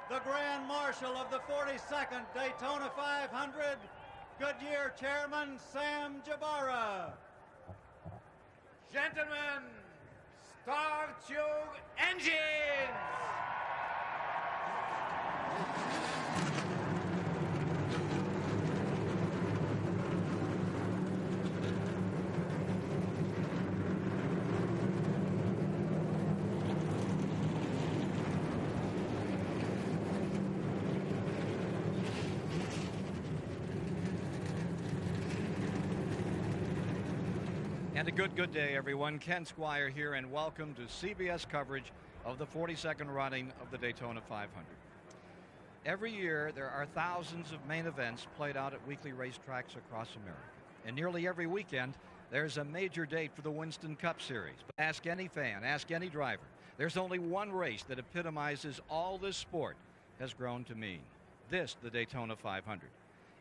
the Grand Marshal of the 42nd Daytona 500, Goodyear Chairman Sam Jabara. Gentlemen, start your engines! And a good day, everyone. Ken Squire here, and welcome to CBS coverage of the 42nd running of the Daytona 500. Every year, there are thousands of main events played out at weekly racetracks across America. And nearly every weekend, there's a major date for the Winston Cup Series. But ask any fan, ask any driver. There's only one race that epitomizes all this sport has grown to mean. This, the Daytona 500.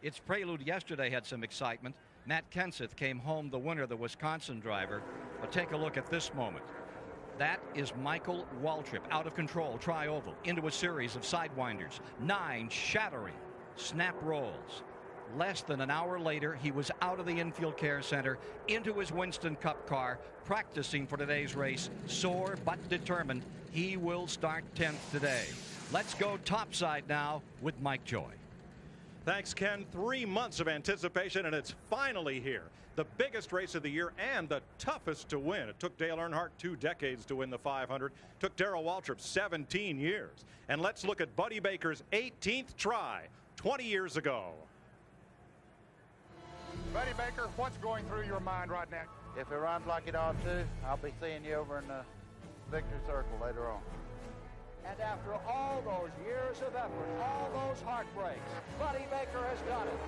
Its prelude yesterday had some excitement. Matt Kenseth came home the winner, the Wisconsin driver. But take a look at this moment. That is Michael Waltrip, out of control, tri-oval, into a series of sidewinders. 9 shattering snap rolls. Less than an hour later, he was out of the infield care center, into his Winston Cup car, practicing for today's race. Sore but determined, he will start 10th today. Let's go topside now with Mike Joy. Thanks, Ken. 3 months of anticipation, and it's finally here. The biggest race of the year and the toughest to win. It took Dale Earnhardt 2 decades to win the 500. Took Darrell Waltrip 17 years. And let's look at Buddy Baker's 18th try 20 years ago. Buddy Baker, what's going through your mind right now? If it runs like it ought to, I'll be seeing you over in the victory circle later on. And after all those years of effort, all those heartbreaks, Buddy Baker has done it.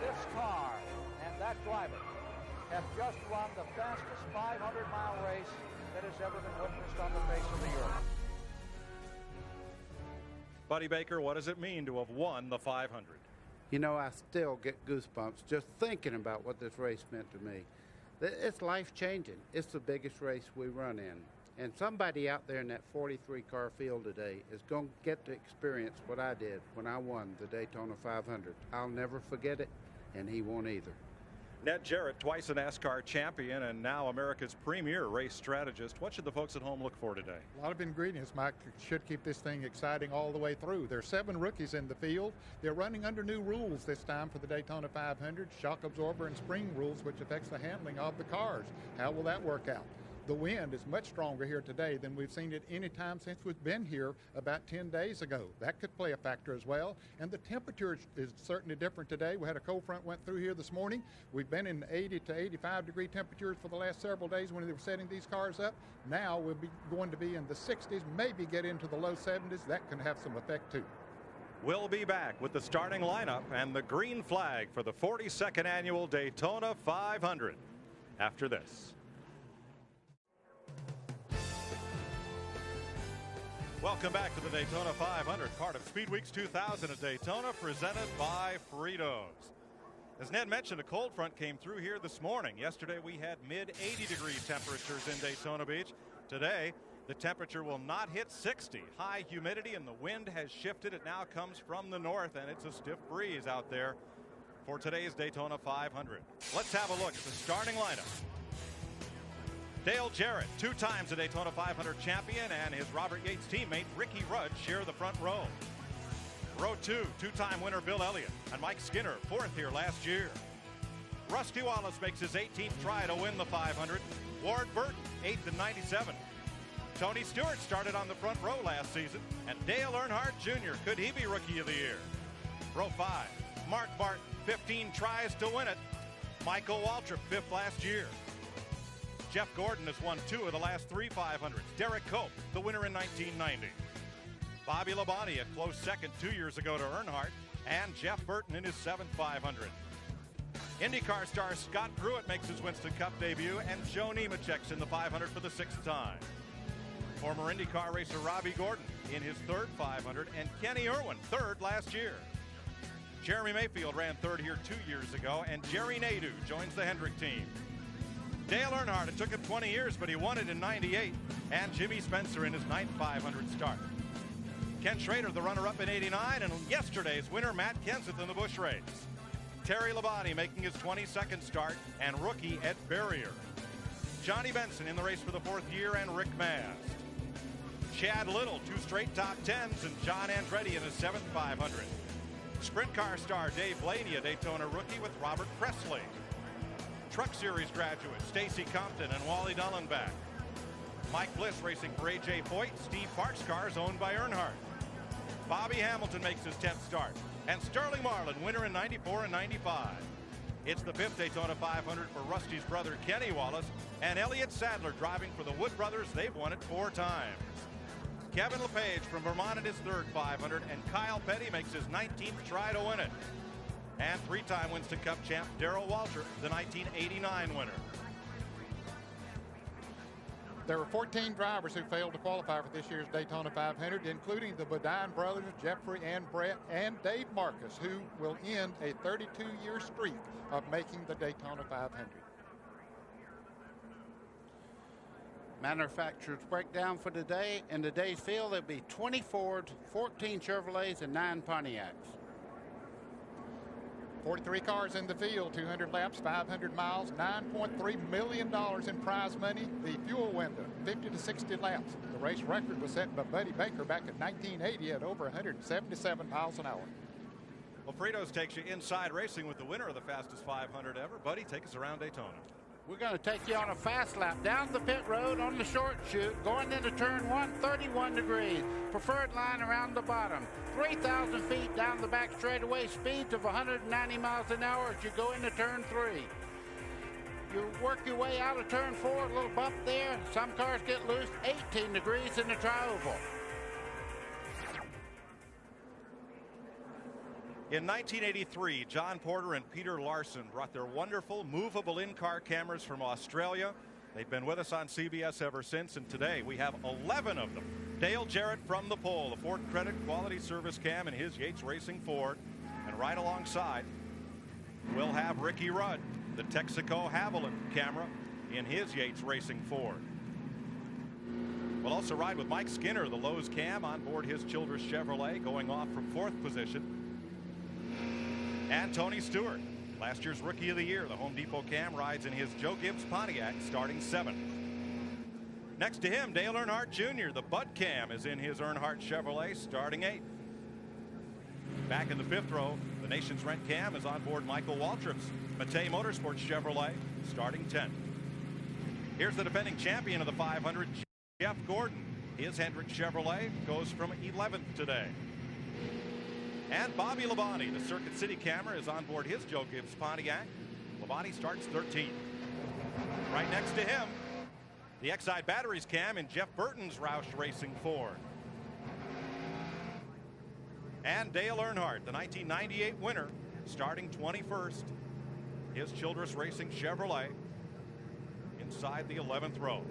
This car and that driver have just run the fastest 500-mile race that has ever been witnessed on the face of the earth. Buddy Baker, what does it mean to have won the 500? You know, I still get goosebumps just thinking about what this race meant to me. It's life-changing. It's the biggest race we run in. And somebody out there in that 43-car field today is going to get to experience what I did when I won the Daytona 500. I'll never forget it, and he won't either. Ned Jarrett, twice a NASCAR champion and now America's premier race strategist. What should the folks at home look for today? A lot of ingredients, Mike, should keep this thing exciting all the way through. There are 7 rookies in the field. They're running under new rules this time for the Daytona 500, shock absorber and spring rules, which affects the handling of the cars. How will that work out? The wind is much stronger here today than we've seen it any time since we've been here about 10 days ago. That could play a factor as well. And the temperature is certainly different today. We had a cold front went through here this morning. We've been in 80 to 85 degree temperatures for the last several days when they were setting these cars up. Now we'll be going to be in the 60s, maybe get into the low 70s. That can have some effect too. We'll be back with the starting lineup and the green flag for the 42nd annual Daytona 500 after this. Welcome back to the Daytona 500, part of Speed Weeks 2000 at Daytona, presented by Fritos. As Ned mentioned, a cold front came through here this morning. Yesterday we had mid-80 degree temperatures in Daytona Beach. Today, the temperature will not hit 60. High humidity and the wind has shifted. It now comes from the north, and it's a stiff breeze out there for today's Daytona 500. Let's have a look at the starting lineup. Dale Jarrett, 2 times a Daytona 500 champion, and his Robert Yates teammate Ricky Rudd share the front row. Row 2, 2-time winner Bill Elliott, and Mike Skinner, 4th here last year. Rusty Wallace makes his 18th try to win the 500. Ward Burton, 8th in 97. Tony Stewart started on the front row last season, and Dale Earnhardt Jr., could he be Rookie of the Year? Row 5, Mark Martin, 15 tries to win it. Michael Waltrip, 5th last year. Jeff Gordon has won 2 of the last 3 500s. Derek Cope, the winner in 1990. Bobby Labonte, a close second 2 years ago to Earnhardt, and Jeff Burton in his 7th 500. IndyCar star Scott Pruitt makes his Winston Cup debut, and Joe Nemechek's in the 500 for the 6th time. Former IndyCar racer Robbie Gordon in his 3rd 500, and Kenny Irwin, 3rd last year. Jeremy Mayfield ran 3rd here 2 years ago, and Jerry Nadeau joins the Hendrick team. Dale Earnhardt, it took him 20 years, but he won it in '98. And Jimmy Spencer in his 9th 500 start. Ken Schrader, the runner-up in 89, and yesterday's winner, Matt Kenseth in the Busch race. Terry Labonte making his 22nd start, and rookie Ed Berrier. Johnny Benson in the race for the 4th year, and Rick Mast. Chad Little, 2 straight top 10s, and John Andretti in his 7th 500. Sprint car star Dave Blaney, a Daytona rookie with Robert Presley. Truck Series graduate Stacy Compton and Wally Dullenbach. Mike Bliss racing for A.J. Foyt. Steve Park's cars owned by Earnhardt. Bobby Hamilton makes his 10th start. And Sterling Marlin, winner in 94 and 95. It's the 5th Daytona 500 for Rusty's brother Kenny Wallace, and Elliott Sadler driving for the Wood brothers. They've won it 4 times. Kevin LePage from Vermont in his 3rd 500, and Kyle Petty makes his 19th try to win it. And 3-time Winston Cup champ Darrell Waltrip, the 1989 winner. There were 14 drivers who failed to qualify for this year's Daytona 500, including the Bodine brothers, Jeffrey and Brett, and Dave Marcus, who will end a 32-year streak of making the Daytona 500. Manufacturers breakdown for today. In today's field, there'll be 20 Fords, 14 Chevrolets, and 9 Pontiacs. 43 cars in the field, 200 laps, 500 miles, $9.3 million in prize money. The fuel window, 50 to 60 laps. The race record was set by Buddy Baker back in 1980 at over 177 miles an hour. Well, Fritos takes you inside racing with the winner of the fastest 500 ever. Buddy, take us around Daytona. We're going to take you on a fast lap down the pit road on the short chute, going into turn 1, 31 degrees. Preferred line around the bottom. 3,000 feet down the back straightaway, speeds of 190 miles an hour as you go into turn 3. You work your way out of turn 4, a little bump there. Some cars get loose, 18 degrees in the tri-oval. In 1983, John Porter and Peter Larson brought their wonderful movable in-car cameras from Australia. They've been with us on CBS ever since, and today we have 11 of them. Dale Jarrett from the pole, the Ford Credit Quality Service Cam in his Yates Racing Ford. And right alongside, we'll have Ricky Rudd, the Texaco Haviland camera in his Yates Racing Ford. We'll also ride with Mike Skinner, the Lowe's Cam, on board his Childress Chevrolet, going off from 4th position. And Tony Stewart, last year's Rookie of the Year, the Home Depot Cam, rides in his Joe Gibbs Pontiac, starting 7th. Next to him, Dale Earnhardt Jr., the Bud Cam, is in his Earnhardt Chevrolet, starting 8th. Back in the 5th row, the Nation's Rent Cam is on board Michael Waltrip's Matei Motorsports Chevrolet, starting 10th. Here's the defending champion of the 500, Jeff Gordon. His Hendrick Chevrolet goes from 11th today. And Bobby Labonte, the Circuit City camera, is on board his Joe Gibbs Pontiac. Labonte starts 13th. Right next to him, the Exide Batteries cam in Jeff Burton's Roush Racing Ford. And Dale Earnhardt, the 1998 winner, starting 21st. His Childress Racing Chevrolet inside the 11th row.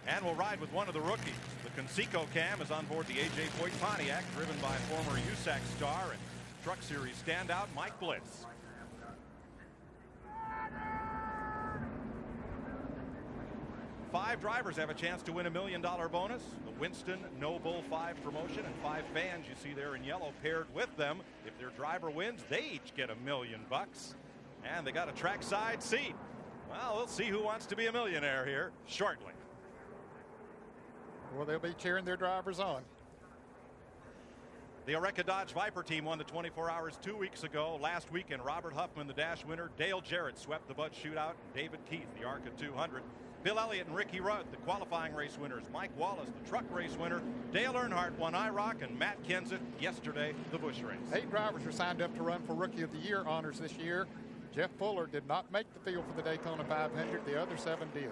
And we'll ride with one of the rookies. The Conseco cam is on board the A.J. Foyt Pontiac, driven by former USAC star and Truck Series standout Mike Bliss. Five drivers have a chance to win $1 million bonus. The Winston No Bull 5 promotion, and 5 fans you see there in yellow paired with them. If their driver wins, they each get $1 million. And they got a trackside seat. Well, we'll see who wants to be a millionaire here shortly. Well, they'll be cheering their drivers on. The Oreca Dodge Viper team won the 24 Hours 2 weeks ago. Last weekend, Robert Huffman, the Dash winner. Dale Jarrett swept the Bud Shootout. David Keith, the ARCA 200. Bill Elliott and Ricky Rudd, the qualifying race winners. Mike Wallace, the truck race winner. Dale Earnhardt won IROC, and Matt Kenseth yesterday, the Busch race. 8 drivers are signed up to run for Rookie of the Year honors this year. Jeff Fuller did not make the field for the Daytona 500. The other 7 did.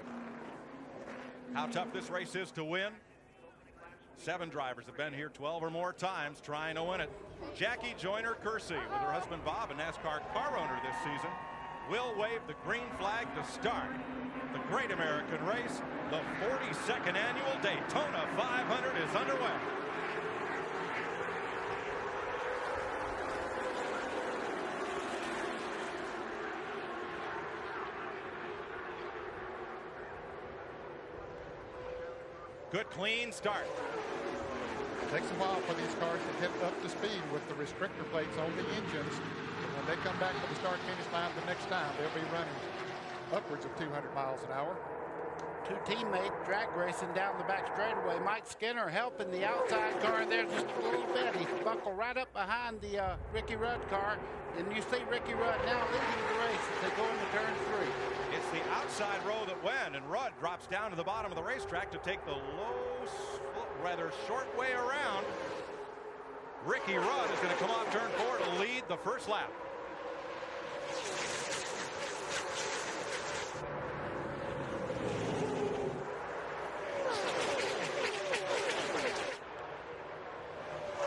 How tough this race is to win. 7 drivers have been here 12 or more times trying to win it. Jackie Joyner Kersey, with her husband Bob, a NASCAR car owner this season, will wave the green flag to start the Great American Race. The 42nd annual Daytona 500 is underway. Good clean start. It takes a while for these cars to get up to speed with the restrictor plates on the engines. But when they come back to the start-finish line the next time, they'll be running upwards of 200 miles an hour. Two teammates drag racing down the back straightaway. Mike Skinner helping the outside car there just a little bit. He's buckled right up behind the Ricky Rudd car. And you see Ricky Rudd now leading the race as they go into turn 3. It's the outside row that went, and Rudd drops down to the bottom of the racetrack to take the rather short way around. Ricky Rudd is going to come off turn 4 to lead the first lap.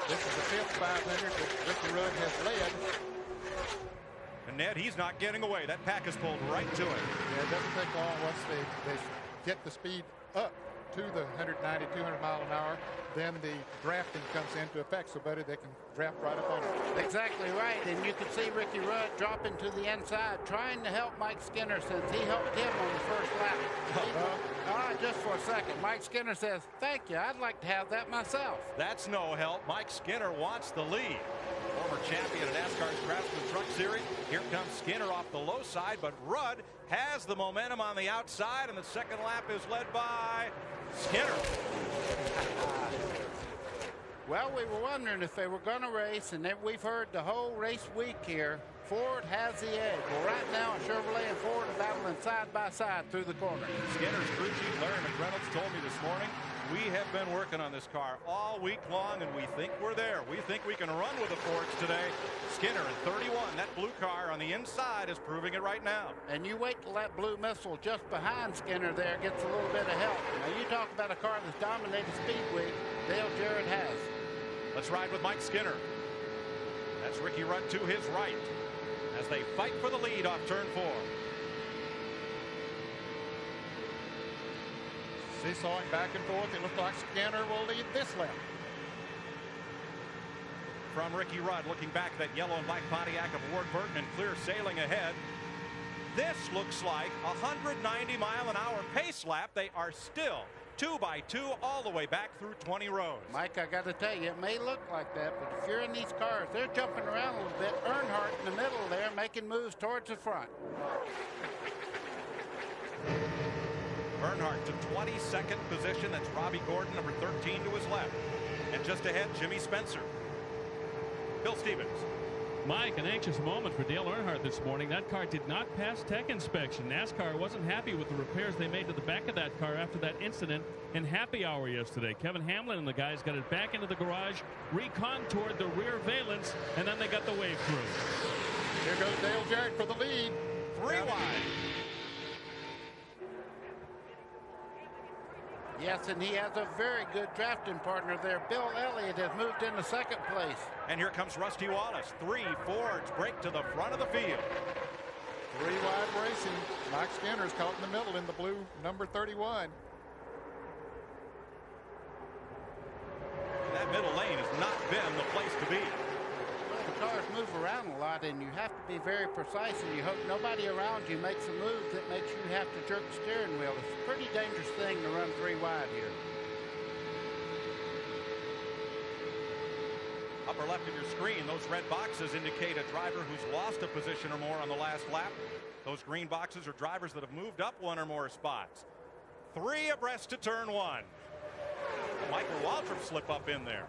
This is the 5th 500 that Ricky Rudd has led. And Ned, he's not getting away. That pack is pulled right to him. Yeah, it doesn't take long once they get the speed up to the 190, 200 mile an hour. Then the drafting comes into effect, so buddy, they can draft right up on it. Exactly right, and you can see Ricky Rudd dropping to the inside, trying to help Mike Skinner since he helped him on the first lap. All right, just for a second. Mike Skinner says, thank you, I'd like to have that myself. That's no help. Mike Skinner wants the lead. Former champion of NASCAR's Craftsman Truck Series. Here comes Skinner off the low side, but Rudd has the momentum on the outside, and the second lap is led by Skinner. Well, we were wondering if they were going to race, and then we've heard the whole race week here. Ford has the edge. Well, right now, Chevrolet and Ford are battling side by side through the corner. Skinner's crew chief, Larry McReynolds, told me this morning, we have been working on this car all week long, and we think we're there. We think we can run with the Fords today. Skinner in 31. That blue car on the inside is proving it right now. And you wait till that blue missile just behind Skinner there gets a little bit of help. Now, you talk about a car that's dominated Speedway, Dale Jarrett has. Let's ride with Mike Skinner. That's Ricky Rudd to his right as they fight for the lead off turn 4. Seesawing back and forth. It looks like Skinner will lead this lap. From Ricky Rudd, looking back at that yellow and black Pontiac of Ward Burton and clear sailing ahead. This looks like a 190-mile-an-hour pace lap. They are still 2x2 all the way back through 20 rows. Mike, I got to tell you, it may look like that, but if you're in these cars, they're jumping around a little bit. Earnhardt in the middle there, making moves towards the front. Earnhardt to 22nd position. That's Robbie Gordon, number 13, to his left. And just ahead, Jimmy Spencer. Bill Stevens. Mike, an anxious moment for Dale Earnhardt this morning. That car did not pass tech inspection. NASCAR wasn't happy with the repairs they made to the back of that car after that incident in happy hour yesterday. Kevin Hamlin and the guys got it back into the garage, recontoured the rear valence, and then they got the wave through. Here goes Dale Jarrett for the lead. 3 wide. Yes, and he has a very good drafting partner there. Bill Elliott has moved into second place. And here comes Rusty Wallace. 3 Fords break to the front of the field. 3 wide racing. Mike Skinner's caught in the middle in the blue number 31. That middle lane has not been the place to be. Well, the cars move around a lot, and you have to be very precise, and you hope nobody around you makes a move that makes you have to jerk the steering wheel. It's a pretty dangerous thing to run 3 wide here. Upper left of your screen, those red boxes indicate a driver who's lost a position or more on the last lap. Those green boxes are drivers that have moved up 1 or more spots. 3 abreast to turn 1. Michael Waltrip slip up in there.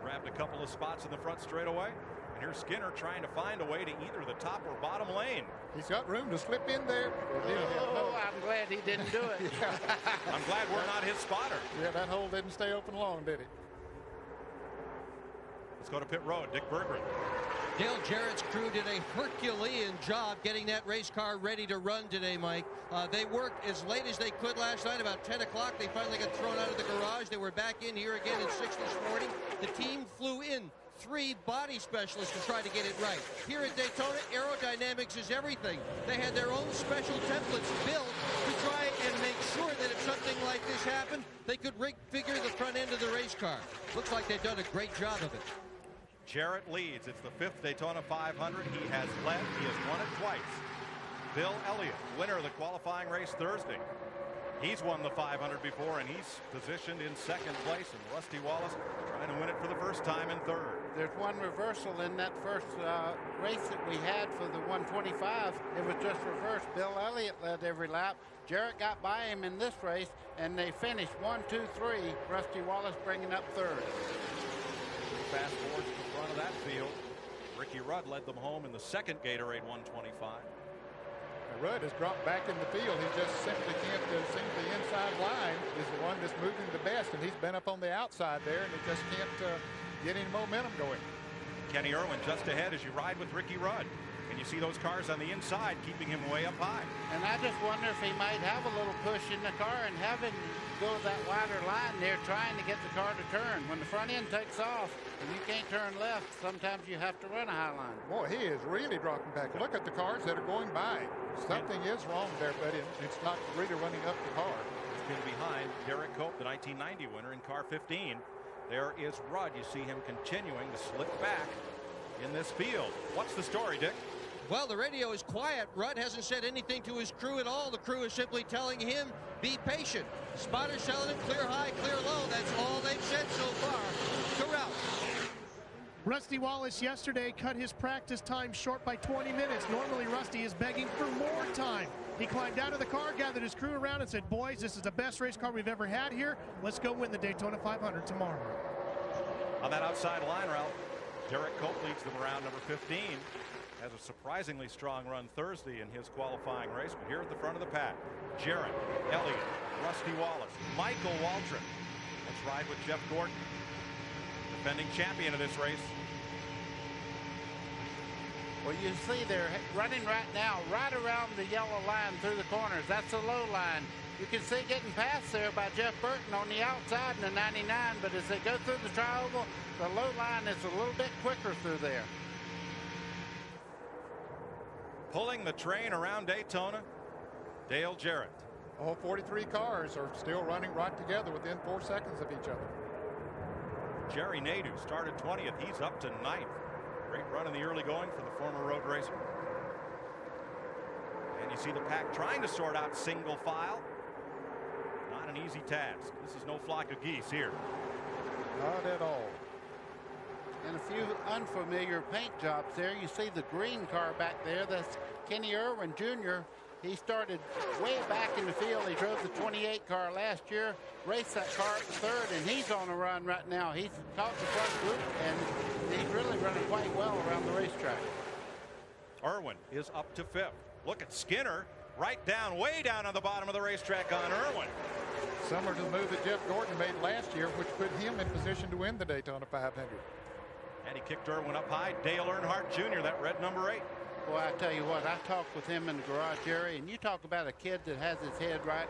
Grabbed a couple of spots in the front straightaway. And here's Skinner trying to find a way to either the top or bottom lane. He's got room to slip in there. Oh, I'm glad he didn't do it. I'm glad we're not his spotter. Yeah, that hole didn't stay open long, did it? Let's go to pit road. Dick Berggren. Dale Jarrett's crew did a Herculean job getting that race car ready to run today, Mike. They worked as late as they could last night. About 10 o'clock, they finally got thrown out of the garage. They were back in here again at 6 this morning. The team flew in 3 body specialists to try to get it right. Here at Daytona, aerodynamics is everything. They had their own special templates built to try and make sure that if something like this happened, they could figure the front end of the race car. Looks like they've done a great job of it. Jarrett leads. It's the 5th Daytona 500. He has led. He has won it twice. Bill Elliott, winner of the qualifying race Thursday. He's won the 500 before, and he's positioned in second place. And Rusty Wallace trying to win it for the first time in third. There's one reversal in that first race that we had for the 125. It was just reversed. Bill Elliott led every lap. Jarrett got by him in this race, and they finished 1, 2, 3. Rusty Wallace bringing up third. Fast forward to the front of that field. Ricky Rudd led them home in the second Gatorade 125. Rudd has dropped back in the field. He just simply can't seem the inside line is the one that's moving the best, and he's been up on the outside there, and he just can't get any momentum going. Kenny Irwin just ahead as you ride with Ricky Rudd. And you see those cars on the inside keeping him way up high. And I just wonder if he might have a little push in the car and have him go that wider line there trying to get the car to turn. When the front end takes off and you can't turn left, sometimes you have to run a high line. Boy, he is really dropping back. Look at the cars that are going by. Something is wrong there, but it's not really running up the car. He's been behind Derek Cope, the 1990 winner, in car 15. There is Rudd. You see him continuing to slip back in this field. What's the story, Dick? Well, the radio is quiet. Rudd hasn't said anything to his crew at all. The crew is simply telling him, be patient. Spotters telling him clear high, clear low. That's all they've said so far. Corral. Rusty Wallace yesterday cut his practice time short by 20 minutes. Normally, Rusty is begging for more time. He climbed out of the car, gathered his crew around, and said, boys, this is the best race car we've ever had here. Let's go win the Daytona 500 tomorrow. On that outside line, Ralph, Derek Cope leads them around number 15. Has a surprisingly strong run Thursday in his qualifying race. But here at the front of the pack, Jarrett, Elliott, Rusty Wallace, Michael Waltrip. Let's ride with Jeff Gordon, defending champion of this race. Well, you see they're running right now, right around the yellow line through the corners. That's the low line. You can see getting past there by Jeff Burton on the outside in the 99, but as they go through the tri-oval, the low line is a little bit quicker through there. Pulling the train around Daytona, Dale Jarrett. All 43 cars are still running right together within 4 seconds of each other. Jerry Nadeau started 20th. He's up to 9th. Great run in the early going for the former road racer. And you see the pack trying to sort out single file. Not an easy task. This is no flock of geese here. Not at all. And a few unfamiliar paint jobs there. You see the green car back there. That's Kenny Irwin Jr. He started way back in the field. He drove the 28 car last year, raced that car at third, and he's on a run right now. He's caught the front group, and he's really running quite well around the racetrack. Irwin is up to 5th. Look at Skinner right down, way down on the bottom of the racetrack on Irwin. Similar to the move that Jeff Gordon made last year, which put him in position to win the Daytona 500. And he kicked Irwin up high. Dale Earnhardt Jr., that red number 8. Boy, I tell you what, I talked with him in the garage, Jerry, and you talk about a kid that has his head right.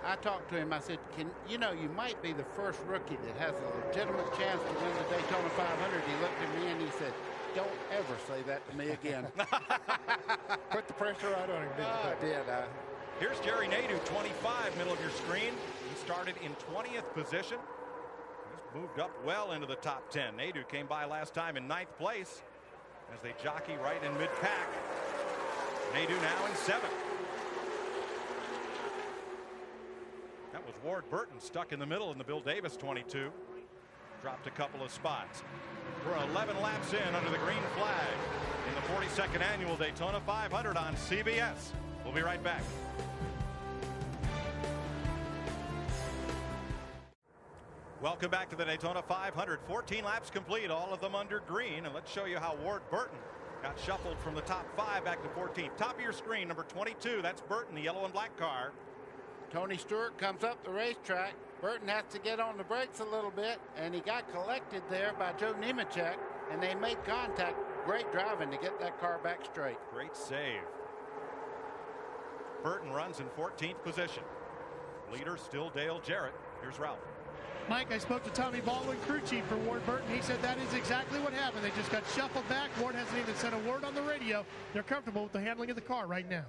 I talked to him. I said, you might be the first rookie that has a legitimate chance to win the Daytona 500. He looked at me and he said, don't ever say that to me again. Put the pressure right on him, didn't you? I did. Here's Jerry Nadeau, 25, middle of your screen. He started in 20th position. He's moved up well into the top 10. Nadeau came by last time in 9th place as they jockey right in mid-pack. Nadeau now in 7th. That was Ward Burton stuck in the middle in the Bill Davis 22. Dropped a couple of spots. We're 11 laps in under the green flag in the 42nd annual Daytona 500 on CBS. We'll be right back. Welcome back to the Daytona 500. 14 laps complete, all of them under green. And let's show you how Ward Burton got shuffled from the top 5 back to 14th. Top of your screen, number 22. That's Burton, the yellow and black car. Tony Stewart comes up the racetrack. Burton has to get on the brakes a little bit, and he got collected there by Joe Nemechek, and they made contact. Great driving to get that car back straight. Great save. Burton runs in 14th position. Leader still Dale Jarrett. Here's Ralph. Mike, I spoke to Tommy Baldwin, crew chief for Ward Burton. He said that is exactly what happened. They just got shuffled back. Ward hasn't even said a word on the radio. They're comfortable with the handling of the car right now.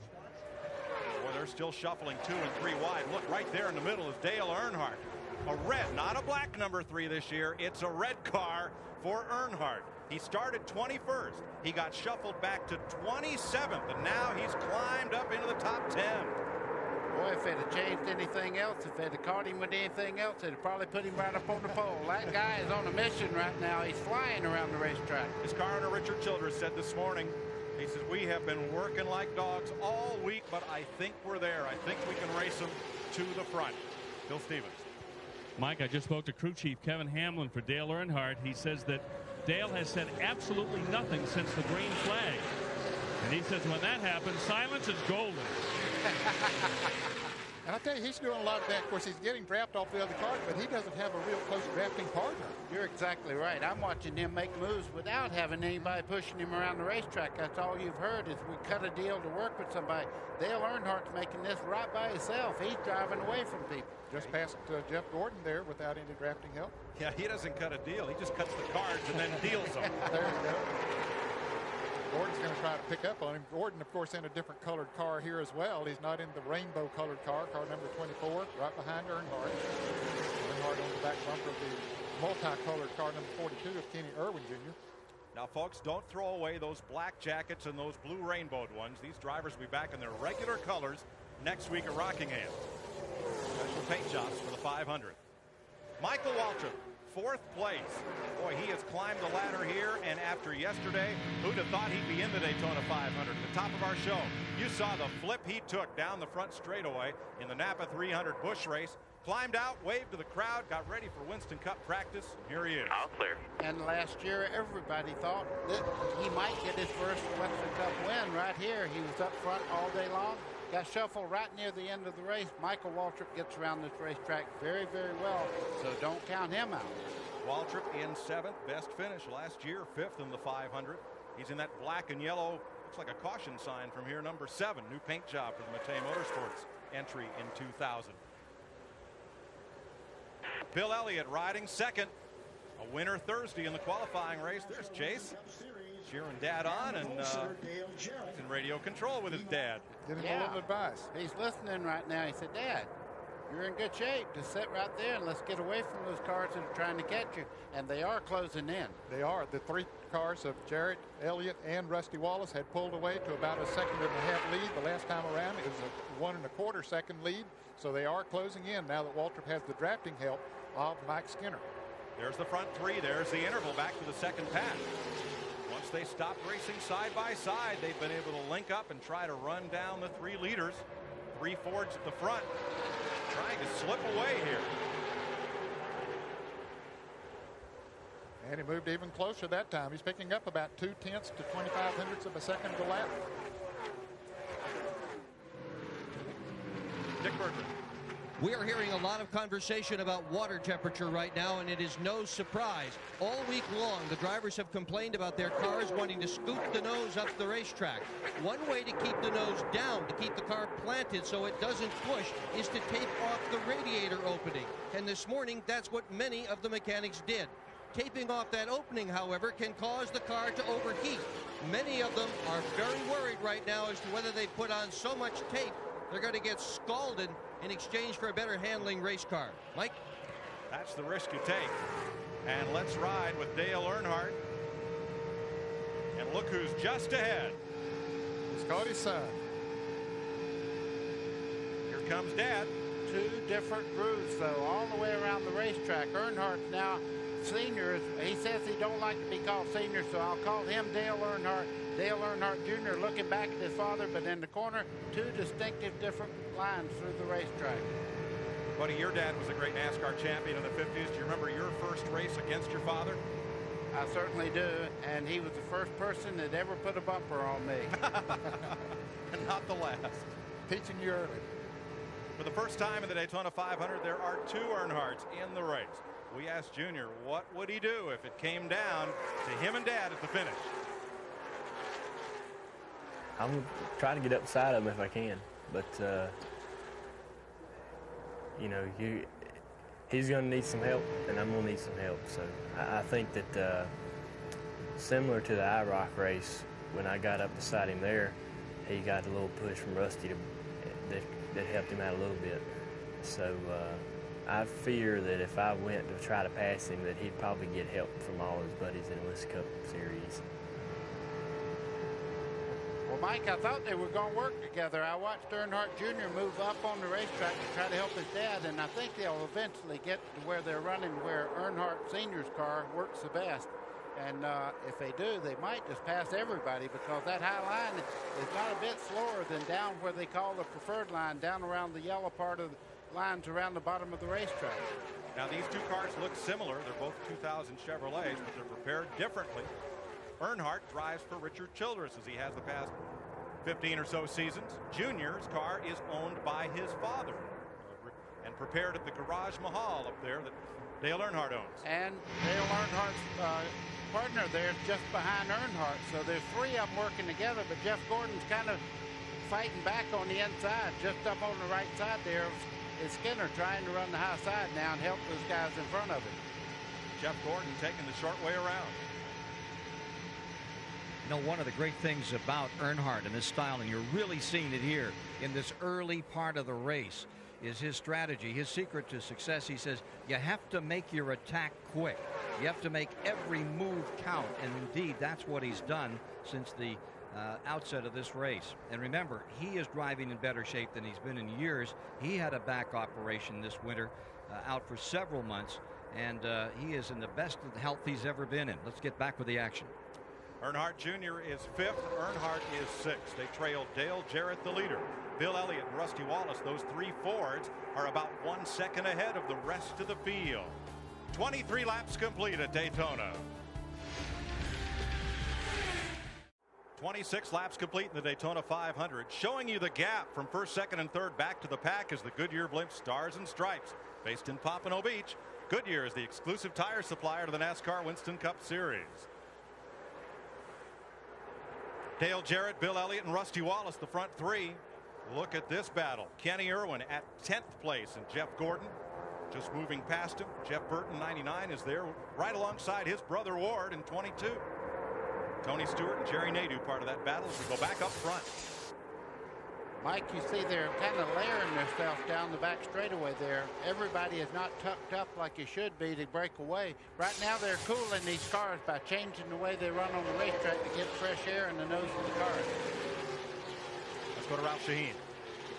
Boy, they're still shuffling 2 and 3 wide. Look, right there in the middle is Dale Earnhardt. A red, not a black number 3 this year. It's a red car for Earnhardt. He started 21st. He got shuffled back to 27th, and now he's climbed up into the top 10. Boy, if they'd have changed anything else, if they'd have caught him with anything else, they'd have probably put him right up on the pole. That guy is on a mission right now. He's flying around the racetrack. His car owner, Richard Childress, said this morning, he says, we have been working like dogs all week, but I think we're there. I think we can race them to the front. Bill Stevens. Mike, I just spoke to crew chief Kevin Hamlin for Dale Earnhardt. He says that Dale has said absolutely nothing since the green flag. And he says when that happens, silence is golden. And I tell you, he's doing a lot of that. Of course, he's getting drafted off the other cars, but he doesn't have a real close drafting partner. You're exactly right. I'm watching him make moves without having anybody pushing him around the racetrack. That's all you've heard is we cut a deal to work with somebody. Dale Earnhardt's making this right by himself. He's driving away from people. Just past Jeff Gordon there without any drafting help. Yeah, he doesn't cut a deal. He just cuts the cards and then deals them. There you go. Gordon's going to try to pick up on him. Gordon, of course, in a different colored car here as well. He's not in the rainbow colored car number 24, right behind Earnhardt. Earnhardt on the back bumper of the multicolored car number 42 of Kenny Irwin Jr. Now, folks, don't throw away those black jackets and those blue rainbowed ones. These drivers will be back in their regular colors next week at Rockingham. Special paint jobs for the 500. Michael Waltrip, 4th place. Boy, he has climbed the ladder here, and after yesterday, who'd have thought he'd be in the Daytona 500? At the top of our show, you saw the flip he took down the front straightaway in the Napa 300 Busch race. Climbed out, waved to the crowd, got ready for Winston Cup practice, and here he is. All clear. And last year, everybody thought that he might get his first Winston Cup win right here. He was up front all day long. Got shuffled right near the end of the race. Michael Waltrip gets around this racetrack very, very well, so don't count him out. Waltrip in 7th, best finish last year, 5th in the 500. He's in that black and yellow, looks like a caution sign from here, number 7. New paint job for the Matei Motorsports entry in 2000. Bill Elliott riding 2nd. A winner Thursday in the qualifying race. There's Chase. Cheering Dad on, and he's in radio control with his dad. Giving him a little advice. He's listening right now. He said, Dad, you're in good shape. Just sit right there and let's get away from those cars that are trying to catch you. And they are closing in. They are. The 3 cars of Jarrett, Elliott, and Rusty Wallace had pulled away to about a 2.5 second lead. The last time around, it was a 1.25 second lead. So they are closing in now that Waltrip has the drafting help of Mike Skinner. There's the front 3. There's the interval back to the second pass. Once they stopped racing side by side, they've been able to link up and try to run down the 3 leaders. 3 Fords at the front, trying to slip away here. And he moved even closer that time. He's picking up about 0.2 to 0.25 of a second to lap. Dick Berger. We are hearing a lot of conversation about water temperature right now, and it is no surprise. All week long, the drivers have complained about their cars wanting to scoot the nose up the racetrack. One way to keep the nose down, to keep the car planted so it doesn't push, is to tape off the radiator opening. And this morning, that's what many of the mechanics did. Taping off that opening, however, can cause the car to overheat. Many of them are very worried right now as to whether they put on so much tape they're going to get scalded in exchange for a better handling race car. Mike? That's the risk you take. And let's ride with Dale Earnhardt. And look who's just ahead. It's Cody's son. Here comes Dad. 2 different grooves, though, all the way around the racetrack. Earnhardt's now senior. He says he don't like to be called senior, so I'll call him Dale Earnhardt. Dale Earnhardt Jr. looking back at his father, but in the corner, 2 distinctive different lines through the racetrack. Buddy, your dad was a great NASCAR champion in the 50s. Do you remember your first race against your father? I certainly do, and he was the first person that ever put a bumper on me. And not the last. Teaching you early. For the first time in the Daytona 500, there are 2 Earnhardts in the race. We asked Junior what would he do if it came down to him and Dad at the finish. I'm trying to get up beside him if I can, but you know, he's going to need some help, and I'm going to need some help. So I think that similar to the IROC race, when I got up beside him there, he got a little push from Rusty that helped him out a little bit. So I fear that if I went to try to pass him, that he'd probably get help from all his buddies in the Winston Cup Series. Well, Mike, I thought they were going to work together. I watched Earnhardt Jr. move up on the racetrack to try to help his dad, and I think they'll eventually get to where they're running, where Earnhardt Sr.'s car works the best. And if they do, they might just pass everybody, because that high line is not a bit slower than down where they call the preferred line, down around the yellow part of the lines around the bottom of the racetrack. Now, these two cars look similar. They're both 2000 Chevrolets, but they're prepared differently. Earnhardt drives for Richard Childress, as he has the past 15 or so seasons. Junior's car is owned by his father and prepared at the Garage Mahal up there that Dale Earnhardt owns. And Dale Earnhardt's partner there is just behind Earnhardt. So there's three of them working together, but Jeff Gordon's kind of fighting back on the inside. Just up on the right side there is Skinner trying to run the high side now and help those guys in front of him. Jeff Gordon taking the short way around. You know, one of the great things about Earnhardt and his style, and you're really seeing it here in this early part of the race, is his strategy, his secret to success. He says you have to make your attack quick. You have to make every move count, and indeed that's what he's done since the outset of this race. And remember, he is driving in better shape than he's been in years. He had a back operation this winter, out for several months, and he is in the best of health he's ever been in. Let's get back with the action. Earnhardt Jr. is 5th. Earnhardt is 6th. They trail Dale Jarrett, the leader. Bill Elliott and Rusty Wallace, those three Fords, are about 1 second ahead of the rest of the field. 23 laps complete at Daytona. 26 laps complete in the Daytona 500, showing you the gap from first, second, and third back to the pack is the Goodyear Blimp Stars and Stripes. Based in Pompano Beach, Goodyear is the exclusive tire supplier to the NASCAR Winston Cup Series. Dale Jarrett, Bill Elliott, and Rusty Wallace, the front three. Look at this battle. Kenny Irwin at 10th place, and Jeff Gordon just moving past him. Jeff Burton, 99, is there right alongside his brother Ward in 22. Tony Stewart and Jerry Nadeau part of that battle as we go back up front. Mike, you see they're kind of layering themselves down the back straightaway there. Everybody is not tucked up like you should be to break away. Right now they're cooling these cars by changing the way they run on the racetrack to get fresh air in the nose of the cars. Let's go to Ralph Shaheen.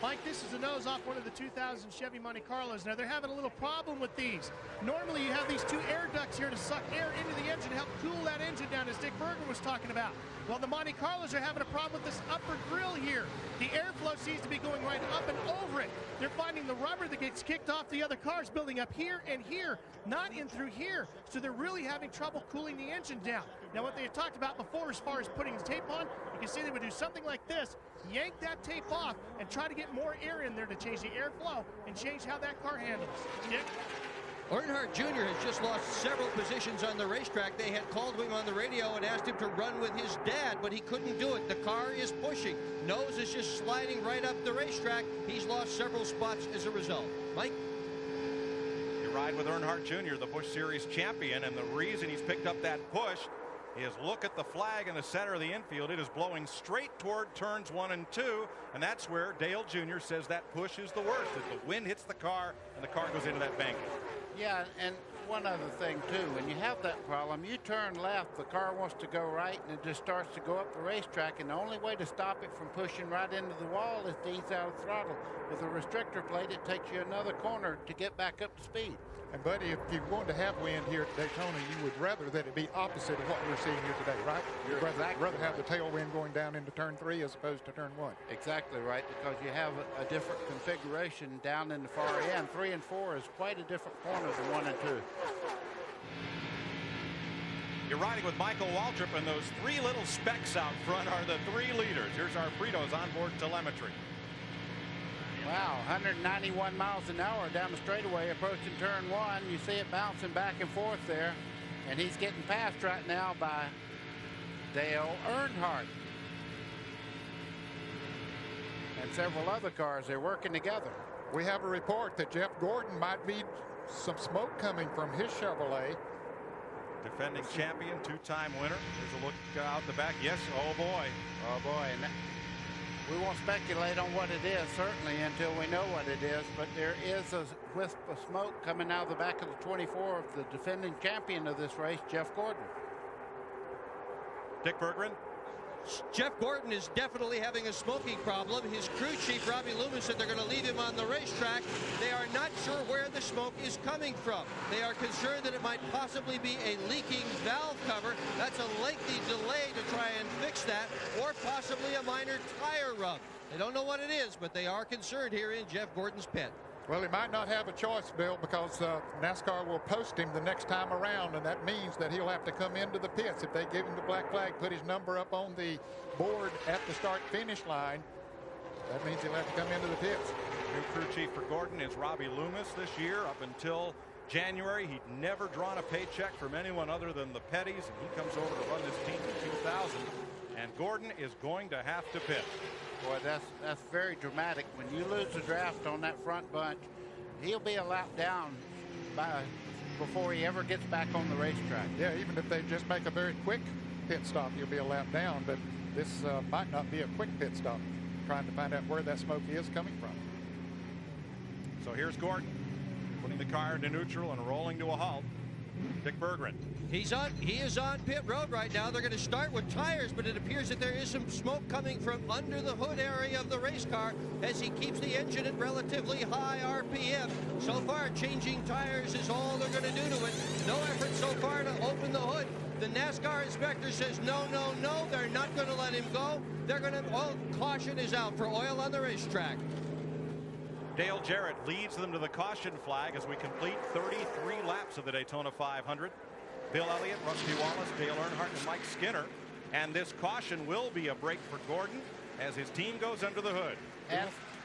Mike, this is the nose off one of the 2000 Chevy Monte Carlos. Now, they're having a little problem with these. Normally, you have these two air ducts here to suck air into the engine, help cool that engine down, as Dick Berger was talking about. Well, the Monte Carlos are having a problem with this upper grill here. The airflow seems to be going right up and over it. They're finding the rubber that gets kicked off the other cars building up here and here, not in through here. So they're really having trouble cooling the engine down. Now, what they had talked about before as far as putting the tape on, you can see they would do something like this, yank that tape off and try to get more air in there to change the airflow and change how that car handles. Dick? Earnhardt Jr. has just lost several positions on the racetrack. They had called him on the radio and asked him to run with his dad, but he couldn't do it. The car is pushing. Nose is just sliding right up the racetrack. He's lost several spots as a result. Mike? You ride with Earnhardt Jr., the Busch Series champion, and the reason he's picked up that push is look at the flag in the center of the infield. It is blowing straight toward turns 1 and 2, and that's where Dale Jr. says that push is the worst, as the wind hits the car and the car goes into that bank. Yeah, and one other thing too, when you have that problem, you turn left, the car wants to go right, and it just starts to go up the racetrack, and the only way to stop it from pushing right into the wall is to ease out of the throttle. With a restrictor plate, it takes you another corner to get back up to speed. And buddy, if you're going to have wind here at Daytona, you would rather that it be opposite of what we're seeing here today, right? You'd rather have the tailwind going down into turn 3 as opposed to turn 1. Exactly right, because you have a different configuration down in the far end. 3 and 4 is quite a different corner than 1 and 2. You're riding with Michael Waltrip, and those three little specks out front are the three leaders. Here's our Fritos onboard telemetry. Wow, 191 miles an hour down the straightaway approaching turn 1. You see it bouncing back and forth there. And he's getting passed right now by Dale Earnhardt. And several other cars, they're working together. We have a report that Jeff Gordon might be some smoke coming from his Chevrolet. Defending champion, two-time winner. There's a look out the back. Yes, oh boy. Oh boy. And we won't speculate on what it is, certainly, until we know what it is. But there is a wisp of smoke coming out of the back of the 24 of the defending champion of this race, Jeff Gordon. Dick Berggren. Jeff Gordon is definitely having a smoking problem. His crew chief, Robbie Loomis, said they're going to leave him on the racetrack. They are not sure where the smoke is coming from. They are concerned that it might possibly be a leaking valve cover. That's a lengthy delay to try and fix that, or possibly a minor tire rub. They don't know what it is, but they are concerned here in Jeff Gordon's pit. Well, he might not have a choice, Bill, because NASCAR will post him the next time around, and that means that he'll have to come into the pits. If they give him the black flag, put his number up on the board at the start-finish line, that means he'll have to come into the pits. New crew chief for Gordon is Robbie Loomis this year. Up until January, he'd never drawn a paycheck from anyone other than the Petties, and he comes over to run this team in 2000, and Gordon is going to have to pit. Boy, that's very dramatic. When you lose the draft on that front bunch, he'll be a lap down before he ever gets back on the racetrack. Yeah, even if they just make a very quick pit stop, he'll be a lap down, but this might not be a quick pit stop, trying to find out where that smoke is coming from. So here's Gordon putting the car into neutral and rolling to a halt. Dick Berggren. He is on pit road right now. They're going to start with tires, but it appears that there is some smoke coming from under the hood area of the race car as he keeps the engine at relatively high RPM. So far, changing tires is all they're going to do to it. No effort so far to open the hood. The NASCAR inspector says no, no, no. They're not going to let him go. They're going to, caution is out for oil on the racetrack. Dale Jarrett leads them to the caution flag as we complete 33 laps of the Daytona 500. Bill Elliott, Rusty Wallace, Dale Earnhardt, and Mike Skinner. And this caution will be a break for Gordon as his team goes under the hood.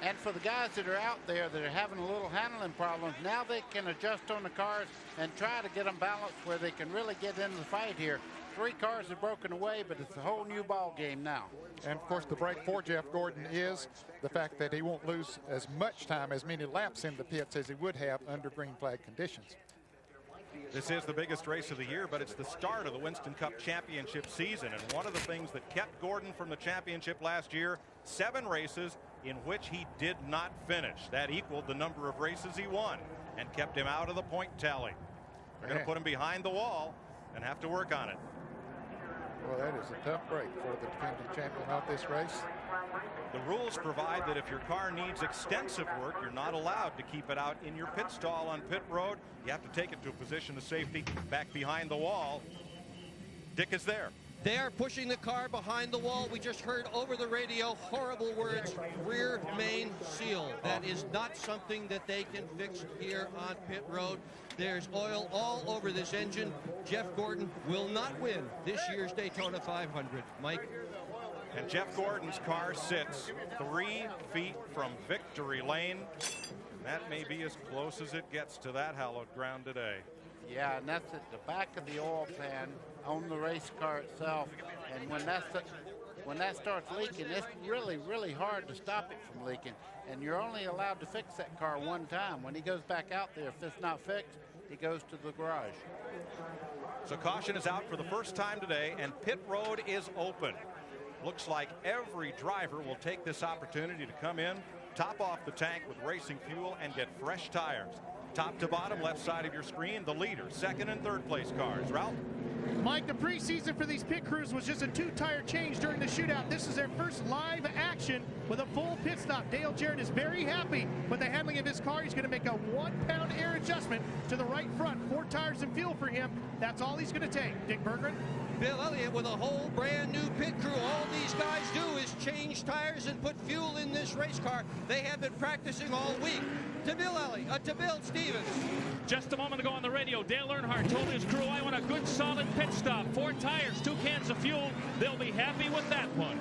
And for the guys that are out there that are having a little handling problems, now they can adjust on the cars and try to get them balanced where they can really get into the fight here. 3 cars have broken away, but it's a whole new ball game now. And of course, the break for Jeff Gordon is the fact that he won't lose as much time, as many laps in the pits as he would have under green flag conditions. This is the biggest race of the year, but it's the start of the Winston Cup Championship season. And one of the things that kept Gordon from the championship last year, 7 races in which he did not finish. That equaled the number of races he won and kept him out of the point tally. They're going to put him behind the wall and have to work on it. Well, that is a tough break for the defending champion of this race. The rules provide that if your car needs extensive work, you're not allowed to keep it out in your pit stall on pit road. You have to take it to a position of safety back behind the wall. Dick is there. They are pushing the car behind the wall. We just heard over the radio horrible words, rear main seal. That is not something that they can fix here on pit road. There's oil all over this engine. Jeff Gordon will not win this year's Daytona 500. Mike? And Jeff Gordon's car sits 3 feet from victory lane. That may be as close as it gets to that hallowed ground today. Yeah, and that's at the back of the oil pan on the race car itself. And when that starts leaking, it's really, really hard to stop it from leaking. And you're only allowed to fix that car one time. When he goes back out there, if it's not fixed, he goes to the garage. So caution is out for the first time today, and pit road is open. Looks like every driver will take this opportunity to come in, top off the tank with racing fuel, and get fresh tires. Top to bottom, left side of your screen, the leader, second and third place cars. Ralph? Mike, the preseason for these pit crews was just a 2-tire change during the shootout. This is their first live action with a full pit stop. Dale Jarrett is very happy with the handling of his car. He's going to make a 1-pound air adjustment to the right front. 4 tires and fuel for him. That's all he's going to take. Dick Berggren? Bill Elliott with a whole brand new pit crew. All these guys do is change tires and put fuel in this race car. They have been practicing all week. To Bill Elliott, to Bill Stevens. Just a moment ago on the radio, Dale Earnhardt told his crew, I want a good solid pit stop. 4 tires, 2 cans of fuel. They'll be happy with that one.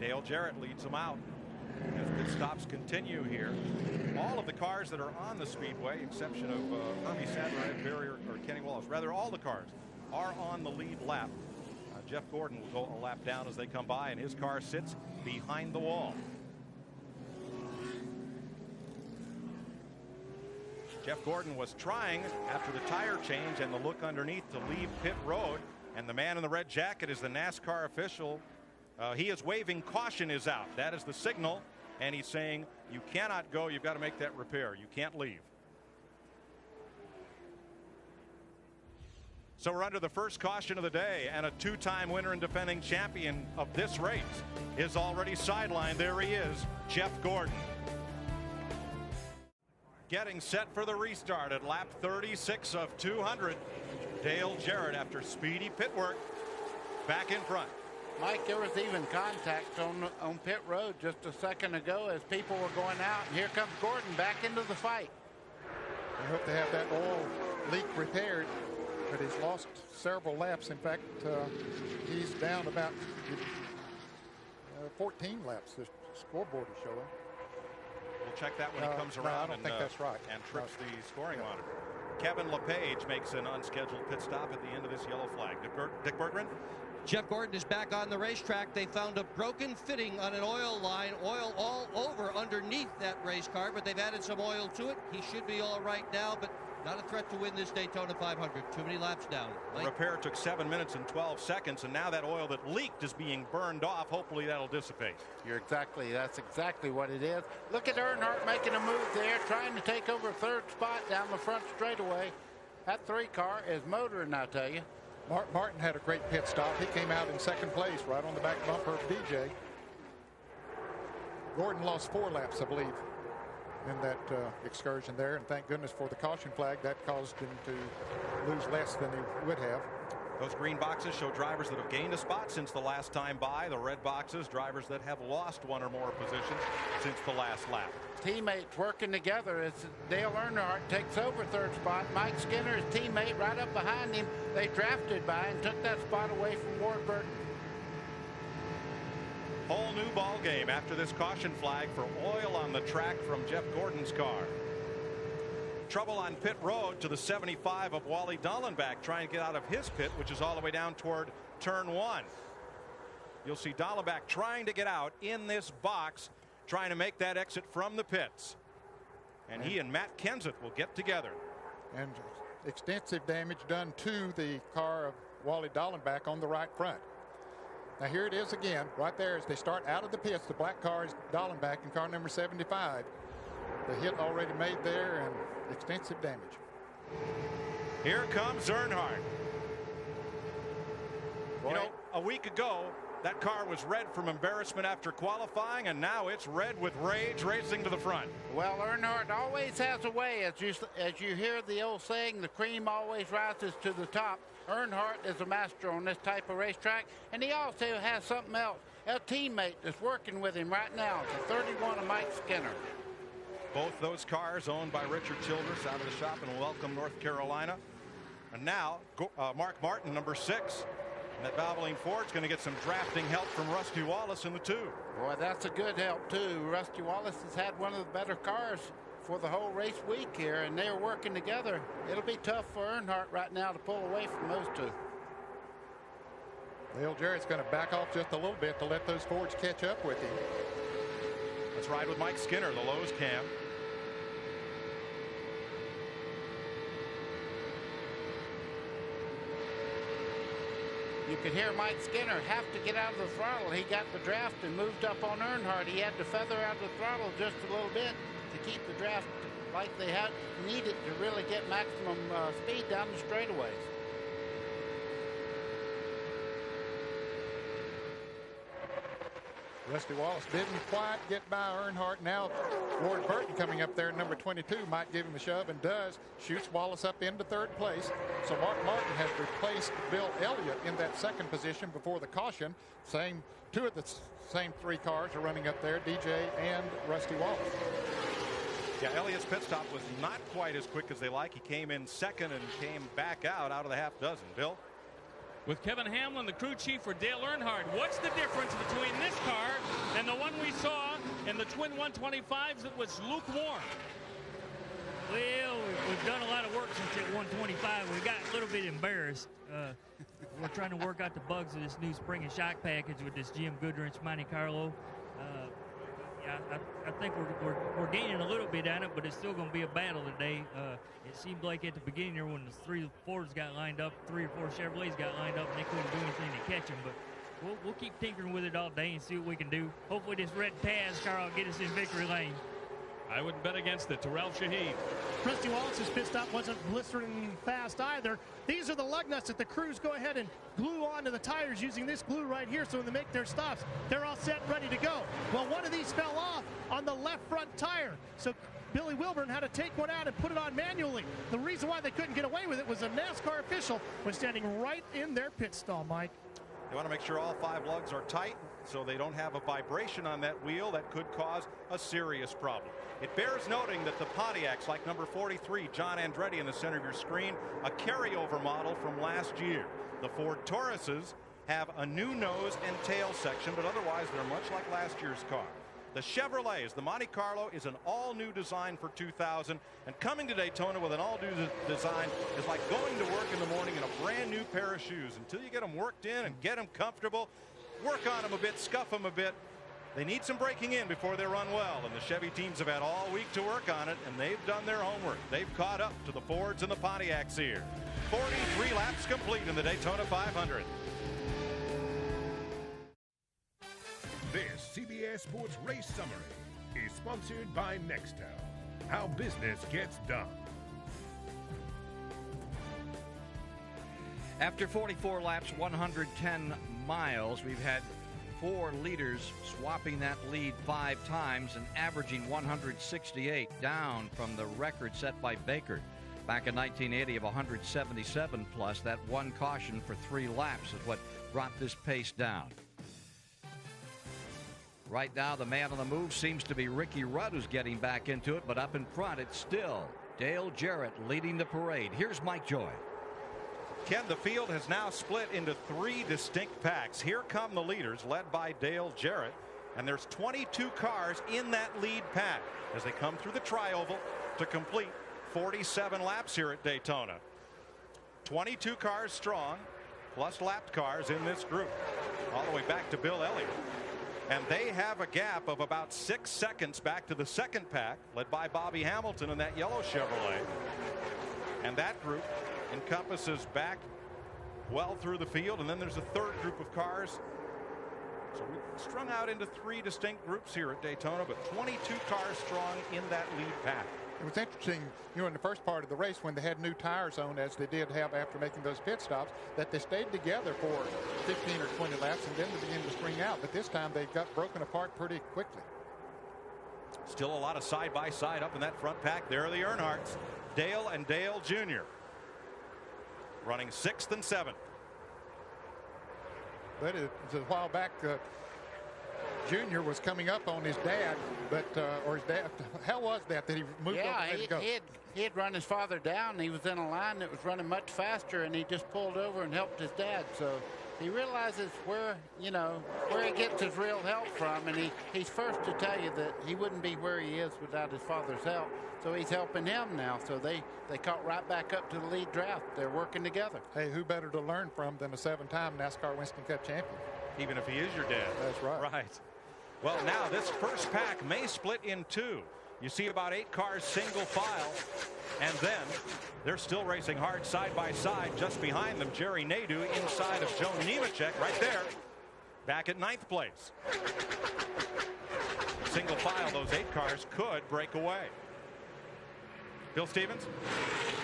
Dale Jarrett leads them out as pit stops continue here. All of the cars that are on the speedway, exception of Hermie Sadler, Barrier, or Kenny Wallace, rather all the cars are on the lead lap. Jeff Gordon will go a lap down as they come by, and his car sits behind the wall. Jeff Gordon was trying, after the tire change and the look underneath, to leave pit road, and the man in the red jacket is the NASCAR official. He is waving caution is out. That is the signal, and he's saying you cannot go, you've got to make that repair, you can't leave. So we're under the first caution of the day, and a two-time winner and defending champion of this race is already sidelined. There he is, Jeff Gordon. Getting set for the restart at lap 36 of 200. Dale Jarrett, after speedy pit work, back in front. Mike, there was even contact on pit road just a second ago as people were going out, and here comes Gordon back into the fight. We hope to have that oil leak repaired, but he's lost several laps. In fact, he's down about 14 laps, the scoreboard is showing. We'll check that when he comes around. I don't think that's right. And trips the scoring monitor. Kevin LePage makes an unscheduled pit stop at the end of this yellow flag. Dick Bergman? Jeff Gordon is back on the racetrack. They found a broken fitting on an oil line, oil all over underneath that race car, but they've added some oil to it. He should be all right now, but not a threat to win this Daytona 500. Too many laps down. The repair took 7 minutes and 12 seconds, and now that oil that leaked is being burned off. Hopefully that'll dissipate. That's exactly what it is. Look at Earnhardt making a move there, trying to take over third spot down the front straightaway. That 3 car is motoring, I tell you. Martin had a great pit stop. He came out in second place right on the back bumper of DJ. Gordon lost 4 laps, I believe, in that excursion there, and thank goodness for the caution flag. That caused him to lose less than he would have. Those green boxes show drivers that have gained a spot since the last time by. The red boxes, drivers that have lost 1 or more positions since the last lap. Teammates working together as Dale Earnhardt takes over third spot. Mike Skinner, his teammate, right up behind him. They drafted by and took that spot away from Ward Burton. Whole new ball game after this caution flag for oil on the track from Jeff Gordon's car. Trouble on pit road to the 75 of Wally Dallenbach trying to get out of his pit, which is all the way down toward turn 1. You'll see Dallenbach trying to get out in this box, trying to make that exit from the pits. And he and Matt Kenseth will get together. And extensive damage done to the car of Wally Dallenbach on the right front. Now here it is again, right there as they start out of the pits. The black car is Dallenbach in car number 75. The hit already made there and extensive damage. Here comes Earnhardt. You know, a week ago, that car was red from embarrassment after qualifying, and now it's red with rage racing to the front. Well, Earnhardt always has a way. As you hear the old saying, the cream always rises to the top. Earnhardt is a master on this type of racetrack, and he also has something else. A teammate that's working with him right now, the 31 of Mike Skinner. Both those cars owned by Richard Childress out of the shop in Welcome, North Carolina. And now Mark Martin, number 6. And that Valvoline Ford's going to get some drafting help from Rusty Wallace in the 2. Boy, that's a good help too. Rusty Wallace has had one of the better cars for the whole race week here, and they're working together. It'll be tough for Earnhardt right now to pull away from those 2. Dale Jarrett's going to back off just a little bit to let those Fords catch up with him. Let's ride with Mike Skinner, the Lowe's cam. You could hear Mike Skinner have to get out of the throttle. He got the draft and moved up on Earnhardt. He had to feather out the throttle just a little bit to keep the draft like they had needed to really get maximum speed down the straightaways. Rusty Wallace didn't quite get by Earnhardt. Now Ward Burton coming up there, number 22, might give him a shove, and does. Shoots Wallace up into third place. So Mark Martin has replaced Bill Elliott in that second position before the caution. Two of the same 3 cars are running up there, DJ and Rusty Wallace. Yeah, Elliott's pit stop was not quite as quick as they like. He came in second and came back out of the half dozen. Bill? With Kevin Hamlin, the crew chief for Dale Earnhardt. What's the difference between this car and the one we saw in the twin 125s that was lukewarm? Well, we've done a lot of work since at 125. We got a little bit embarrassed. We're trying to work out the bugs of this new spring and shock package with this Jim Goodwrench Monte Carlo. I think we're gaining a little bit on it, but it's still going to be a battle today. It seemed like at the beginning there when the 3 Fords got lined up, 3 or 4 Chevrolets got lined up, and they couldn't do anything to catch them. But we'll keep tinkering with it all day and see what we can do. Hopefully this red Taz car will get us in victory lane. I wouldn't bet against it. Terrell Shaheen. Rusty Wallace's pit stop wasn't blistering fast either. These are the lug nuts that the crews go ahead and glue onto the tires using this glue right here, so when they make their stops, they're all set and ready to go. Well, one of these fell off on the left front tire, so Billy Wilburn had to take one out and put it on manually. The reason why they couldn't get away with it was a NASCAR official was standing right in their pit stall, Mike. They want to make sure all 5 lugs are tight so they don't have a vibration on that wheel that could cause a serious problem. It bears noting that the Pontiacs, like number 43, John Andretti in the center of your screen, a carryover model from last year. The Ford Tauruses have a new nose and tail section, but otherwise they're much like last year's car. The Chevrolets, the Monte Carlo, is an all-new design for 2000, and coming to Daytona with an all-new design is like going to work in the morning in a brand new pair of shoes. Until you get them worked in and get them comfortable, work on them a bit, scuff them a bit, they need some breaking in before they run well, and the Chevy teams have had all week to work on it, and they've done their homework. They've caught up to the Fords and the Pontiacs here. 43 laps complete in the Daytona 500. This CBS Sports Race Summary is sponsored by Nextel. How business gets done. After 44 laps, 110 miles, we've had 4 leaders swapping that lead 5 times and averaging 168, down from the record set by Baker back in 1980 of 177 plus. That one caution for 3 laps is what brought this pace down. Right now, the man on the move seems to be Ricky Rudd, who's getting back into it, but up in front, it's still Dale Jarrett leading the parade. Here's Mike Joy. Ken, the field has now split into 3 distinct packs. Here come the leaders, led by Dale Jarrett, and there's 22 cars in that lead pack as they come through the tri-oval to complete 47 laps here at Daytona. 22 cars strong, plus lapped cars in this group, all the way back to Bill Elliott. And they have a gap of about 6 seconds back to the second pack, led by Bobby Hamilton in that yellow Chevrolet. And that group encompasses back well through the field, and then there's a third group of cars. So we've strung out into 3 distinct groups here at Daytona, but 22 cars strong in that lead pack. It was interesting, in the first part of the race when they had new tires on, as they did have after making those pit stops, that they stayed together for 15 or 20 laps and then they began to spring out. But this time they got broken apart pretty quickly. Still a lot of side-by-side up in that front pack. There are the Earnhardts, Dale and Dale Jr. running 6th and 7th. But it was a while back. Junior was coming up on his dad, but or his dad. How was that he moved over and go? He had run his father down. And he was in a line that was running much faster, and he just pulled over and helped his dad. So he realizes where he gets his real help from, and he's first to tell you that he wouldn't be where he is without his father's help. So he's helping him now. So they caught right back up to the lead draft. They're working together. Hey, who better to learn from than a 7-time NASCAR Winston Cup champion? Even if he is your dad. That's right. Right. Well, now this first pack may split in 2. You see about 8 cars single file, and then they're still racing hard side by side. Just behind them, Jerry Nadeau inside of Joe Nemechek right there, back at 9th place. Single file, those 8 cars could break away. Bill Stevens.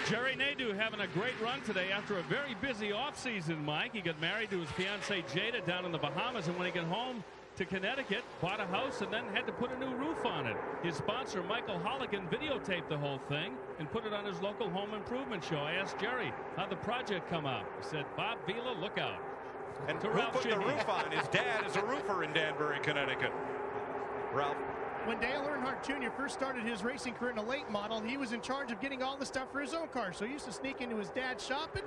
Jerry Nadeau having a great run today after a very busy offseason, Mike. He got married to his fiancée Jada down in the Bahamas, and when he got home to Connecticut, bought a house, and then had to put a new roof on it. His sponsor, Michael Holligan, videotaped the whole thing and put it on his local home improvement show. I asked Jerry, how'd the project come out? He said, Bob Vila, look out. And who put the roof on? His dad is a roofer in Danbury, Connecticut. Ralph. When Dale Earnhardt Jr. first started his racing career in a late model, he was in charge of getting all the stuff for his own car. So he used to sneak into his dad's shop and,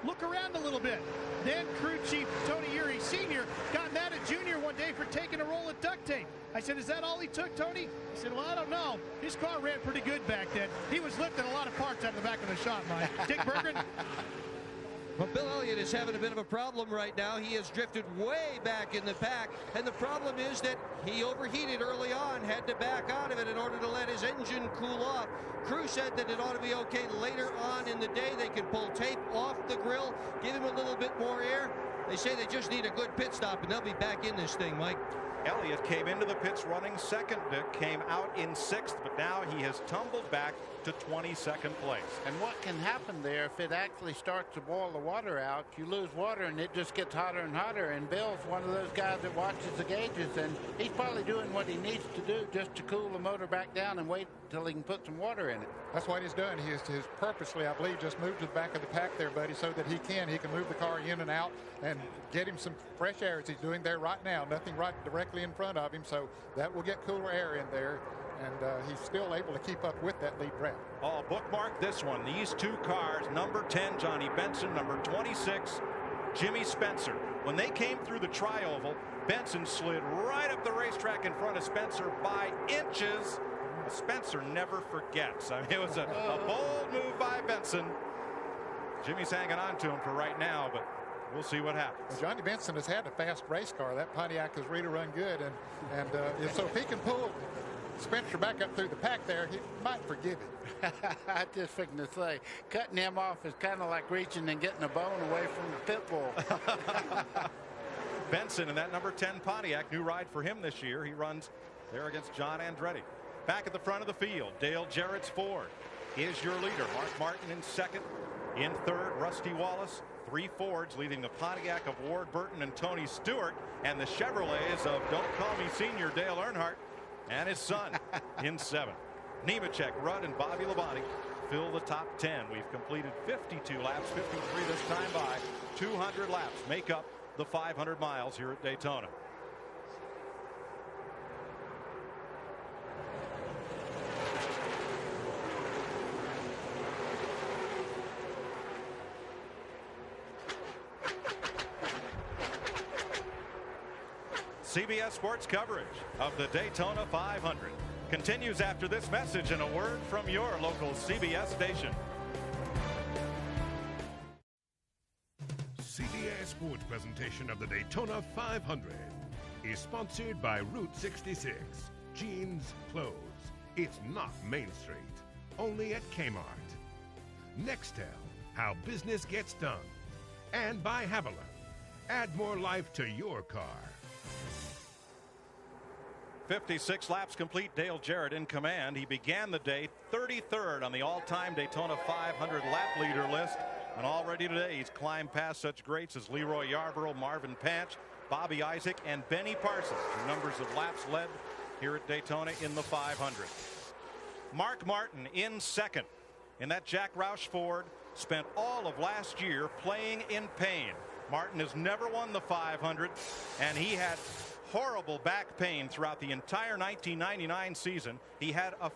look around a little bit. Then crew chief Tony Urey Sr. got mad at Jr. one day for taking a roll of duct tape. I said, is that all he took, Tony? He said, well, I don't know. His car ran pretty good back then. He was lifting a lot of parts out of the back of the shop, Mike. Dick Berggren. Well, Bill Elliott is having a bit of a problem right now. He has drifted way back in the pack, and the problem is that he overheated early on, had to back out of it in order to let his engine cool off. Crew said that it ought to be okay later on in the day. They can pull tape off the grill, give him a little bit more air. They say they just need a good pit stop, and they'll be back in this thing, Mike. Elliott came into the pits running second. Dick came out in 6th, but now he has tumbled back to 22nd place. And what can happen there if it actually starts to boil the water out, you lose water and it just gets hotter and hotter. And Bill's one of those guys that watches the gauges, and he's probably doing what he needs to do just to cool the motor back down and wait until he can put some water in it. That's what he's done. He's purposely, I believe, just moved to the back of the pack there, buddy, so that he can move the car in and out and get him some fresh air as he's doing there right now. Nothing right directly in front of him, so that will get cooler air in there. And he's still able to keep up with that lead draft. Oh, bookmark this one. These two cars, number 10, Johnny Benson, number 26, Jimmy Spencer. When they came through the tri-oval, Benson slid right up the racetrack in front of Spencer by inches. Spencer never forgets. I mean, it was a bold move by Benson. Jimmy's hanging on to him for right now, but we'll see what happens. Well, Johnny Benson has had a fast race car. That Pontiac has really run good, and so if he can pull Spencer back up through the pack there, he might forgive it. I just figured to say, cutting him off is kind of like reaching and getting a bone away from the pit bull. Benson in that number 10 Pontiac, new ride for him this year. He runs there against John Andretti. Back at the front of the field, Dale Jarrett's Ford is your leader. Mark Martin in second. In third, Rusty Wallace. 3 Fords leading the Pontiac of Ward Burton and Tony Stewart, and the Chevrolets of Don't Call Me Senior Dale Earnhardt and his son in 7th. Nemechek, Rudd, and Bobby Labonte fill the top 10. We've completed 52 laps, 53 this time by. 200 laps make up the 500 miles here at Daytona. CBS Sports coverage of the Daytona 500 continues after this message and a word from your local CBS station. CBS Sports presentation of the Daytona 500 is sponsored by Route 66. Jeans, clothes. It's not Main Street. Only at Kmart. Nextel, how business gets done. And by Haviland. Add more life to your car. 56 laps complete. Dale Jarrett in command. He began the day 33rd on the all-time Daytona 500 lap leader list, and already today he's climbed past such greats as Leroy Yarborough, Marvin Patch, Bobby Isaac, and Benny Parsons, who numbers of laps led here at Daytona in the 500. Mark Martin in second in that Jack Roush Ford. Spent all of last year playing in pain. Martin has never won the 500, and he had horrible back pain throughout the entire 1999 season. He had a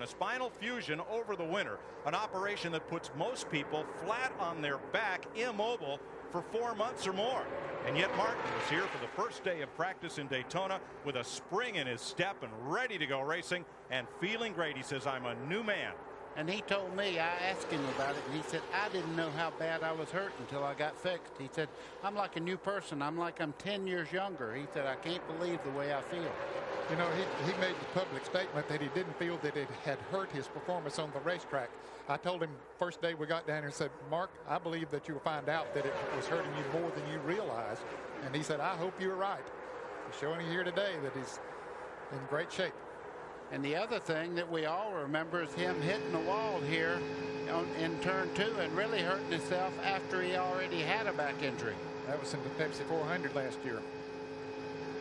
spinal fusion over the winter, an operation that puts most people flat on their back, immobile, for 4 months or more. And yet Martin was here for the first day of practice in Daytona with a spring in his step and ready to go racing and feeling great. He says, "I'm a new man." And he told me, I asked him about it, and he said, I didn't know how bad I was hurt until I got fixed. He said, I'm like a new person. I'm 10 years younger. He said, I can't believe the way I feel. You know, he made the public statement that he didn't feel that it had hurt his performance on the racetrack. I told him first day we got down here and said, Mark, I believe that you'll find out that it was hurting you more than you realize. And he said, I hope you're right. He's showing you here today that he's in great shape. And the other thing that we all remember is him hitting the wall here in turn 2 and really hurting himself after he already had a back injury. That was in the Pepsi 400 last year.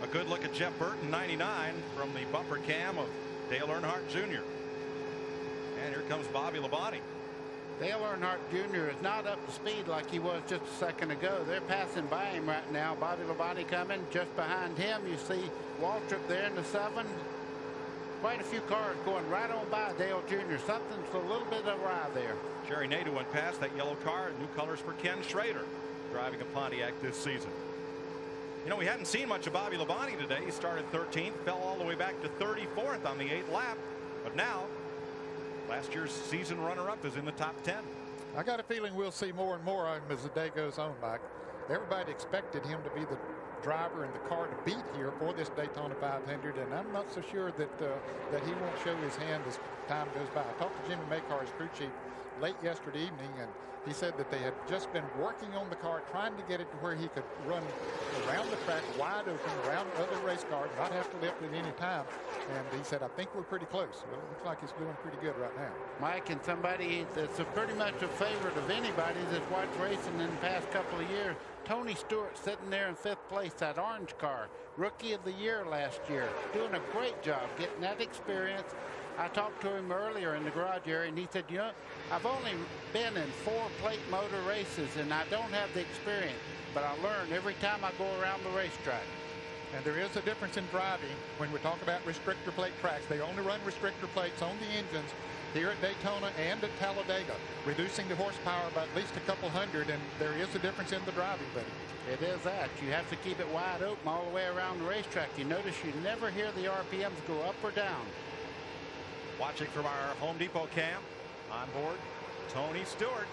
A good look at Jeff Burton, 99, from the bumper cam of Dale Earnhardt Jr. And here comes Bobby Labonte. Dale Earnhardt Jr. is not up to speed like he was just a second ago. They're passing by him right now. Bobby Labonte coming. Just behind him, you see Waltrip there in the 7. Quite a few cars going right on by Dale Jr. Something's a little bit awry there. Jerry Nadeau went past that yellow car. New colors for Ken Schrader, driving a Pontiac this season. You know, we hadn't seen much of Bobby Labonte today. He started 13th, fell all the way back to 34th on the 8th lap. But now, last year's season runner-up is in the top 10. I got a feeling we'll see more and more of him as the day goes on, Mike. Everybody expected him to be the driver and the car to beat here for this Daytona 500, and I'm not so sure that that he won't show his hand as time goes by. I talked to Jimmy Maycar, his crew chief, late yesterday evening, and he said that they had just been working on the car, trying to get it to where he could run around the track wide open, around other race cars, not have to lift at any time. And he said, I think we're pretty close. Well, it looks like he's doing pretty good right now. Mike, and somebody that's pretty much a favorite of anybody that's watched racing in the past couple of years, Tony Stewart sitting there in 5th place, that orange car, Rookie of the Year last year, doing a great job getting that experience. I talked to him earlier in the garage area, and he said, you know, I've only been in 4 plate motor races, and I don't have the experience, but I learn every time I go around the racetrack. And there is a difference in driving when we talk about restrictor plate tracks. They only run restrictor plates on the engines here at Daytona and at Talladega, reducing the horsepower by at least a couple hundred, and there is a difference in the driving, buddy. It is that. You have to keep it wide open all the way around the racetrack. You notice you never hear the RPMs go up or down. Watching from our Home Depot cam, on board, Tony Stewart,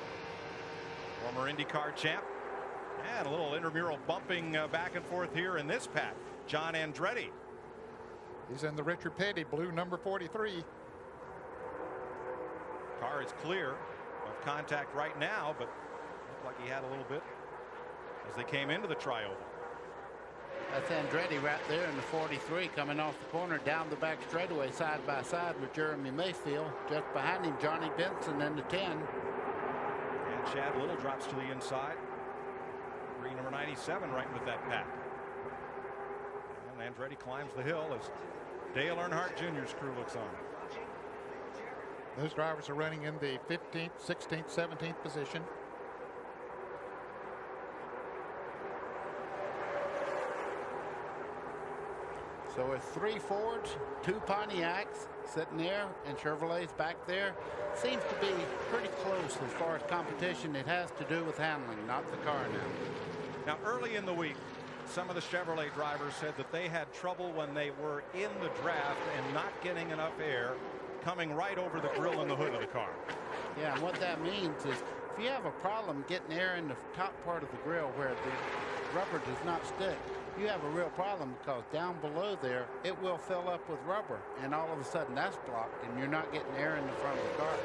former IndyCar champ. And a little intramural bumping back and forth here in this pack. John Andretti. He's in the Richard Petty blue number 43. Car is clear of contact right now, but looked like he had a little bit as they came into the trioval. That's Andretti right there in the 43 coming off the corner down the back straightaway side by side with Jeremy Mayfield. Just behind him, Johnny Benson in the 10. And Chad Little drops to the inside. Green number 97 right with that pack. And Andretti climbs the hill as Dale Earnhardt Jr.'s crew looks on. Those drivers are running in the 15th, 16th, 17th position. So it's 3 Fords, 2 Pontiacs sitting there, and Chevrolet's back there. Seems to be pretty close as far as competition. It has to do with handling, not the car now. Now, early in the week, some of the Chevrolet drivers said that they had trouble when they were in the draft and not getting enough air coming right over the grill and the hood of the car. Yeah, and what that means is if you have a problem getting air in the top part of the grill where the rubber does not stick, you have a real problem, because down below there it will fill up with rubber, and all of a sudden that's blocked and you're not getting air in the front of the car.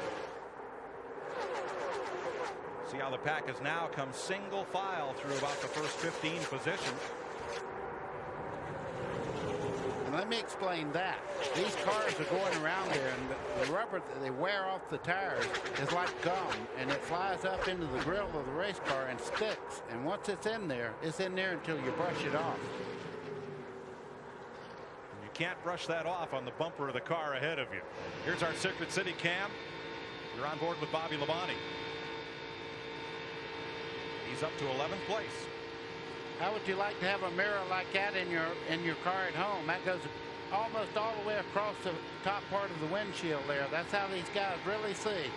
See how the pack has now come single file through about the first 15 positions. And let me explain that. These cars are going around there, and the rubber that they wear off the tires is like gum, and it flies up into the grill of the race car and sticks. And once it's in there until you brush it off. You can't brush that off on the bumper of the car ahead of you. Here's our Circuit City cam. You're on board with Bobby Labonte. He's up to 11th place. How would you like to have a mirror like that in your car at home? That goes almost all the way across the top part of the windshield there. That's how these guys really see.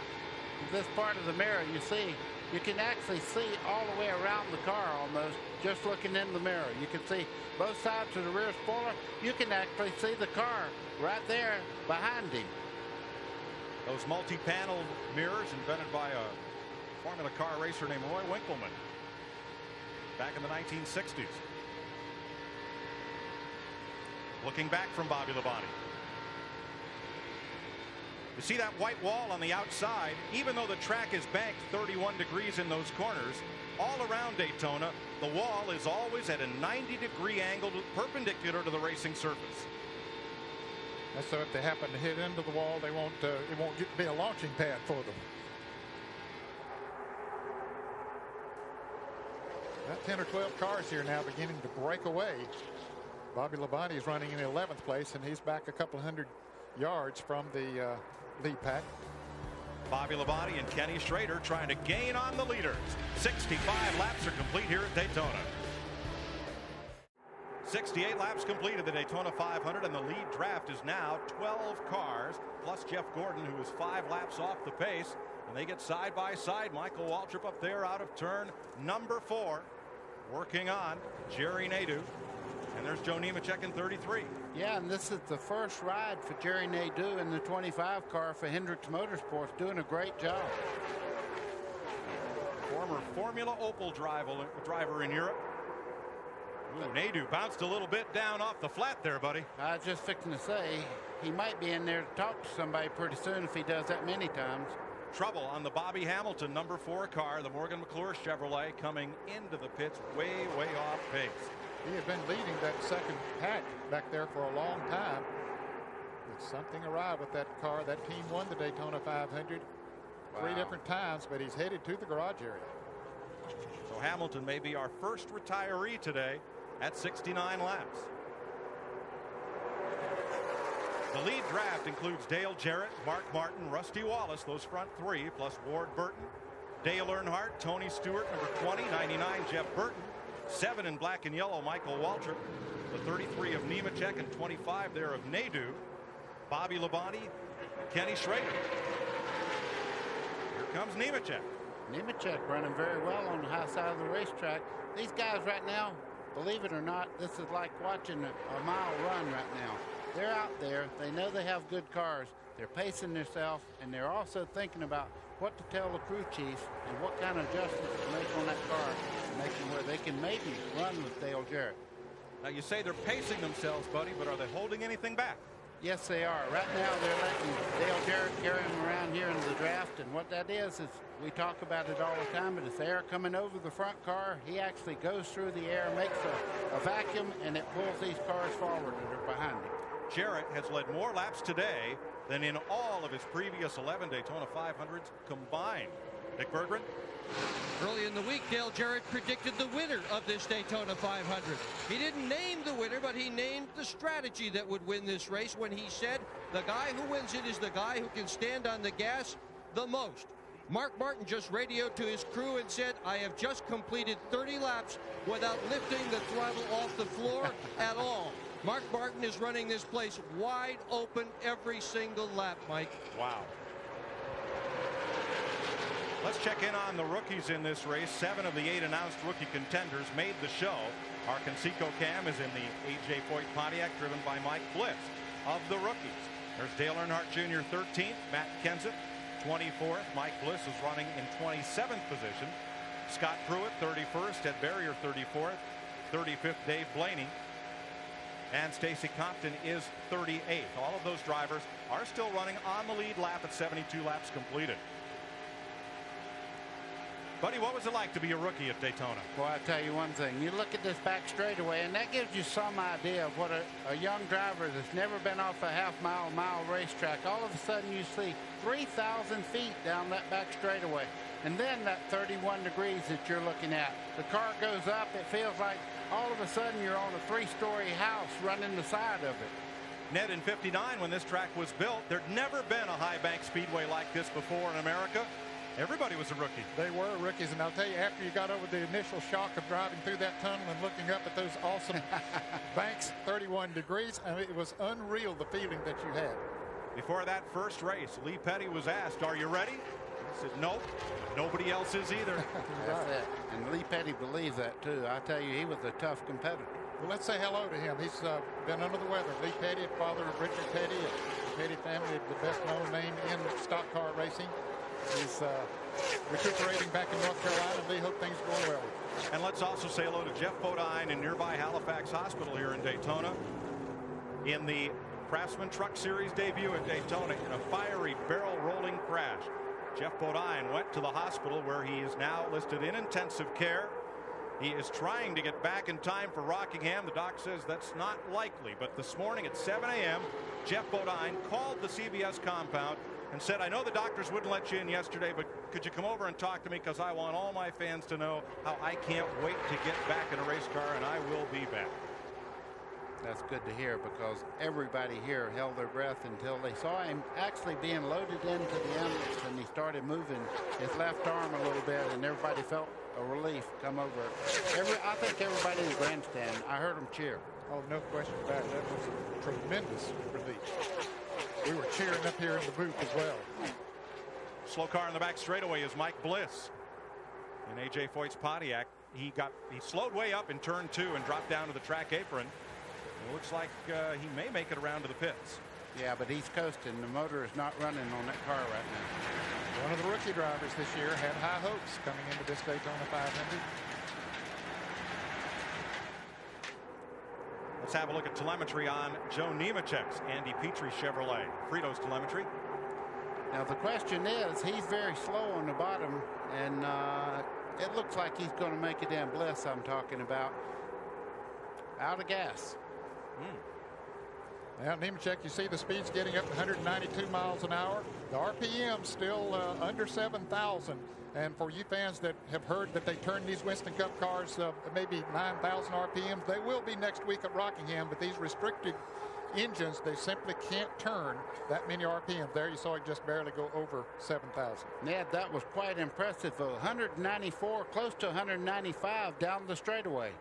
This part of the mirror, you can actually see all the way around the car almost just looking in the mirror. You can see both sides of the rear spoiler. You can actually see the car right there behind him. Those multi-panel mirrors invented by a Formula car racer named Roy Winkleman back in the 1960s. Looking back from Bobby Labonte. You see that white wall on the outside? Even though the track is banked 31 degrees in those corners, all around Daytona, the wall is always at a 90-degree angle perpendicular to the racing surface. And so if they happen to hit into the wall, it won't be a launching pad for them. About 10 or 12 cars here now beginning to break away. Bobby Labonte is running in 11th place, and he's back a couple hundred yards from the lead pack. Bobby Labonte and Kenny Schrader trying to gain on the leaders. 65 laps are complete here at Daytona. 68 laps completed the Daytona 500, and the lead draft is now 12 cars, plus Jeff Gordon, who is 5 laps off the pace. And they get side by side. Michael Waltrip up there out of turn number 4. Working on Jerry Nadeau. And there's Joe Nemechek in 33. Yeah, and this is the first ride for Jerry Nadeau in the 25 car for Hendricks Motorsports, doing a great job. Former Formula Opel driver in Europe. Ooh, Nadeau bounced a little bit down off the flat there, buddy. I was just fixing to say, he might be in there to talk to somebody pretty soon if he does that many times. trouble on the Bobby Hamilton number 4 car, the Morgan McClure Chevrolet, coming into the pits way off pace. He had been leading that second pack back there for a long time. But something arrived with that car. That team won the Daytona 500 3 different times, but he's headed to the garage area. So Hamilton may be our first retiree today at 69 laps. The lead draft includes Dale Jarrett, Mark Martin, Rusty Wallace, those front 3, plus Ward Burton, Dale Earnhardt, Tony Stewart, number 20, 99, Jeff Burton, 7 in black and yellow, Michael Waltrip, the 33 of Nemechek, and 25 there of Nadeau, Bobby Labonte, Kenny Schrader. Here comes Nemechek. Nemechek running very well on the high side of the racetrack. These guys right now, believe it or not, this is like watching a mile run right now. They're out there. They know they have good cars. They're pacing themselves, and they're also thinking about what to tell the crew chief and what kind of adjustments to make on that car, making where they can maybe run with Dale Jarrett. Now you say they're pacing themselves, buddy, but are they holding anything back? Yes, they are. Right now, they're letting Dale Jarrett carry him around here in the draft, and what that is we talk about it all the time, but it's air coming over the front car. He actually goes through the air, makes a vacuum, and it pulls these cars forward that are behind him. Jarrett has led more laps today than in all of his previous 11 Daytona 500s combined. Dick Berggren? Early in the week, Dale Jarrett predicted the winner of this Daytona 500. He didn't name the winner, but he named the strategy that would win this race when he said the guy who wins it is the guy who can stand on the gas the most. Mark Martin just radioed to his crew and said, I have just completed 30 laps without lifting the throttle off the floor at all. Mark Martin is running this place wide open every single lap, Mike. Wow. Let's check in on the rookies in this race. 7 of the 8 announced rookie contenders made the show. Our Conseco Cam is in the A.J. Foyt Pontiac, driven by Mike Bliss. Of the rookies, there's Dale Earnhardt Jr. 13th, Matt Kenseth 24th. Mike Bliss is running in 27th position. Scott Pruitt 31st, Ed Barrier 34th, 35th Dave Blaney, and Stacy Compton is 38th. All of those drivers are still running on the lead lap at 72 laps completed. Buddy, what was it like to be a rookie at Daytona? Well, I tell you one thing. You look at this back straightaway, and that gives you some idea of what a young driver that's never been off a half-mile, mile racetrack. All of a sudden, you see 3,000 feet down that back straightaway. And then that 31 degrees that you're looking at. The car goes up. It feels like all of a sudden you're on a 3-story house running the side of it. Ned, in '59, when this track was built, there'd never been a high bank speedway like this before in America. Everybody was a rookie. They were rookies, and I'll tell you, after you got over the initial shock of driving through that tunnel and looking up at those awesome banks, 31 degrees, I mean, it was unreal, the feeling that you had. Before that first race, Lee Petty was asked, are you ready? He said, nope. Nobody else is either. That's it. And Lee Petty believes that, too. I tell you, he was a tough competitor. Well, let's say hello to him. He's been under the weather. Lee Petty, father of Richard Petty, the Petty family, the best-known name in stock car racing. He's recuperating back in North Carolina, and we hope things are going well. And let's also say hello to Jeff Bodine in nearby Halifax Hospital here in Daytona. In the Craftsman Truck Series debut at Daytona in a fiery barrel rolling crash. Jeff Bodine went to the hospital where he is now listed in intensive care. He is trying to get back in time for Rockingham. The doc says that's not likely. But this morning at 7 a.m., Jeff Bodine called the CBS compound and said, I know the doctors wouldn't let you in yesterday, but could you come over and talk to me, because I want all my fans to know how I can't wait to get back in a race car, and I will be back. That's good to hear, because everybody here held their breath until they saw him actually being loaded into the ambulance, and he started moving his left arm a little bit, and everybody felt a relief come over. I think everybody in the grandstand, I heard them cheer. Oh, no question about it. That was a tremendous relief. We were cheering up here in the booth as well. Slow car in the back straightaway is Mike Bliss in A.J. Foyt's Pontiac. He slowed way up in turn 2 and dropped down to the track apron. It looks like he may make it around to the pits. Yeah, but he's coasting. The motor is not running on that car right now. One of the rookie drivers this year had high hopes coming into this Daytona 500. Let's have a look at telemetry on Joe Nemechek's Andy Petrie Chevrolet. Frito's telemetry. Now the question is, he's very slow on the bottom, and it looks like he's going to make it in. Bliss, I'm talking about. Out of gas. Now, Nemechek, you see the speed's getting up to 192 miles an hour. The RPM still under 7,000. And for you fans that have heard that they turn these Winston Cup cars maybe 9,000 RPMs, they will be next week at Rockingham. But these restricted engines, they simply can't turn that many RPMs. There you saw it just barely go over 7,000. Yeah, that was quite impressive. 194, close to 195 down the straightaway.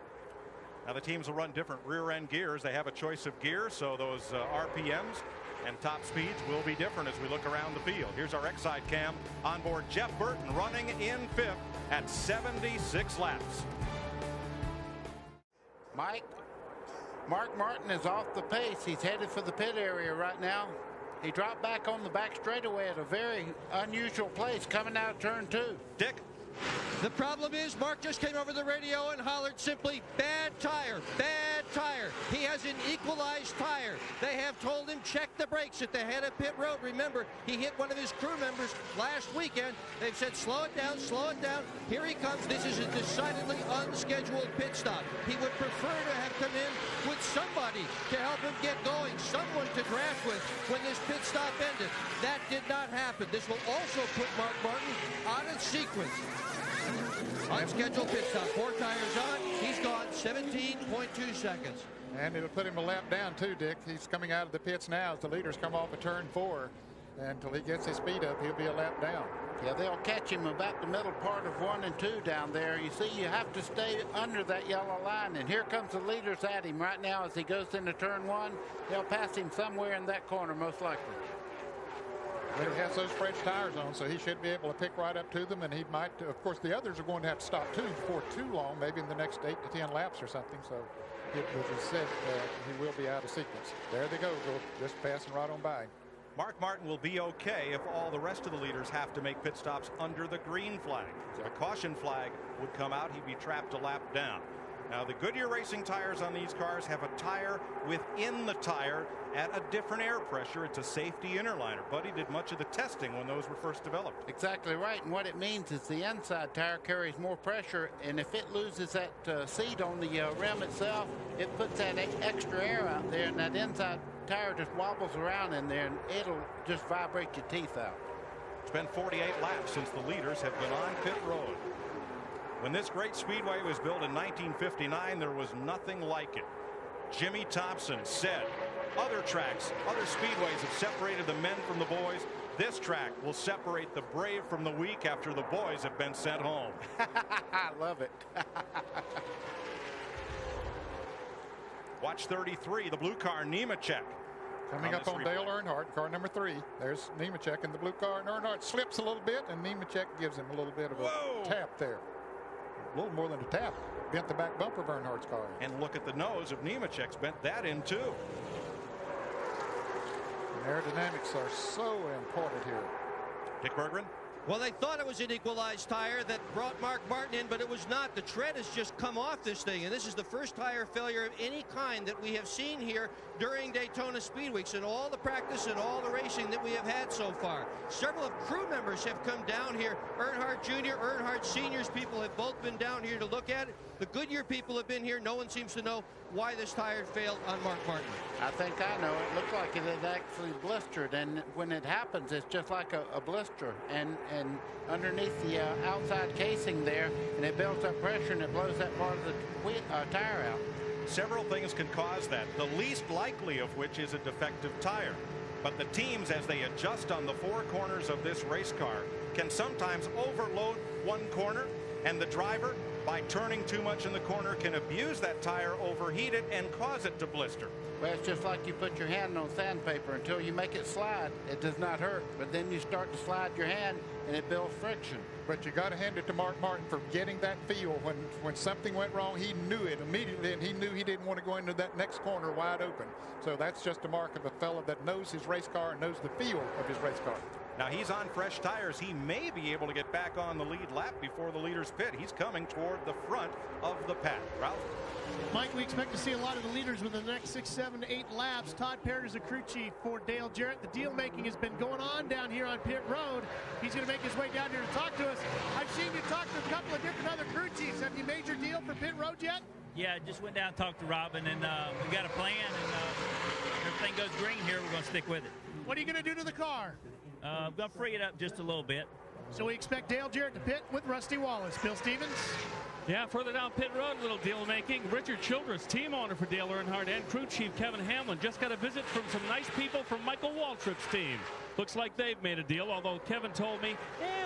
Now the teams will run different rear end gears. They have a choice of gears, so those RPMs and top speeds will be different as we look around the field. Here's our X-Side cam on board Jeff Burton, running in 5th at 76 laps. Mike, Mark Martin is off the pace. He's headed for the pit area right now. He dropped back on the back straightaway at a very unusual place coming out of turn 2. Dick? The problem is Mark just came over the radio and hollered simply, bad tire, bad tire. He has an equalized tire. They have told him check the brakes at the head of pit road. Remember, he hit one of his crew members last weekend. They've said slow it down, slow it down. Here he comes. This is a decidedly unscheduled pit stop. He would prefer to have come in with somebody to help him get going, someone to draft with when this pit stop ended. That did not happen. This will also put Mark Martin out of sequence. Unscheduled pit stop. 4 tires on. He's gone 17.2 seconds. And it'll put him a lap down too, Dick. He's coming out of the pits now as the leaders come off of turn 4. And until he gets his speed up, he'll be a lap down. Yeah, they'll catch him about the middle part of 1 and 2 down there. You see, you have to stay under that yellow line. And here comes the leaders at him right now as he goes into turn 1. They'll pass him somewhere in that corner, most likely. But he has those fresh tires on, so he should be able to pick right up to them, and he might, of course, the others are going to have to stop too before too long, maybe in the next 8 to 10 laps or something. So, as he said, he will be out of sequence. There they go, just passing right on by. Mark Martin will be okay if all the rest of the leaders have to make pit stops under the green flag. If a caution flag would come out, he'd be trapped a lap down. Now, the Goodyear racing tires on these cars have a tire within the tire at a different air pressure. It's a safety interliner. Buddy did much of the testing when those were first developed. Exactly right. And what it means is the inside tire carries more pressure, and if it loses that seat on the rim itself, it puts that extra air out there, and that inside tire just wobbles around in there, and it'll just vibrate your teeth out. It's been 48 laps since the leaders have been on pit road. When this great speedway was built in 1959, there was nothing like it. Jimmy Thompson said, other tracks, other speedways have separated the men from the boys. This track will separate the brave from the weak after the boys have been sent home. I love it. Watch 33, the blue car, Nemechek. Coming up on Dale Earnhardt, car number 3. There's Nemechek in the blue car, and Earnhardt slips a little bit, and Nemechek gives him a little bit of a tap there. A little more than a tap. Bent the back bumper of Earnhardt's car. And look at the nose of Nemechek's, bent that in too. And aerodynamics are so important here. Dick Berggren? Well, they thought it was an equalized tire that brought Mark Martin in, but it was not. The tread has just come off this thing, and this is the first tire failure of any kind that we have seen here during Daytona Speed Weeks and all the practice and all the racing that we have had so far. Several of crew members have come down here. Earnhardt Jr., Earnhardt Sr.'s people have both been down here to look at it. The Goodyear people have been here. No one seems to know why this tire failed on Mark Martin. I think I know. It looked like it had actually blistered, and when it happens, it's just like a blister, and underneath the outside casing there, and it builds up pressure, and it blows that part of the tire out. Several things can cause that, the least likely of which is a defective tire. But the teams, as they adjust on the 4 corners of this race car, can sometimes overload one corner, and the driver, by turning too much in the corner, can abuse that tire, overheat it, and cause it to blister. Well, it's just like you put your hand on sandpaper. Until you make it slide, it does not hurt. But then you start to slide your hand, and it builds friction. But you got to hand it to Mark Martin for getting that feel. When something went wrong, he knew it immediately, and he knew he didn't want to go into that next corner wide open. So that's just a mark of a fella that knows his race car and knows the feel of his race car. Now he's on fresh tires. He may be able to get back on the lead lap before the leaders pit. He's coming toward the front of the pack. Ralph? Mike, we expect to see a lot of the leaders within the next 6, 7, 8 laps. Todd Parrott is the crew chief for Dale Jarrett. The deal making has been going on down here on pit road. He's going to make his way down here to talk to us. I've seen you talk to a couple of different other crew chiefs. Have you made your deal for pit road yet? Yeah, just went down and talked to Robin, and we got a plan, and if everything goes green here, we're going to stick with it. What are you going to do to the car? I'm going to free it up just a little bit. So we expect Dale Jarrett to pit with Rusty Wallace. Bill Stevens? Yeah, further down pit road, little deal making. Richard Childress, team owner for Dale Earnhardt, and crew chief Kevin Hamlin just got a visit from some nice people from Michael Waltrip's team. Looks like they've made a deal, although Kevin told me,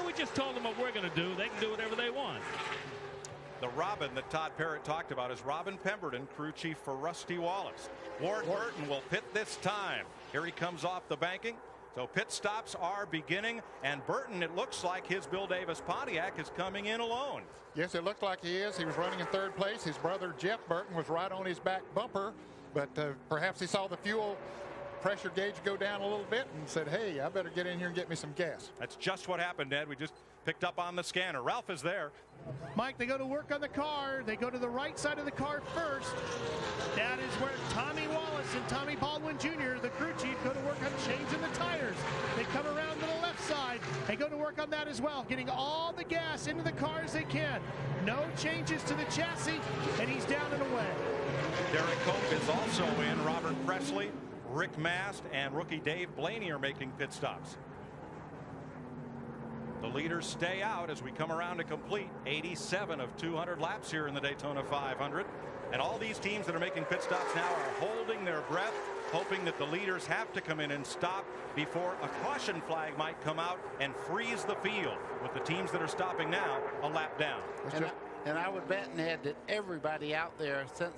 we just told them what we're going to do. They can do whatever they want. The Robin that Todd Parrott talked about is Robin Pemberton, crew chief for Rusty Wallace. Ward Burton will pit this time. Here he comes off the banking. So pit stops are beginning, and Burton, it looks like his Bill Davis Pontiac is coming in alone. Yes, it looked like he is. He was running in third place. His brother Jeff Burton was right on his back bumper, but perhaps he saw the fuel pressure gauge go down a little bit and said, hey, I better get in here and get me some gas. That's just what happened, Ed. We just picked up on the scanner. Ralph is there. Mike, they go to work on the car. They go to the right side of the car first. That is where Tommy Wallace and Tommy Baldwin Jr., the crew chief, go to work on changing the tires. They come around to the left side. They go to work on that as well, getting all the gas into the car as they can. No changes to the chassis, and he's down and away. Derek Cope is also in. Robert Presley, Rick Mast, and rookie Dave Blaney are making pit stops. The leaders stay out as we come around to complete 87 of 200 laps here in the Daytona 500. And all these teams that are making pit stops now are holding their breath, hoping that the leaders have to come in and stop before a caution flag might come out and freeze the field, with the teams that are stopping now a lap down. And I would bet, Ned, that everybody out there sent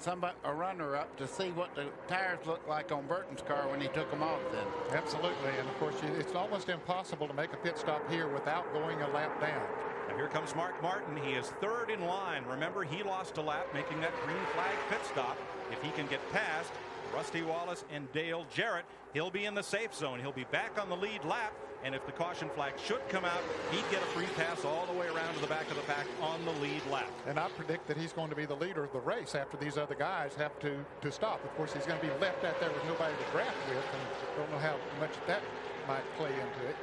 a runner up to see what the tires looked like on Burton's car when he took them off then. Absolutely, and of course it's almost impossible to make a pit stop here without going a lap down. And here comes Mark Martin. He is third in line. Remember, he lost a lap making that green flag pit stop. If he can get past Rusty Wallace and Dale Jarrett, he'll be in the safe zone. He'll be back on the lead lap. And if the caution flag should come out, he'd get a free pass all the way around to the back of the pack on the lead lap. And I predict that he's going to be the leader of the race after these other guys have to stop. Of course, he's going to be left out there with nobody to draft with, and don't know how much that might play into it.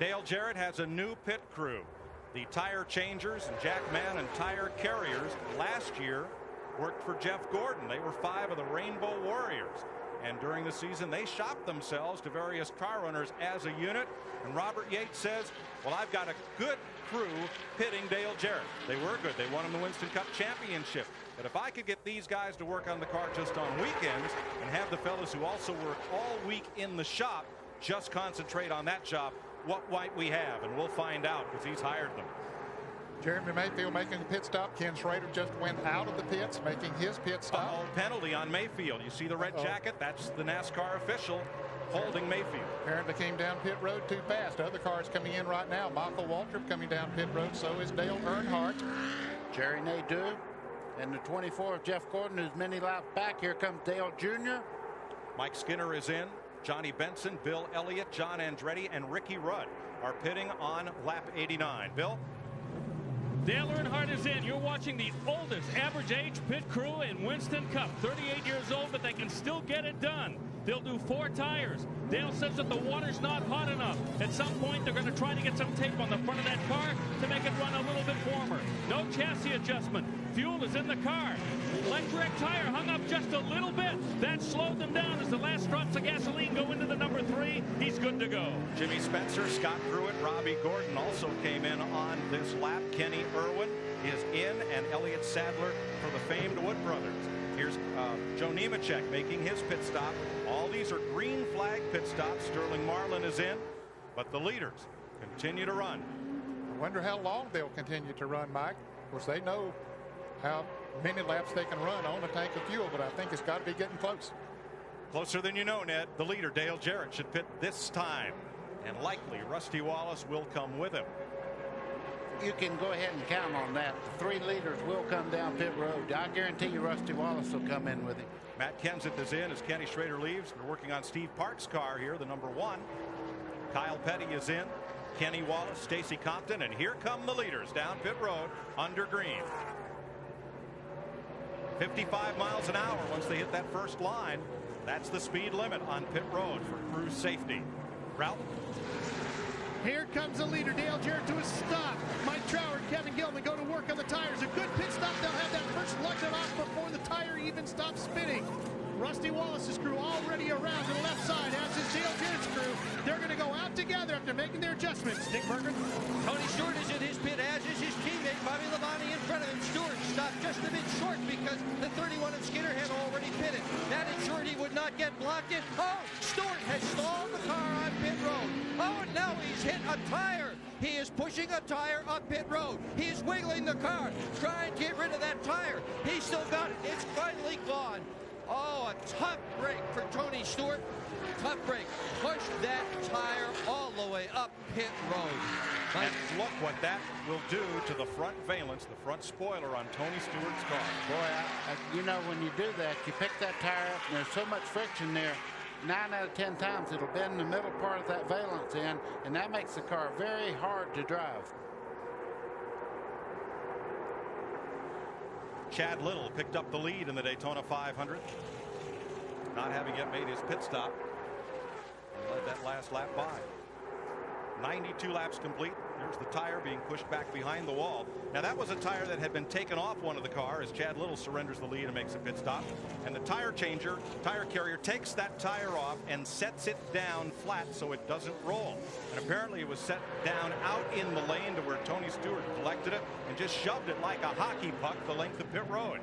Dale Jarrett has a new pit crew. The tire changers and Jack Mann and tire carriers last year worked for Jeff Gordon. They were 5 of the Rainbow Warriors. And during the season, they shopped themselves to various car runners as a unit. And Robert Yates says, well, I've got a good crew pitting Dale Jarrett. They were good. They won him the Winston Cup championship. But if I could get these guys to work on the car just on weekends and have the fellas who also work all week in the shop just concentrate on that job, what might we have? And we'll find out because he's hired them. Jeremy Mayfield making a pit stop. Ken Schrader just went out of the pits making his pit stop. A penalty on Mayfield. You see the red jacket? That's the NASCAR official holding Mayfield. Apparently came down pit road too fast. Other cars coming in right now. Michael Waltrip coming down pit road. So is Dale Earnhardt. Jerry Nadeau. And the 24 of Jeff Gordon, who's many laps back. Here comes Dale Jr. Mike Skinner is in. Johnny Benson, Bill Elliott, John Andretti, and Ricky Rudd are pitting on lap 89. Bill? Dale Earnhardt is in. You're watching the oldest average age pit crew in Winston Cup. 38 years old, but they can still get it done. They'll do 4 tires. Dale says that the water's not hot enough. At some point, they're going to try to get some tape on the front of that car to make it run a little bit warmer. No chassis adjustment. Fuel is in the car. Electric tire hung up just a little bit. That slowed them down as the last drops of gasoline go into the number 3. He's good to go. Jimmy Spencer, Scott Pruitt, Robbie Gordon also came in on this lap. Kenny Irwin is in, and Elliott Sadler for the famed Wood Brothers. Here's Joe Nemechek making his pit stop. All these are green flag pit stops. Sterling Marlin is in, but the leaders continue to run. I wonder how long they'll continue to run, Mike. Of course, they know how many laps they can run on a tank of fuel, but I think it's got to be getting close. Closer than you know, Ned. The leader, Dale Jarrett, should pit this time, and likely Rusty Wallace will come with him. You can go ahead and count on that. The 3 leaders will come down pit road. I guarantee you Rusty Wallace will come in with him. Matt Kenseth is in as Kenny Schrader leaves. They're working on Steve Park's car here, the number 1. Kyle Petty is in. Kenny Wallace, Stacy Compton, and here come the leaders down pit road under green. 55 miles an hour once they hit that first line. That's the speed limit on pit road for crew safety. Ralph. Here comes the leader, Dale Jarrett, to a stop. Mike Trower and Kevin Gilman go to work on the tires. A good pit stop. They'll have that first luggage off before the tire even stops spinning. Rusty Wallace's crew already around to the left side, as is Dale Jarrett's crew. They're going to go out together after making their adjustments. Nick Berger. Tony Stewart is in his pit, as is his teammate Bobby Labonte in front of him. Stewart stopped just a bit short because the 31 of Skinner had already pitted. That ensured he would not get blocked in. Oh, Stewart has stalled the car on pit road. Oh, and now he's hit a tire. He is pushing a tire up pit road. He's wiggling the car, trying to get rid of that tire. He's still got it. It's finally gone. Oh, a tough break for Tony Stewart. Tough break. Pushed that tire all the way up pit road. And look what that will do to the front valence, the front spoiler on Tony Stewart's car. Boy, you know, when you do that, you pick that tire up and there's so much friction there. 9 out of 10 times it'll bend the middle part of that valence in, and that makes the car very hard to drive. Chad Little picked up the lead in the Daytona 500, not having yet made his pit stop. Led that last lap by. 92 laps complete. Here's the tire being pushed back behind the wall. Now that was a tire that had been taken off one of the car as Chad Little surrenders the lead and makes a pit stop. And the tire carrier takes that tire off and sets it down flat so it doesn't roll. And apparently it was set down out in the lane to where Tony Stewart collected it and just shoved it like a hockey puck the length of pit road.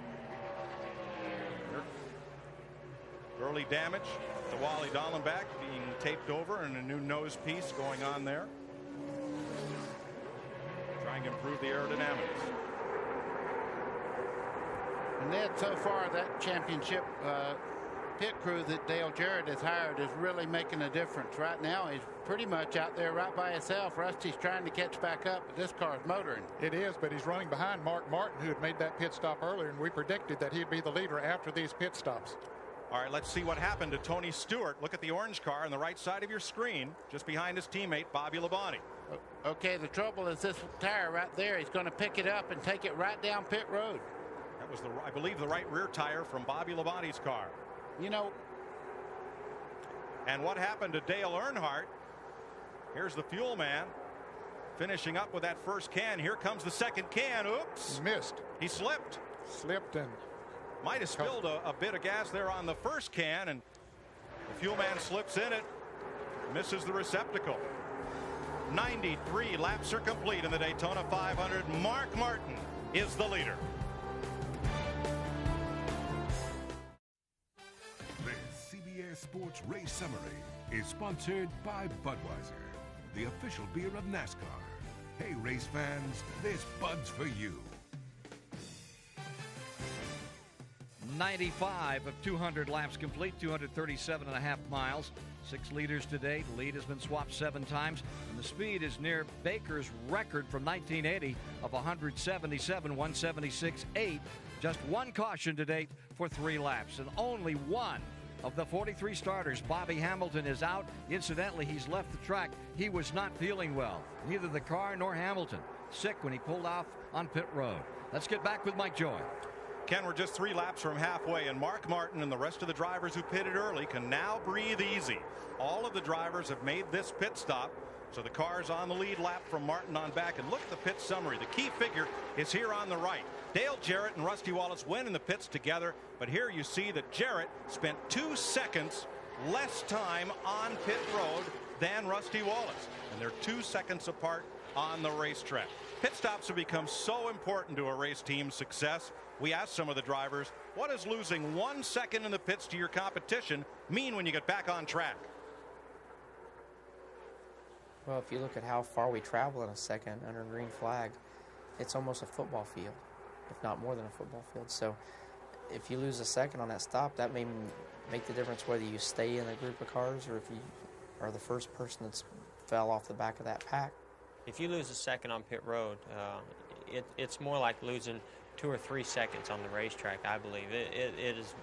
Early damage to Wally Dallenbach being taped over and a new nose piece going on there. Trying to improve the aerodynamics. And Ned, so far that championship pit crew that Dale Jarrett has hired is really making a difference. Right now he's pretty much out there right by himself. Rusty's trying to catch back up, but this car's motoring. It is, but he's running behind Mark Martin, who had made that pit stop earlier, and we predicted that he'd be the leader after these pit stops. All right, let's see what happened to Tony Stewart. Look at the orange car on the right side of your screen, just behind his teammate, Bobby Labonte. Okay, the trouble is this tire right there. He's going to pick it up and take it right down pit road. That was, I believe, the right rear tire from Bobby Labonte's car. You know. And what happened to Dale Earnhardt? Here's the fuel man finishing up with that first can. Here comes the second can. Oops. Missed. He slipped. Slipped and might have spilled a bit of gas there on the first can, and the fuel man slips in it, misses the receptacle. 93 laps are complete in the Daytona 500. Mark Martin is the leader. This CBS Sports Race Summary is sponsored by Budweiser, the official beer of NASCAR. Hey, race fans, this Bud's for you. 95 of 200 laps complete, 237.5 miles. 6 leaders today. The lead has been swapped 7 times, and the speed is near Baker's record from 1980 of 177, 176.8. Just one caution to date for 3 laps, and only one of the 43 starters. Bobby Hamilton is out. Incidentally, he's left the track. He was not feeling well. Neither the car nor Hamilton. Sick when he pulled off on pit road. Let's get back with Mike Joy. Ken, we're just 3 laps from halfway, and Mark Martin and the rest of the drivers who pitted early can now breathe easy. All of the drivers have made this pit stop, so the car's on the lead lap from Martin on back. And look at the pit summary. The key figure is here on the right. Dale Jarrett and Rusty Wallace went in the pits together, but here you see that Jarrett spent 2 seconds less time on pit road than Rusty Wallace, and they're 2 seconds apart on the racetrack. Pit stops have become so important to a race team's success. We asked some of the drivers, what does losing 1 second in the pits to your competition mean when you get back on track? Well, if you look at how far we travel in a second under green flag, it's almost a football field, if not more than a football field. So if you lose a second on that stop, that may make the difference whether you stay in a group of cars or if you are the first person that's fell off the back of that pack. If you lose a second on pit road, it's more like losing 2 or 3 seconds on the racetrack. I believe it is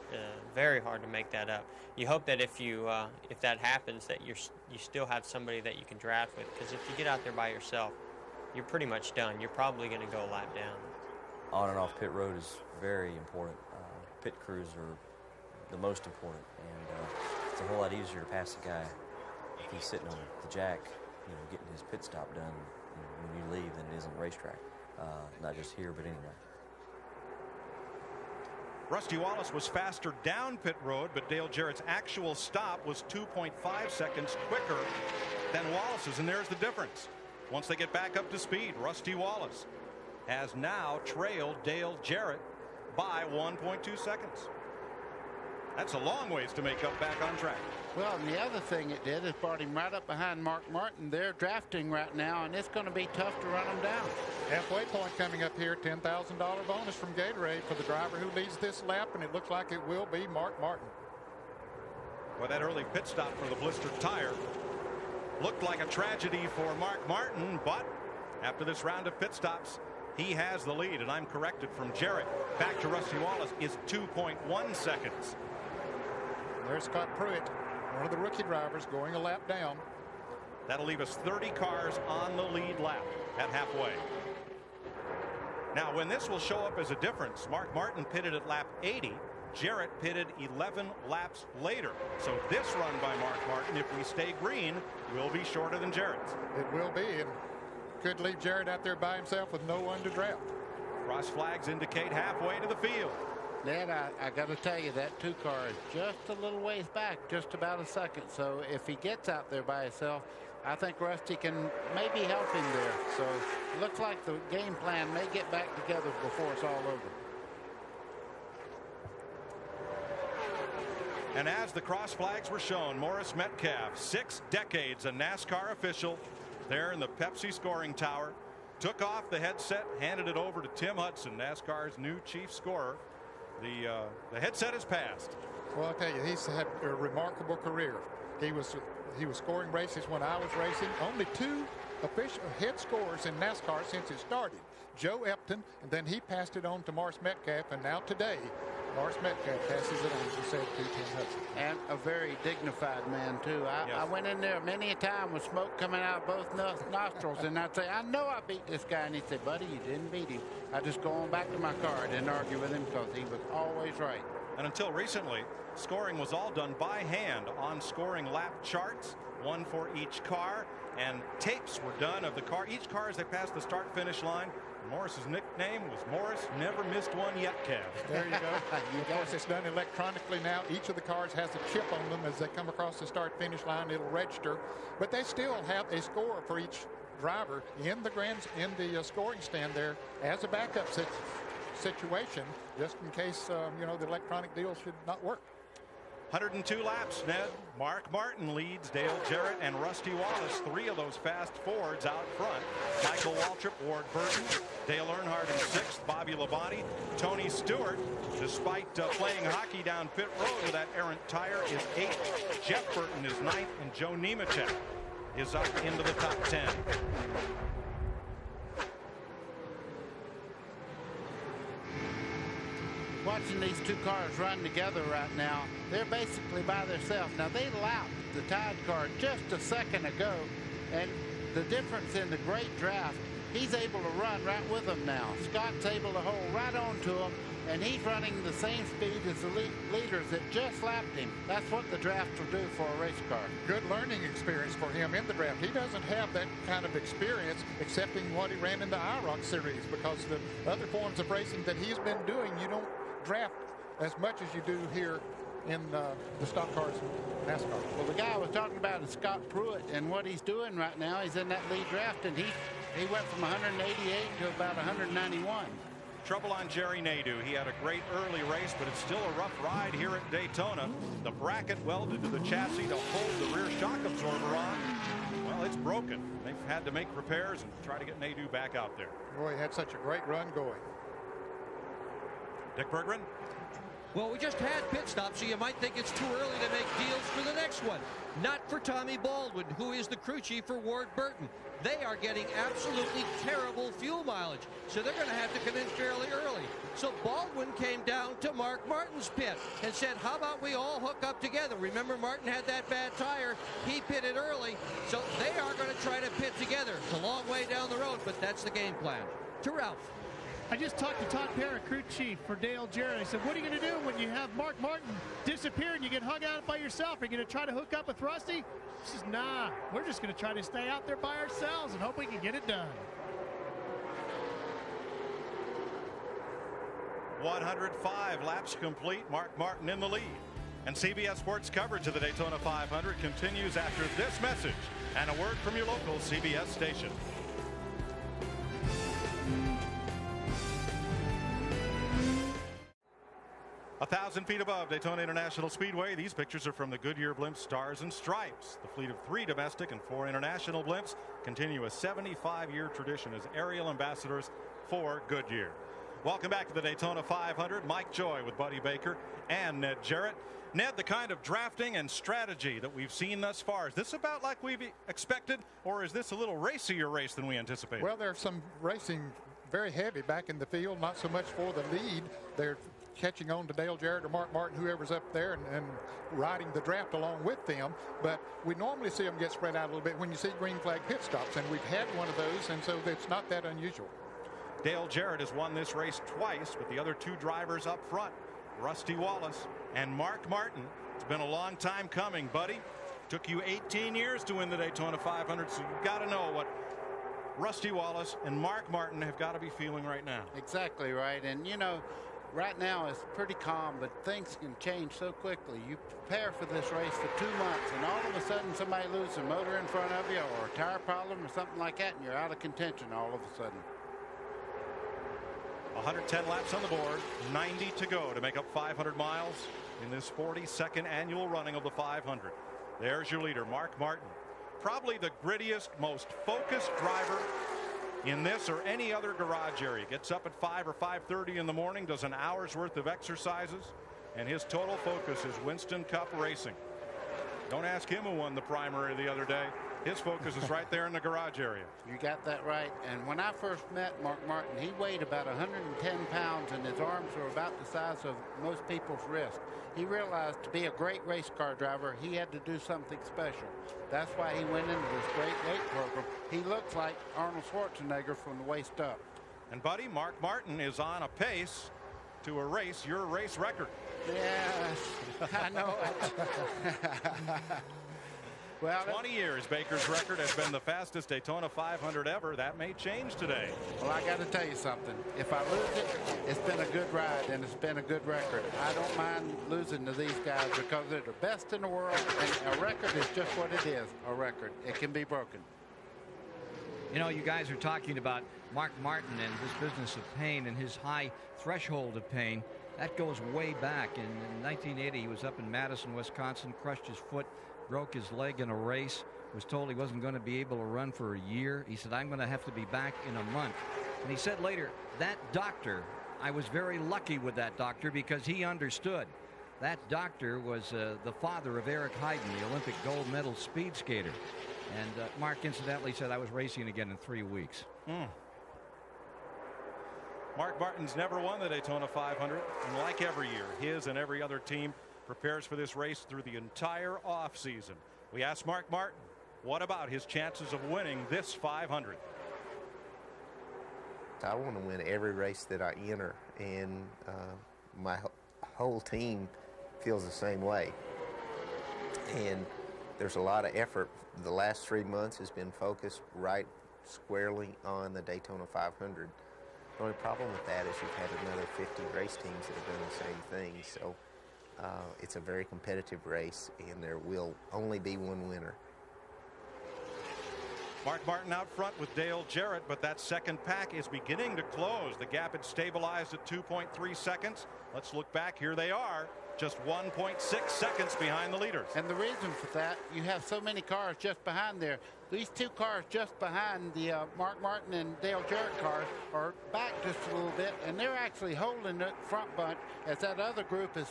very hard to make that up. You hope that if that happens, that you still have somebody that you can draft with, because if you get out there by yourself, you're pretty much done. You're probably going to go a lap down. On and off pit road is very important. Pit crews are the most important, and it's a whole lot easier to pass a guy if he's sitting on the jack, getting his pit stop done when you leave than it is on the racetrack. Not just here, but anywhere. Rusty Wallace was faster down pit road, but Dale Jarrett's actual stop was 2.5 seconds quicker than Wallace's, and there's the difference. Once they get back up to speed, Rusty Wallace has now trailed Dale Jarrett by 1.2 seconds. That's a long ways to make up back on track. Well, and the other thing it did is brought him right up behind Mark Martin. They're drafting right now, and it's going to be tough to run them down. Halfway point coming up here, $10,000 bonus from Gatorade for the driver who leads this lap, and it looks like it will be Mark Martin. Well, that early pit stop for the blistered tire looked like a tragedy for Mark Martin, but after this round of pit stops, he has the lead, and I'm corrected from Jarrett. Back to Rusty Wallace is 2.1 seconds. There's Scott Pruitt, one of the rookie drivers, going a lap down. That'll leave us 30 cars on the lead lap at halfway. Now, when this will show up as a difference, Mark Martin pitted at lap 80. Jarrett pitted 11 laps later. So this run by Mark Martin, if we stay green, will be shorter than Jarrett's. It will be, and could leave Jarrett out there by himself with no one to draft. Cross flags indicate halfway to the field. Ned, I got to tell you, that 2 car is just a little ways back, just about a second. So if he gets out there by himself, I think Rusty can maybe help him there. So it looks like the game plan may get back together before it's all over. And as the cross flags were shown, Morris Metcalf, 6 decades a NASCAR official, there in the Pepsi scoring tower, took off the headset, handed it over to Tim Hudson, NASCAR's new chief scorer. The headset is passed. Well, I'll tell you, he's had a remarkable career. He was scoring races when I was racing. Only 2 official head scorers in NASCAR since it started. Joe Epton, and then he passed it on to Morris Metcalf, and now today, Morris Metcalf passes it on, as you said, to Tim Hudson. And a very dignified man, too. I went in there many a time with smoke coming out of both nostrils, and I'd say, I know I beat this guy. And he'd say, buddy, you didn't beat him. I just go on back to my car. I didn't argue with him because he was always right. And until recently, scoring was all done by hand on scoring lap charts, one for each car, and tapes were done of the car. Each car as they passed the start-finish line. Morris's nickname was Morris Never Missed One Yet, Kev. There you go. Of course, it's done electronically now. Each of the cars has a chip on them as they come across the start-finish line. It'll register, but they still have a score for each driver in the scoring stand there as a backup situation, just in case the electronic deal should not work. 102 laps, Ned. Mark Martin leads Dale Jarrett and Rusty Wallace, 3 of those fast Fords out front. Michael Waltrip, Ward Burton, Dale Earnhardt in 6th, Bobby Labonte, Tony Stewart, despite playing hockey down pit road with that errant tire, is 8th. Jeff Burton is 9th, and Joe Nemechek is up into the top 10. Watching these 2 cars run together right now, they're basically by themselves. Now, they lapped the Tide car just a second ago, and the difference in the great draft, he's able to run right with them now. Scott's able to hold right on to him, and he's running the same speed as the leaders that just lapped him. That's what the draft will do for a race car. Good learning experience for him in the draft. He doesn't have that kind of experience excepting what he ran in the IROC series, because the other forms of racing that he's been doing, you don't draft as much as you do here in the stock cars in NASCAR. Well, the guy I was talking about is Scott Pruitt, and what he's doing right now, he's in that lead draft, and he went from 188 to about 191. Trouble on Jerry Nadeau. He had a great early race, but it's still a rough ride here at Daytona. The bracket welded to the chassis to hold the rear shock absorber on. Well, it's broken. They've had to make repairs and try to get Nadeau back out there. Boy, he had such a great run going. Dick Berggren. Well, we just had pit stops, so you might think it's too early to make deals for the next one. Not for Tommy Baldwin, who is the crew chief for Ward Burton. They are getting absolutely terrible fuel mileage, so they're going to have to come in fairly early. So Baldwin came down to Mark Martin's pit and said, how about we all hook up together? Remember, Martin had that bad tire. He pitted early, so they are going to try to pit together. It's a long way down the road, but that's the game plan. To Ralph. I just talked to Todd Parrott, crew chief for Dale Jarrett. I said, what are you going to do when you have Mark Martin disappear and you get hung out by yourself? Are you going to try to hook up with Rusty? He says, nah, we're just going to try to stay out there by ourselves and hope we can get it done. 105 laps complete. Mark Martin in the lead. And CBS Sports coverage of the Daytona 500 continues after this message and a word from your local CBS station. 1,000 feet above Daytona International Speedway, these pictures are from the Goodyear Blimp Stars and Stripes. The fleet of 3 domestic and 4 international blimps continue a 75-year tradition as aerial ambassadors for Goodyear. Welcome back to the Daytona 500. Mike Joy with Buddy Baker and Ned Jarrett. Ned, the kind of drafting and strategy that we've seen thus far, is this about like we've expected, or is this a little racier race than we anticipated? Well, there's some racing very heavy back in the field, not so much for the lead. They're catching on to Dale Jarrett or Mark Martin, whoever's up there, and riding the draft along with them. But we normally see them get spread out a little bit when you see green flag pit stops, and we've had one of those, and so it's not that unusual. Dale Jarrett has won this race twice with the other 2 drivers up front, Rusty Wallace and Mark Martin. It's been a long time coming, buddy. Took you 18 years to win the Daytona 500, so you've got to know what Rusty Wallace and Mark Martin have got to be feeling right now. Exactly right. And, you know, right now it's pretty calm, but things can change so quickly. You prepare for this race for 2 months, and all of a sudden somebody loses a motor in front of you or a tire problem or something like that, and you're out of contention all of a sudden. 110 laps on the board, 90 to go to make up 500 miles in this 42nd annual running of the 500. There's your leader, Mark Martin. Probably the grittiest, most focused driver in this or any other garage area. Gets up at 5 or 5:30 in the morning, does an hour's worth of exercises, and his total focus is Winston Cup racing. Don't ask him who won the primary the other day. His focus is right there in the garage area. You got that right. And when I first met Mark Martin, he weighed about 110 pounds, and his arms were about the size of most people's wrists. He realized to be a great race car driver, he had to do something special. That's why he went into this great weight program. He looks like Arnold Schwarzenegger from the waist up. And, buddy, Mark Martin is on a pace to erase your race record. Yes, I know it. Well, 20 years Baker's record has been the fastest Daytona 500 ever. That may change today. Well, I got to tell you something. If I lose it, it's been a good ride and it's been a good record. I don't mind losing to these guys because they're the best in the world, and a record is just what it is, a record. It can be broken. You know, you guys are talking about Mark Martin and his business of pain and his high threshold of pain. That goes way back. In 1980, he was up in Madison, Wisconsin, crushed his foot, broke his leg in a race, was told he wasn't going to be able to run for a year. He said, I'm going to have to be back in a month. And he said later, that doctor, I was very lucky with that doctor because he understood. That doctor was the father of Eric Heiden, the Olympic gold medal speed skater. And Mark incidentally said, I was racing again in 3 weeks. Mark Martin's never won the Daytona 500, and like every year, his and every other team prepares for this race through the entire offseason. We asked Mark Martin, what about his chances of winning this 500? I want to win every race that I enter, and my whole team feels the same way. And there's a lot of effort. The last 3 months has been focused right squarely on the Daytona 500. The only problem with that is you've had another 50 race teams that have done the same thing. So it's a very competitive race, and there will only be one winner. Mark Martin out front with Dale Jarrett, but that second pack is beginning to close. The gap had stabilized at 2.3 seconds. Let's look back. Here they are, just 1.6 seconds behind the leaders. And the reason for that, you have so many cars just behind there. These two cars just behind the Mark Martin and Dale Jarrett cars are back just a little bit, and they're actually holding the front bunch as that other group is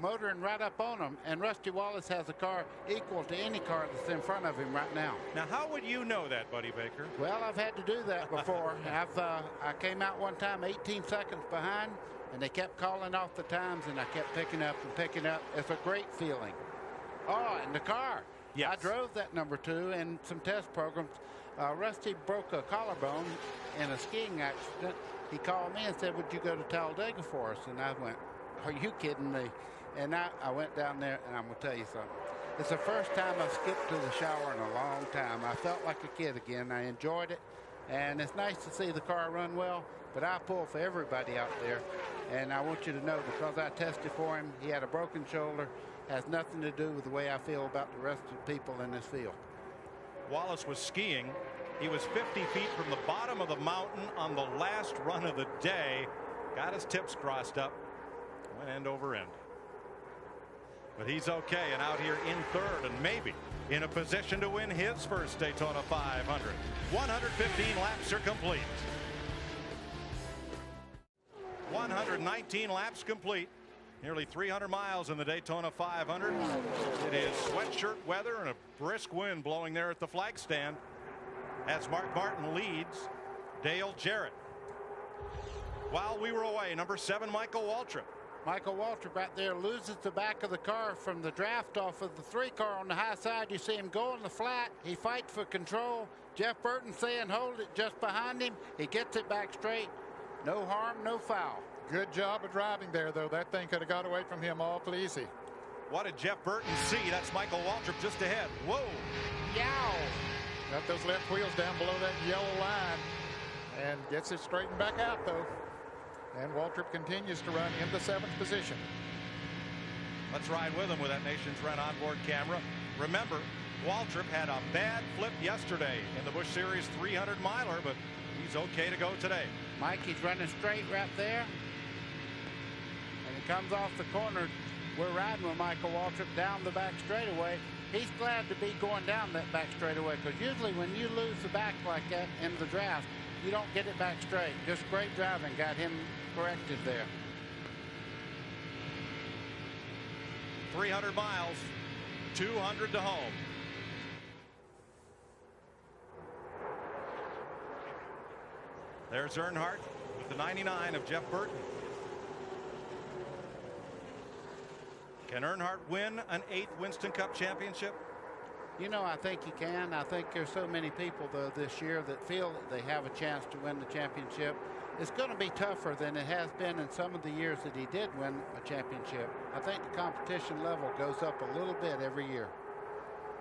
motoring right up on them, and Rusty Wallace has a car equal to any car that's in front of him right now. Now, how would you know that, Buddy Baker? Well, I've had to do that before. I came out one time 18 seconds behind, and they kept calling off the times, and I kept picking up and picking up. It's a great feeling. Oh, and the car. Yes. I drove that number 2 in some test programs. Rusty broke a collarbone in a skiing accident. He called me and said, would you go to Talladega for us? And I went, are you kidding me? And I went down there, and I'm going to tell you something. It's the first time I've skipped to the shower in a long time. I felt like a kid again. I enjoyed it, and it's nice to see the car run well, but I pull for everybody out there. And I want you to know, because I tested for him, he had a broken shoulder, has nothing to do with the way I feel about the rest of the people in this field. Wallace was skiing. He was 50 feet from the bottom of the mountain on the last run of the day. Got his tips crossed up, went end over end. But he's okay, and out here in third, and maybe in a position to win his first Daytona 500. 115 laps are complete. 119 laps complete. Nearly 300 miles in the Daytona 500. It is sweatshirt weather and a brisk wind blowing there at the flag stand as Mark Martin leads Dale Jarrett. While we were away, number 7, Michael Waltrip. Michael Waltrip right there loses the back of the car from the draft off of the 3 car on the high side. You see him go on the flat. He fights for control. Jeff Burton saying hold it just behind him. He gets it back straight. No harm, no foul. Good job of driving there, though. That thing could have got away from him awful easy. What did Jeff Burton see? That's Michael Waltrip just ahead. Whoa. Yow. Got those left wheels down below that yellow line and gets it straightened back out, though. And Waltrip continues to run in the 7th position. Let's ride with him with that Nations Run onboard camera. Remember, Waltrip had a bad flip yesterday in the Busch Series 300 miler, but he's okay to go today. Mike, he's running straight right there. And he comes off the corner. We're riding with Michael Waltrip down the back straightaway. He's glad to be going down that back straightaway, because usually when you lose the back like that in the draft, you don't get it back straight. Just great driving got him corrected there. 300 miles, 200 to home. There's Earnhardt with the 99 of Jeff Burton. Can Earnhardt win an 8th Winston Cup championship? You know, I think he can. I think there's so many people, though, this year that feel that they have a chance to win the championship. It's going to be tougher than it has been in some of the years that he did win a championship. I think the competition level goes up a little bit every year.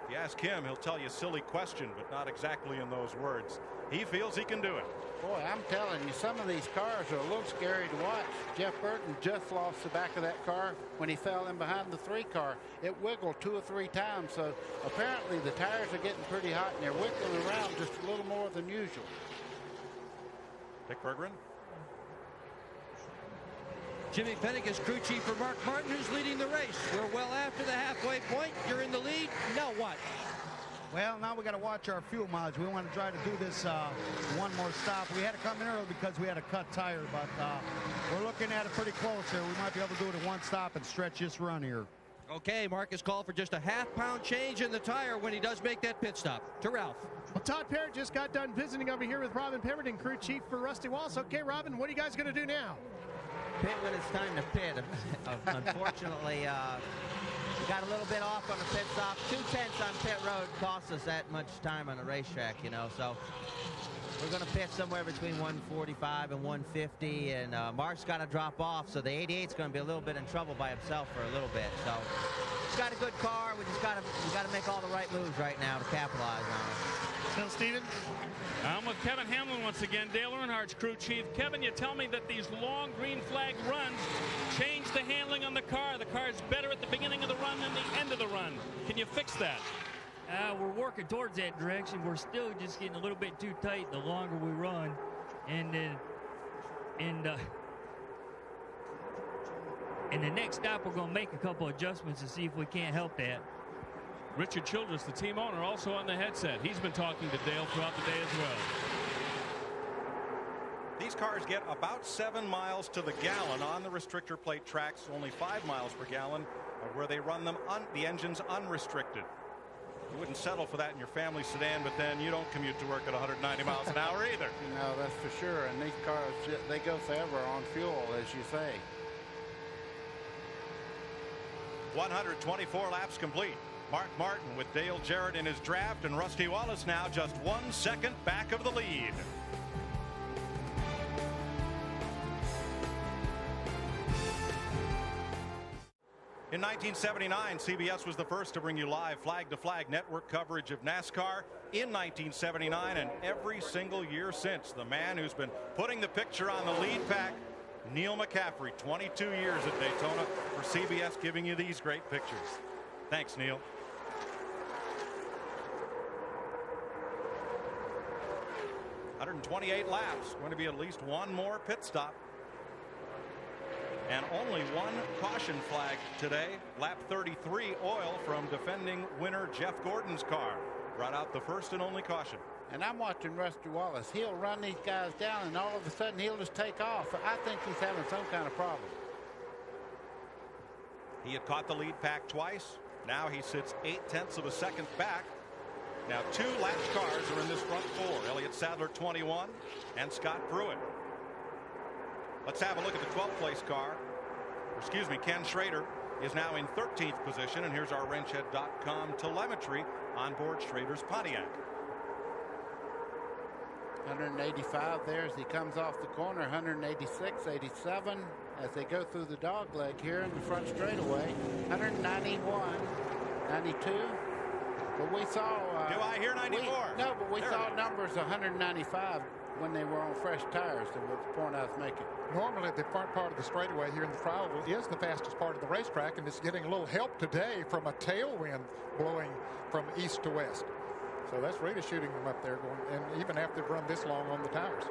If you ask him, he'll tell you a silly question, but not exactly in those words. He feels he can do it. Boy, I'm telling you, some of these cars are a little scary to watch. Jeff Burton just lost the back of that car when he fell in behind the 3 car. It wiggled 2 or 3 times, so apparently the tires are getting pretty hot and they're wiggling around just a little more than usual. Dick Berggren. Jimmy Pennick is crew chief for Mark Martin, who's leading the race. We're well after the halfway point. You're in the lead. Now what? Well, now we got to watch our fuel mileage. We want to try to do this one more stop. We had to come in early because we had a cut tire, but we're looking at it pretty close here. We might be able to do it in one stop and stretch this run here. Okay, Mark has called for just a half-pound change in the tire when he does make that pit stop. To Ralph. Well, Todd Parrott just got done visiting over here with Robin Pemberton, crew chief for Rusty Wallace. Okay, Robin, what are you guys going to do now? Pit when it's time to pit. Unfortunately, we got a little bit off on the pit stop. 2/10 on pit road costs us that much time on the racetrack, you know. So we're going to pit somewhere between 145 and 150, and Mark's got to drop off. So the 88's going to be a little bit in trouble by himself for a little bit. So he's got a good car. We got to make all the right moves right now to capitalize on it. Phil Stevens. I'm with Kevin Hamlin once again, Dale Earnhardt's crew chief. Kevin, you tell me that these long green flag runs change the handling on the car. The car is better at the beginning of the run than the end of the run. Can you fix that? We're working towards that direction. We're still just getting a little bit too tight the longer we run. And in the next stop, we're going to make a couple adjustments to see if we can't help that. Richard Childress, the team owner, also on the headset. He's been talking to Dale throughout the day as well. These cars get about 7 miles to the gallon on the restrictor plate tracks, only 5 miles per gallon where they run them the engines unrestricted. You wouldn't settle for that in your family sedan, but then you don't commute to work at 190 miles an hour either. No, that's for sure. And these cars, they go forever on fuel, as you say. 124 laps complete. Mark Martin with Dale Jarrett in his draft, and Rusty Wallace now just 1 second back of the lead. In 1979, CBS was the first to bring you live flag-to-flag network coverage of NASCAR in 1979, and every single year since. The man who's been putting the picture on the lead pack, Neil McCaffrey, 22 years at Daytona for CBS, giving you these great pictures. Thanks, Neil. ...128 laps. Going to be at least one more pit stop. And only one caution flag today. Lap 33, oil from defending winner Jeff Gordon's car. Brought out the first and only caution. And I'm watching Rusty Wallace. He'll run these guys down, and all of a sudden he'll just take off. I think he's having some kind of problem. He had caught the lead pack twice. Now he sits 0.8 of a second back. Now 2 latch cars are in this front 4. Elliott Sadler 21 and Scott Pruitt. Let's have a look at the 12th place car. Excuse me, Ken Schrader is now in 13th position, and here's our wrenchhead.com telemetry on board Schrader's Pontiac. 185 there as he comes off the corner. 186, 87 as they go through the dog leg here in the front straightaway. 191, 92. But we saw. Do I hear 94? No, but we saw numbers 195 when they were on fresh tires. That was the point I was making. Normally, the front part of the straightaway here in the trial is the fastest part of the racetrack, and it's getting a little help today from a tailwind blowing from east to west. So that's really shooting them up there, going, and even after they've run this long on the tires.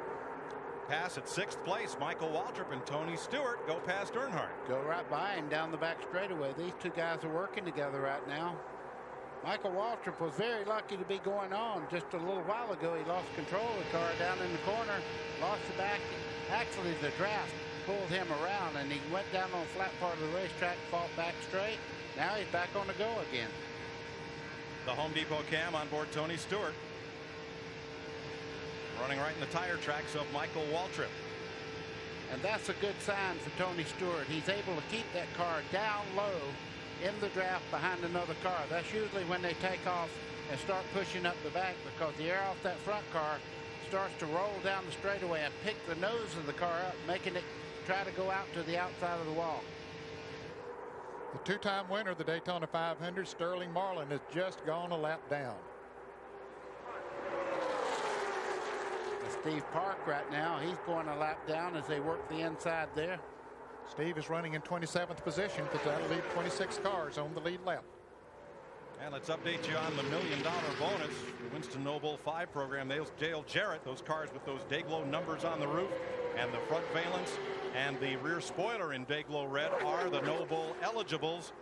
Pass at 6th place. Michael Waltrip and Tony Stewart go past Earnhardt. Go right by him down the back straightaway. These two guys are working together right now. Michael Waltrip was very lucky to be going on. Just a little while ago, he lost control of the car down in the corner, lost the back. Actually, the draft pulled him around, and he went down on the flat part of the racetrack, fought back straight. Now he's back on the go again. The Home Depot cam on board Tony Stewart. Running right in the tire tracks of Michael Waltrip. And that's a good sign for Tony Stewart. He's able to keep that car down low in the draft behind another car. That's usually when they take off and start pushing up the back, because the air off that front car starts to roll down the straightaway and pick the nose of the car up, making it try to go out to the outside of the wall. The two-time winner of the Daytona 500, Sterling Marlin, has just gone a lap down. Steve Park right now, he's going a lap down as they work the inside there. Steve is running in 27th position because that'll leave 26 cars on the lead lap. And let's update you on the $1 million bonus. The Winston Noble 5 program. Dale Jarrett, those cars with those Dayglow numbers on the roof and the front valence and the rear spoiler in Dayglow red are the Noble eligibles.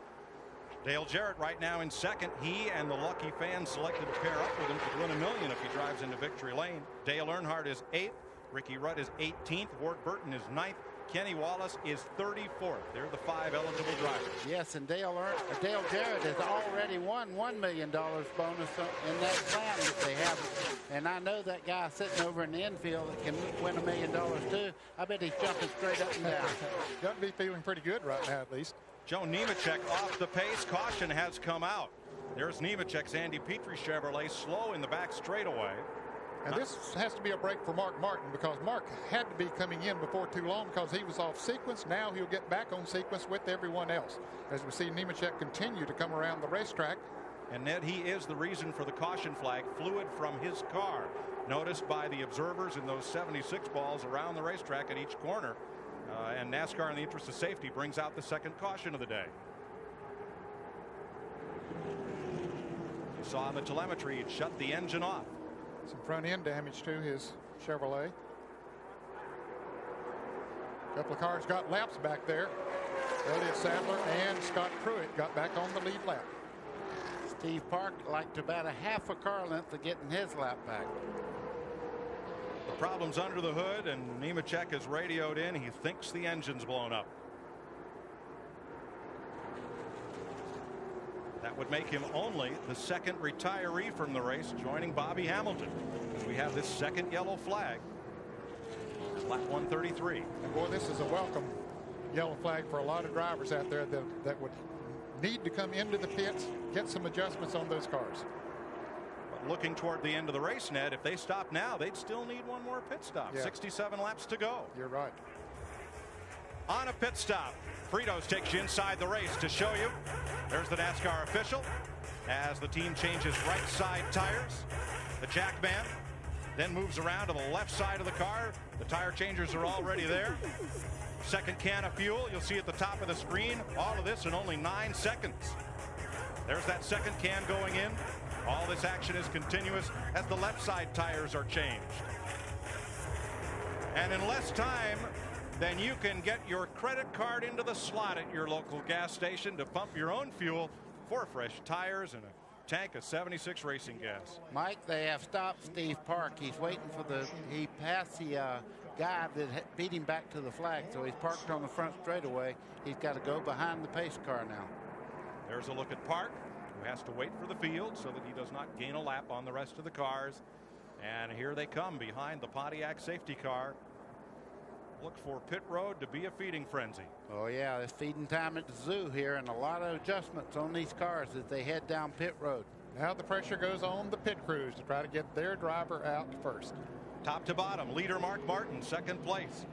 Dale Jarrett right now in second. He and the lucky fans selected to pair up with him to win $1 million if he drives into victory lane. Dale Earnhardt is 8th. Ricky Rudd is 18th. Ward Burton is 9th. Kenny Wallace is 34th. They're the 5 eligible drivers. Yes, and Dale Jarrett has already won $1 million bonus in that plan that they have. And I know that guy sitting over in the infield that can win $1 million too. I bet he's jumping straight up and down. Got to be feeling pretty good right now, at least. Joe Nemechek off the pace. Caution has come out. There's Nemechek's Andy Petrie Chevrolet slow in the back straightaway. And this has to be a break for Mark Martin, because Mark had to be coming in before too long because he was off sequence. Now he'll get back on sequence with everyone else as we see Nemechek continue to come around the racetrack. And Ned, he is the reason for the caution flag. Fluid from his car noticed by the observers in those 76 balls around the racetrack at each corner. And NASCAR, in the interest of safety, brings out the second caution of the day. saw on the telemetry he'd shut the engine off. Some front end damage to his Chevrolet. A couple of cars got laps back there. Elliott Sadler and Scott Pruitt got back on the lead lap. Steve Park liked about a half a car length of getting his lap back. The problem's under the hood, and Nemechek has radioed in. He thinks the engine's blown up. That would make him only the second retiree from the race, joining Bobby Hamilton. We have this second yellow flag. Lap 133. And boy, this is a welcome yellow flag for a lot of drivers out there that would need to come into the pits, get some adjustments on those cars. But looking toward the end of the race, Ned, if they stop now, they'd still need one more pit stop. Yeah. 67 laps to go. You're right. On a pit stop, Fritos takes you inside the race to show you. There's the NASCAR official as the team changes right side tires. The jack man then moves around to the left side of the car. The tire changers are already there. Second can of fuel, you'll see at the top of the screen. All of this in only 9 seconds. There's that second can going in. All this action is continuous as the left side tires are changed. And in less time than you can get your credit card into the slot at your local gas station to pump your own fuel, 4 fresh tires and a tank of 76 racing gas. Mike, they have stopped Steve Park. He's waiting for he passed the guy that beat him back to the flag, so he's parked on the front straightaway. He's got to go behind the pace car now. There's a look at Park, who has to wait for the field so that he does not gain a lap on the rest of the cars. And here they come behind the Pontiac safety car. Look for pit road to be a feeding frenzy. Oh yeah, it's feeding time at the zoo here, and a lot of adjustments on these cars as they head down pit road. Now the pressure goes on the pit crews to try to get their driver out first. Top to bottom, leader Mark Martin, second place.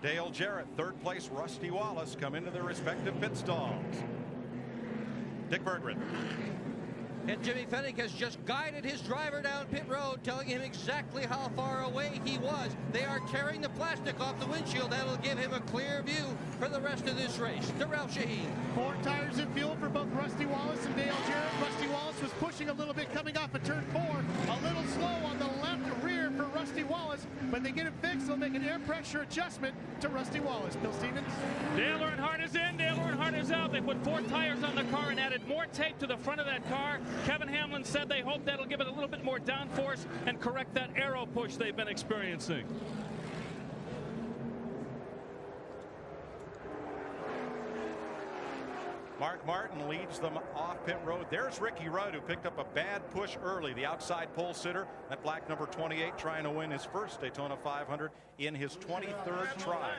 Dale Jarrett, third place. Rusty Wallace come into their respective pit stalls. Dick Berggren. And Jimmy Fennick has just guided his driver down pit road, telling him exactly how far away he was. They are tearing the plastic off the windshield. That'll give him a clear view for the rest of this race. To Ralph Shaheen. 4 tires in fuel for both Rusty Wallace and Dale Jarrett. Rusty Wallace was pushing a little bit coming off of turn 4. A little slow on the left rear for Rusty Wallace. When they get it fixed, they'll make an air pressure adjustment to Rusty Wallace. Bill Stevens. Dale Earnhardt is in. Dale Earnhardt is out. They put 4 tires on the car and added more tape to the front of that car. Kevin Hamlin said they hope that'll give it a little bit more downforce and correct that aero push they've been experiencing. Mark Martin leads them off pit road. There's Ricky Rudd, who picked up a bad push early. The outside pole sitter, that black number 28, trying to win his first Daytona 500 in his 23rd try.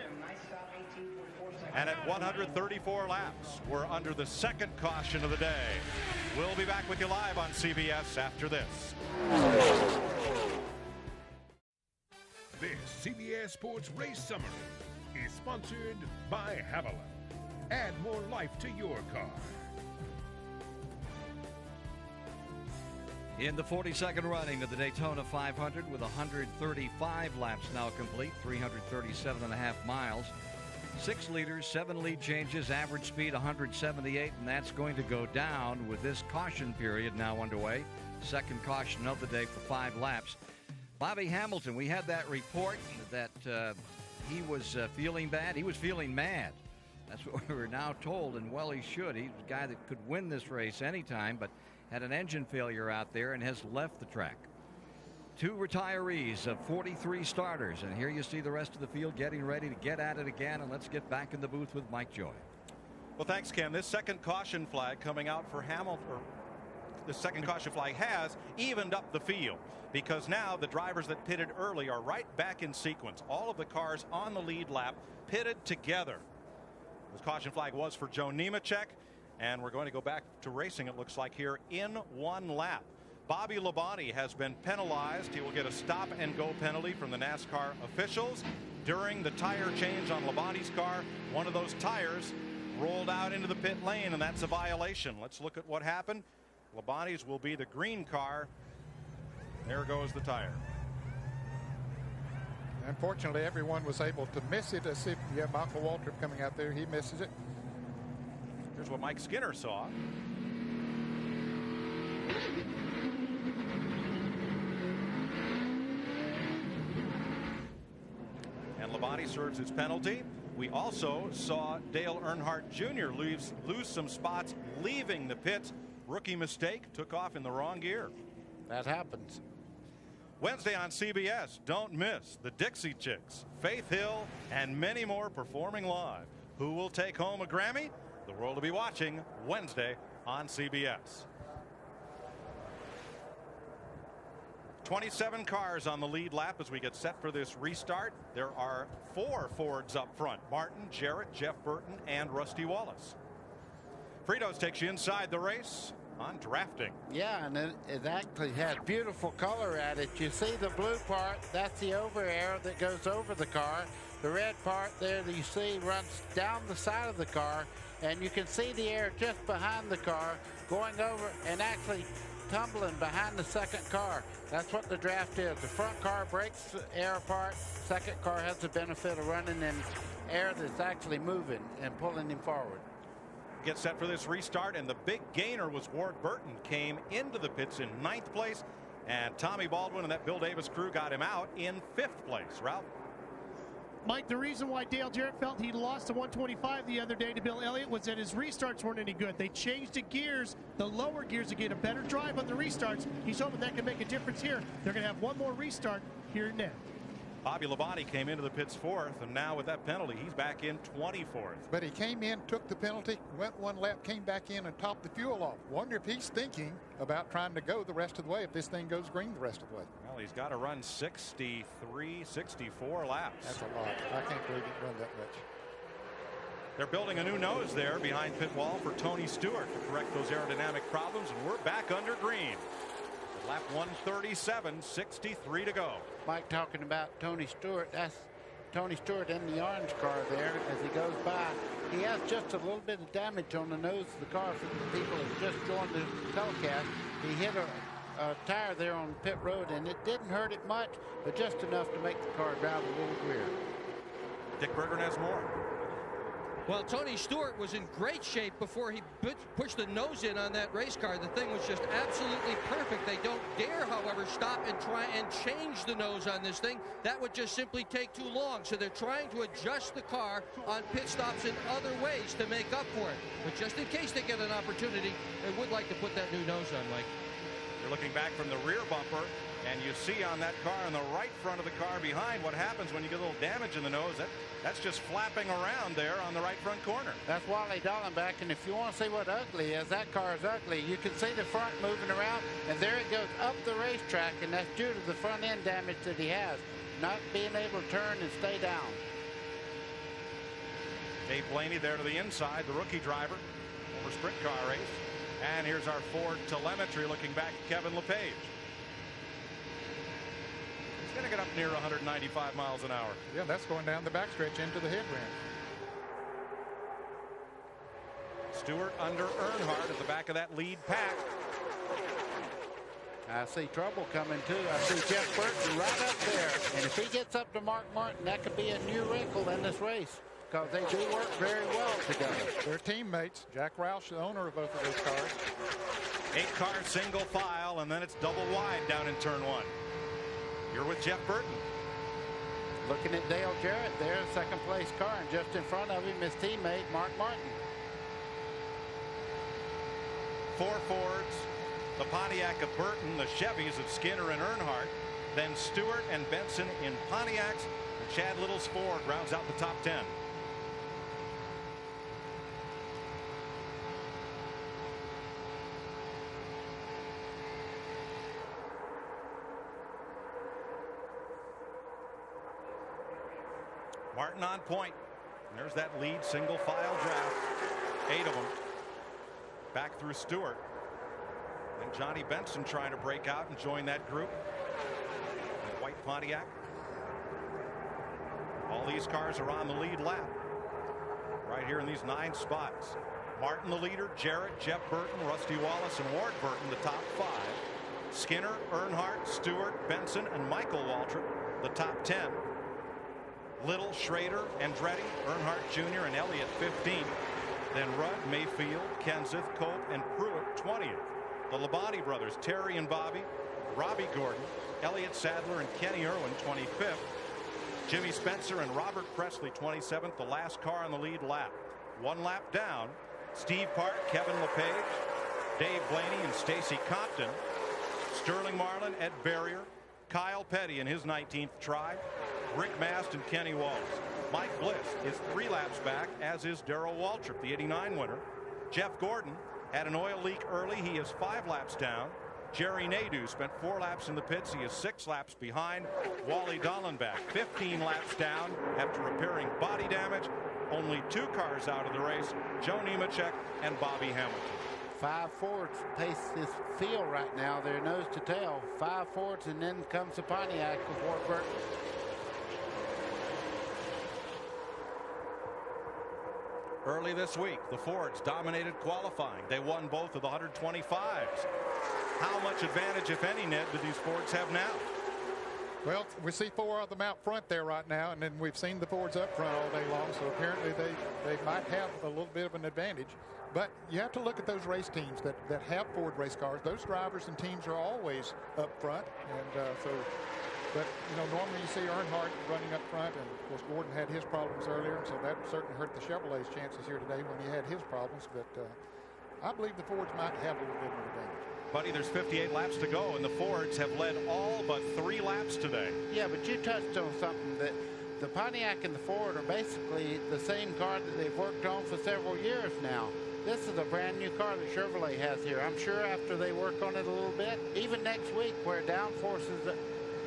And at 134 laps, we're under the second caution of the day. We'll be back with you live on CBS after this. This CBS Sports Race Summary is sponsored by Haviland. Add more life to your car. In the 42nd running of the Daytona 500 with 135 laps now complete, 337.5 miles. 6 leaders, 7 lead changes, average speed 178, and that's going to go down with this caution period now underway. Second caution of the day for 5 laps. Bobby Hamilton, we had that report that he was feeling bad. He was feeling mad. That's what we were now told, and well, he should. He's a guy that could win this race anytime, but had an engine failure out there and has left the track. 2 retirees of 43 starters, and here you see the rest of the field getting ready to get at it again. And let's get back in the booth with Mike Joy. Well, thanks, Ken. This second caution flag coming out for Hamilton, or the second caution flag has evened up the field, because now the drivers that pitted early are right back in sequence. All of the cars on the lead lap pitted together. This caution flag was for Joe Nemechek, and we're going to go back to racing, it looks like, here in 1 lap. Bobby Labonte has been penalized. He will get a stop and go penalty from the NASCAR officials. During the tire change on Labonte's car, one of those tires rolled out into the pit lane, and that's a violation. Let's look at what happened. Labonte's will be the green car. There goes the tire. Unfortunately, everyone was able to miss it. As if you have Michael Waltrip coming out there, he misses it. Here's what Mike Skinner saw. Labonte serves his penalty. We also saw Dale Earnhardt Jr. lose some spots leaving the pits. Rookie mistake, took off in the wrong gear. That happens. Wednesday on CBS, don't miss the Dixie Chicks, Faith Hill, and many more performing live. Who will take home a Grammy? The world will be watching Wednesday on CBS. 27 cars on the lead lap as we get set for this restart. There are 4 Fords up front: Martin, Jarrett, Jeff Burton, and Rusty Wallace. Fritos takes you inside the race on drafting. Yeah, and it actually has beautiful color at it. You see the blue part, that's the over air that goes over the car. The red part there that you see runs down the side of the car, and you can see the air just behind the car going over and actually tumbling behind the second car. That's what the draft is. The front car breaks the air apart. Second car has the benefit of running in air that's actually moving and pulling him forward. Get set for this restart, and the big gainer was Ward Burton. Came into the pits in 9th place, and Tommy Baldwin and that Bill Davis crew got him out in 5th place. Ralph? Mike, the reason why Dale Jarrett felt he lost to 125 the other day to Bill Elliott was that his restarts weren't any good. They changed the gears, the lower gears, to get a better drive on the restarts. He's hoping that can make a difference here. They're going to have one more restart here and there. Bobby Labonte came into the pits 4th, and now with that penalty, he's back in 24th. But he came in, took the penalty, went one lap, came back in and topped the fuel off. Wonder if he's thinking about trying to go the rest of the way if this thing goes green the rest of the way. Well, he's got to run 63, 64 laps. That's a lot. I can't believe he can run that much. They're building a new nose there behind pit wall for Tony Stewart to correct those aerodynamic problems, and we're back under green. Lap 137, 63 to go. Mike talking about Tony Stewart. That's Tony Stewart in the orange car there as he goes by. He has just a little bit of damage on the nose of the car for the people that just joined the telecast. He hit a tire there on pit road, and it didn't hurt it much, but just enough to make the car drive a little weird. Dick Berggren has more. Well, Tony Stewart was in great shape before he pushed the nose in on that race car. The thing was just absolutely perfect. They don't dare, however, stop and try and change the nose on this thing. That would just simply take too long. So they're trying to adjust the car on pit stops in other ways to make up for it. But just in case they get an opportunity, they would like to put that new nose on, Mike. You're looking back from the rear bumper, and you see on that car in the right front of the car behind what happens when you get a little damage in the nose. That's just flapping around there on the right front corner. That's Wally Dallenbach, and if you want to see what ugly is, that car is ugly. You can see the front moving around, and there it goes up the racetrack, and that's due to the front end damage that he has, not being able to turn and stay down. Dave Blaney there to the inside, the rookie driver, over sprint car race. And here's our Ford telemetry looking back at Kevin LePage. He's going to get up near 195 miles an hour. Yeah, that's going down the backstretch into the headramp. Stewart under Earnhardt at the back of that lead pack. I see trouble coming too. I see Jeff Burton right up there. And if he gets up to Mark Martin, that could be a new wrinkle in this race, because they do work very well together. They're teammates. Jack Roush, the owner of both of those cars. 8-car single file, and then it's double wide down in turn 1. You're with Jeff Burton. Looking at Dale Jarrett there, second place car, and just in front of him his teammate Mark Martin. 4 Fords, the Pontiac of Burton, the Chevys of Skinner and Earnhardt, then Stewart and Benson in Pontiacs, and Chad Little's Ford rounds out the top 10. Martin on point. And there's that lead single file draft. 8 of them. Back through Stewart. And Johnny Benson trying to break out and join that group. The white Pontiac. All these cars are on the lead lap. Right here in these 9 spots. Martin the leader, Jarrett, Jeff Burton, Rusty Wallace, and Ward Burton the top 5. Skinner, Earnhardt, Stewart, Benson, and Michael Waltrip the top 10. Little, Schrader, Andretti, Earnhardt Jr., and Elliott 15th. Then Rudd, Mayfield, Kenseth, Cope, and Pruitt 20th. The Labonte brothers, Terry and Bobby, Robbie Gordon, Elliott Sadler, and Kenny Irwin 25th. Jimmy Spencer and Robert Presley 27th, the last car on the lead lap. 1 lap down, Steve Park, Kevin LePage, Dave Blaney, and Stacy Compton. Sterling Marlin, Ed Barrier, Kyle Petty in his 19th try, Rick Mast and Kenny Wallace. Mike Bliss is 3 laps back, as is Darrell Waltrip, the '89 winner. Jeff Gordon had an oil leak early. He is 5 laps down. Jerry Nadeau spent 4 laps in the pits. He is 6 laps behind. Wally Dallenbach 15 laps down after repairing body damage. Only 2 cars out of the race, Joe Nemechek and Bobby Hamilton. 5 Fords pace this field right now. They're nose to tail. 5 Fords, and then comes the Pontiac before Burton. Early this week, the Fords dominated qualifying. They won both of the 125s. How much advantage, if any, Ned, do these Fords have now? Well, we see 4 of them out front there right now, and then we've seen the Fords up front all day long, so apparently they might have a little bit of an advantage. But you have to look at those race teams that have Ford race cars. Those drivers and teams are always up front, and but you know, normally you see Earnhardt running up front, and of course Gordon had his problems earlier, so that certainly hurt the Chevrolet's chances here today when he had his problems. But I believe the Fords might have a little bit of an advantage. Buddy, there's 58 laps to go, and the Fords have led all but 3 laps today. Yeah, but you touched on something, that the Pontiac and the Ford are basically the same car that they've worked on for several years now. This is a brand new car that Chevrolet has here. I'm sure after they work on it a little bit, even next week where downforce is,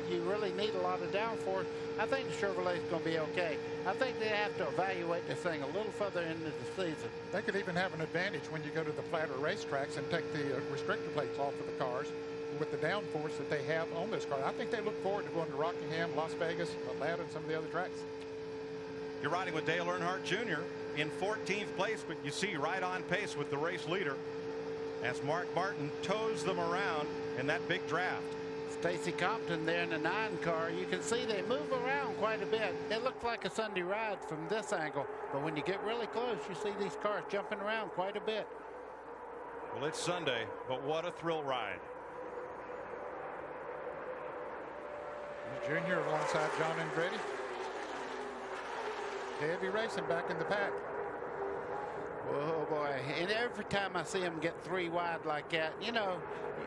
you really need a lot of downforce, I think the Chevrolet's going to be okay. I think they have to evaluate this thing a little further into the season. They could even have an advantage when you go to the flatter racetracks and take the restrictor plates off of the cars with the downforce that they have on those cars. I think they look forward to going to Rockingham, Las Vegas, Atlanta, and some of the other tracks. You're riding with Dale Earnhardt Jr. in 14th place, but you see right on pace with the race leader as Mark Martin tows them around in that big draft. Stacy Compton there in the 9 car. You can see they move around quite a bit. It looks like a Sunday ride from this angle, but when you get really close, you see these cars jumping around quite a bit. Well, it's Sunday, but what a thrill ride. Junior alongside John Andretti. Heavy racing back in the pack. Oh boy, and every time I see them get 3 wide like that, you know,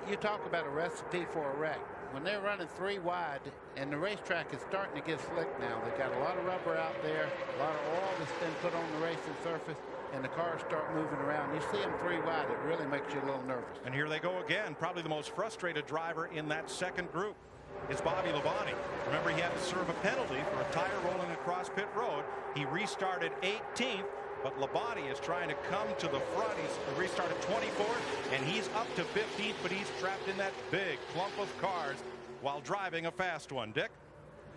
you talk about a recipe for a wreck. When they're running 3 wide and the racetrack is starting to get slick now, they've got a lot of rubber out there, a lot of oil that's been put on the racing surface, and the cars start moving around. You see them 3 wide, it really makes you a little nervous. And here they go again. Probably the most frustrated driver in that second group is Bobby Labonte. Remember, he had to serve a penalty for a tire rolling across pit road. He restarted 18th. But Labonte is trying to come to the front. He's restarted 24th, and he's up to 15th, but he's trapped in that big clump of cars while driving a fast one. Dick?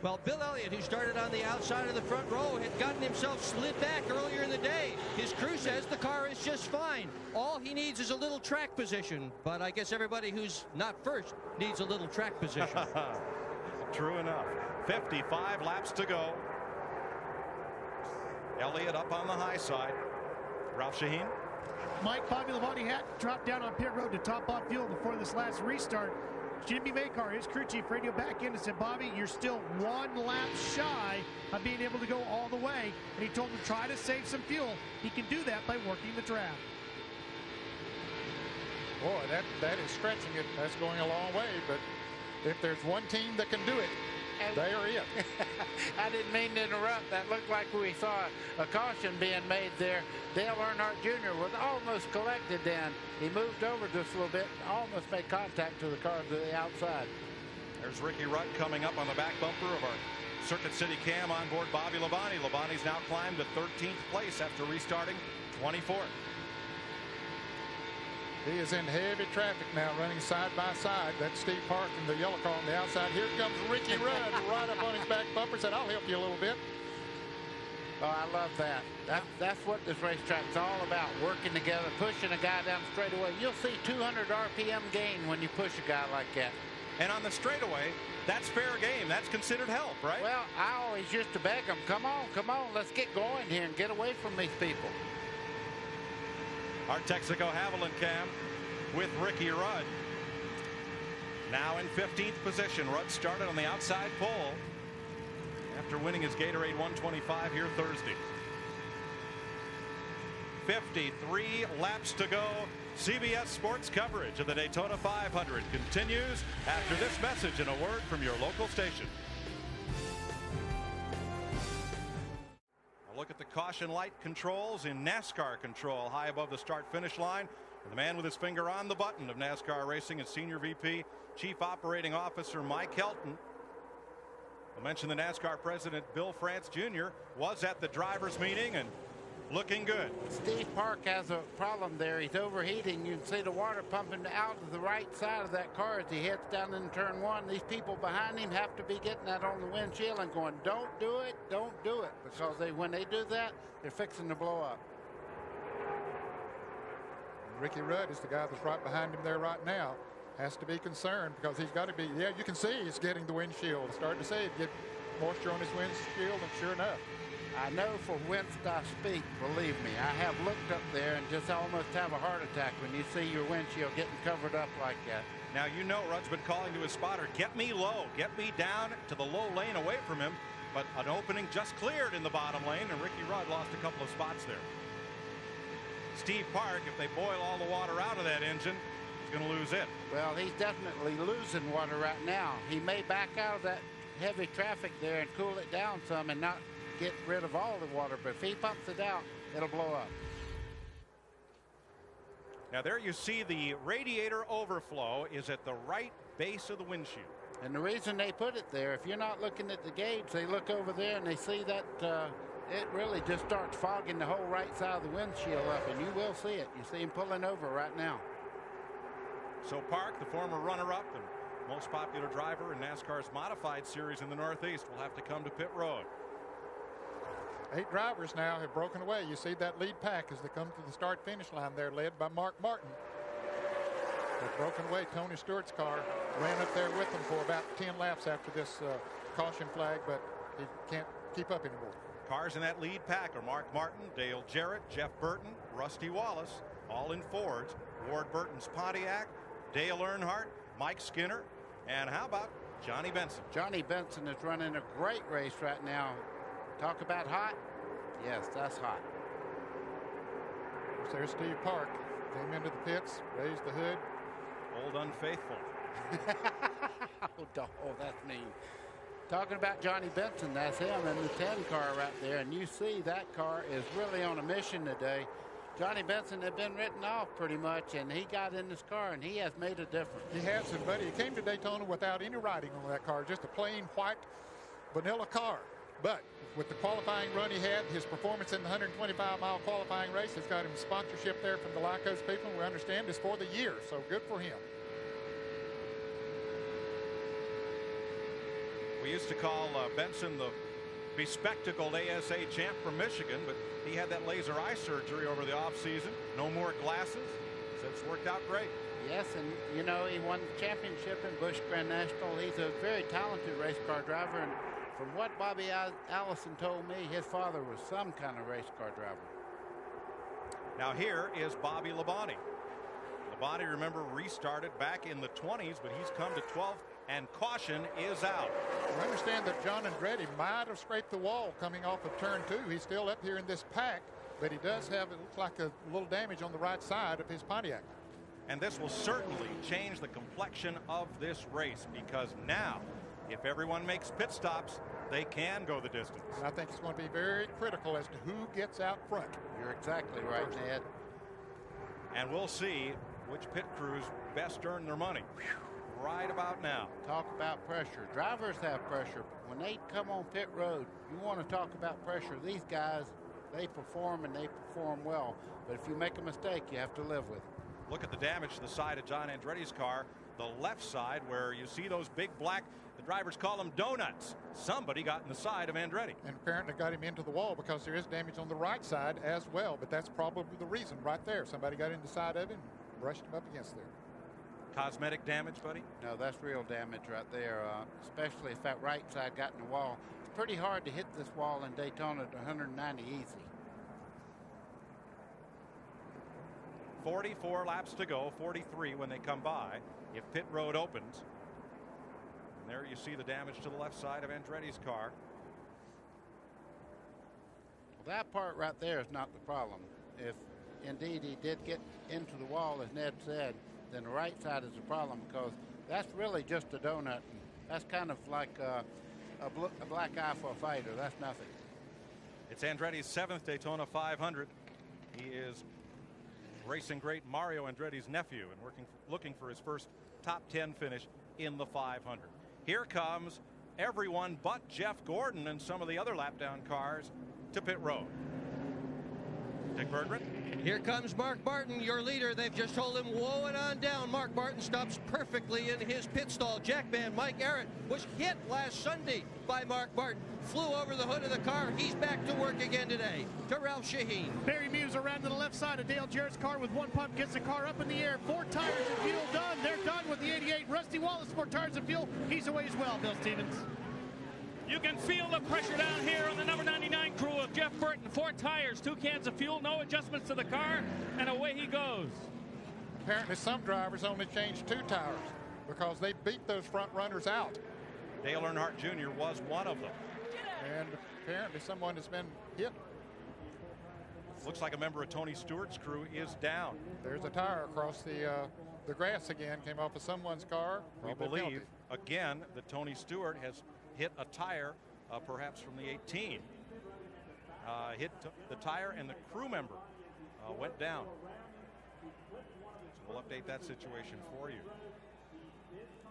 Well, Bill Elliott, who started on the outside of the front row, had gotten himself slid back earlier in the day. His crew says the car is just fine. All he needs is a little track position. But I guess everybody who's not first needs a little track position. True enough. 55 laps to go. Elliott up on the high side. Ralph Shaheen. Mike, Bobby Labonte had dropped down on pit road to top off fuel before this last restart. Jimmy Makar, his crew chief, radio back in and said, Bobby, you're still 1 lap shy of being able to go all the way. And he told him to try to save some fuel. He can do that by working the draft. Boy, that is stretching it. That's going a long way. But if there's one team that can do it, they are it. I didn't mean to interrupt. That looked like we saw a caution being made there. Dale Earnhardt Jr. was almost collected then. He moved over just a little bit, almost made contact to the car to the outside. There's Ricky Rudd coming up on the back bumper of our Circuit City Cam on board Bobby Labonte. Labonte's now climbed to 13th place after restarting 24th. He is in heavy traffic now, running side by side. That's Steve Park in the yellow car on the outside. Here comes Ricky Rudd right up on his back bumper. Said, I'll help you a little bit. Oh, I love that. That's what this racetrack's all about, working together, pushing a guy down the straightaway. You'll see 200 RPM gain when you push a guy like that. And on the straightaway, that's fair game. That's considered help, right? Well, I always used to beg them, come on, let's get going here and get away from these people. Our Texaco Haviland Cam with Ricky Rudd. Now in 15th position. Rudd started on the outside pole. after winning his Gatorade 125 here Thursday. 53 laps to go. CBS Sports coverage of the Daytona 500 continues after this message and a word from your local station. A look at the caution light controls in NASCAR control high above the start finish line. And the man with his finger on the button of NASCAR Racing is Senior VP Chief Operating Officer Mike Helton. I mentioned the NASCAR president Bill France Jr. was at the drivers meeting and looking good. Steve Park has a problem there. He's overheating. You can see the water pumping out of the right side of that car as he heads down in turn one. These people behind him have to be getting that on the windshield and going, don't do it, don't do it. Because when they do that, they're fixing to blow up. Ricky Rudd is the guy that's right behind him there right now. Has to be concerned because he's got to be, yeah, you can see he's getting the windshield. Starting to see it get moisture on his windshield, and sure enough. I know for whence I speak, believe me. I have looked up there and just almost have a heart attack when you see your windshield getting covered up like that. Now, you know Rudd's been calling to his spotter, get me low, get me down to the low lane away from him. But an opening just cleared in the bottom lane, and Ricky Rudd lost a couple of spots there. Steve Park, if they boil all the water out of that engine, is going to lose it. Well, he's definitely losing water right now. He may back out of that heavy traffic there and cool it down some and not get rid of all the water, but if he pumps it out, it'll blow up. Now there you see the radiator overflow is at the right base of the windshield. And the reason they put it there, if you're not looking at the gauge, they look over there and they see that it really just starts fogging the whole right side of the windshield up, and you will see it. You see him pulling over right now. So Park, the former runner-up and most popular driver in NASCAR's modified series in the Northeast, will have to come to pit road. 8 drivers now have broken away. You see that lead pack as they come to the start-finish line there, led by Mark Martin. They've broken away. Tony Stewart's car ran up there with them for about 10 laps after this caution flag, but he can't keep up anymore. Cars in that lead pack are Mark Martin, Dale Jarrett, Jeff Burton, Rusty Wallace, all in Fords. Ward Burton's Pontiac, Dale Earnhardt, Mike Skinner, and how about Johnny Benson? Johnny Benson is running a great race right now. Talk about hot. Yes, that's hot. There's Steve Park. Came into the pits, raised the hood. Old unfaithful. Oh, that's mean. Talking about Johnny Benson, that's him in the 10 car right there. And you see that car is really on a mission today. Johnny Benson had been written off pretty much, and he got in this car, and he has made a difference. He has, buddy. He came to Daytona without any writing on that car, just a plain white vanilla car. But with the qualifying run he had, his performance in the 125-mile qualifying race has got him sponsorship there from the Lycos people. We understand is for the year, so good for him. We used to call Benson the bespectacled ASA champ from Michigan, but he had that laser eye surgery over the offseason. No more glasses. So it's worked out great. Yes, and you know, he won the championship in Busch Grand National. He's a very talented race car driver, and from what Bobby Allison told me, his father was some kind of race car driver. Now here is Bobby Labonte. Labonte, remember, restarted back in the 20s, but he's come to 12th, and caution is out. I understand that John Andretti might have scraped the wall coming off of turn 2. He's still up here in this pack, but he does have, it looks like a little damage on the right side of his Pontiac. And this will certainly change the complexion of this race, because now, if everyone makes pit stops, they can go the distance. And I think it's going to be very critical as to who gets out front. You're exactly right, Ned. And we'll see which pit crews best earn their money right about now. Talk about pressure. Drivers have pressure. When they come on pit road, you want to talk about pressure. These guys, they perform and they perform well. But if you make a mistake, you have to live with it. Look at the damage to the side of John Andretti's car, the left side, where you see those big black, the drivers call them donuts. Somebody got in the side of Andretti. And apparently got him into the wall, because there is damage on the right side as well. But that's probably the reason right there. Somebody got in the side of him and brushed him up against there. Cosmetic damage, buddy? No, that's real damage right there, especially if that right side got in the wall. It's pretty hard to hit this wall in Daytona at 190 easy. 44 laps to go, 43 when they come by, if pit road opens. And there you see the damage to the left side of Andretti's car. That part right there is not the problem. If indeed he did get into the wall, as Ned said, then the right side is the problem, because that's really just a donut. That's kind of like a black eye for a fighter. That's nothing. It's Andretti's 7th Daytona 500. He is racing great Mario Andretti's nephew and looking for his first top 10 finish in the 500. Here comes everyone but Jeff Gordon and some of the other lap down cars to pit road. Dick Berggren. Here comes Mark Martin, your leader. They've just told him, whoa it on down. Mark Martin stops perfectly in his pit stall. Jackman Mike Arrett was hit last Sunday by Mark Martin. Flew over the hood of the car. He's back to work again today. To Ralph Shaheen. Barry Muse around to the left side of Dale Jarrett's car with one pump. Gets the car up in the air. 4 tires of fuel done. They're done with the 88. Rusty Wallace, 4 tires of fuel. He's away as well, Bill Stevens. You can feel the pressure down here on the number 99 crew of Jeff Burton. 4 tires, 2 cans of fuel, no adjustments to the car, and away he goes. Apparently some drivers only changed 2 tires because they beat those front runners out. Dale Earnhardt Jr. was one of them. And apparently someone has been hit. Looks like a member of Tony Stewart's crew is down. There's a tire across the grass again, came off of someone's car. We believe, again, that Tony Stewart has hit a tire, perhaps from the 18. Hit the tire and the crew member went down. So we'll update that situation for you.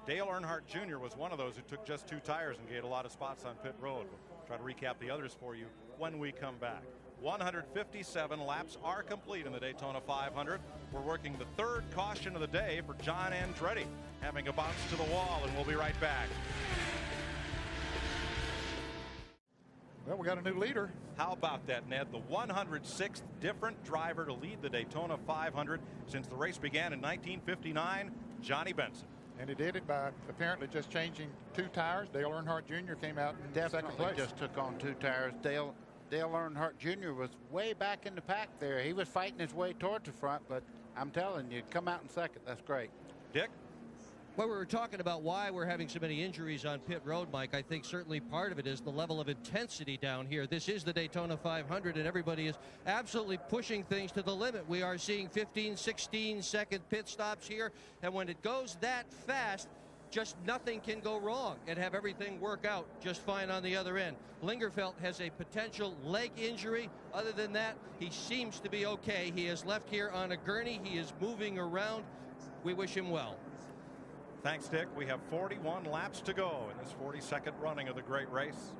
Dale Earnhardt Jr. was one of those who took just 2 tires and gained a lot of spots on pit road. We'll try to recap the others for you when we come back. 157 laps are complete in the Daytona 500. We're working the 3rd caution of the day for John Andretti, having a bounce to the wall, and we'll be right back. Well, we got a new leader. How about that, Ned? The 106th different driver to lead the Daytona 500 since the race began in 1959, Johnny Benson. And he did it by apparently just changing 2 tires. Dale Earnhardt Jr. came out in second place. Just took on 2 tires. Dale Earnhardt Jr. was way back in the pack there. He was fighting his way towards the front, but I'm telling you, come out in second. That's great. Dick? Well, we were talking about why we're having so many injuries on pit road, Mike. I think certainly part of it is the level of intensity down here. This is the Daytona 500, and everybody is absolutely pushing things to the limit. We are seeing 15, 16-second pit stops here, and when it goes that fast, just nothing can go wrong and have everything work out just fine on the other end. Lingerfeld has a potential leg injury. Other than that, he seems to be okay. He is left here on a gurney. He is moving around. We wish him well. Thanks, Dick. We have 41 laps to go in this 42nd running of the great race.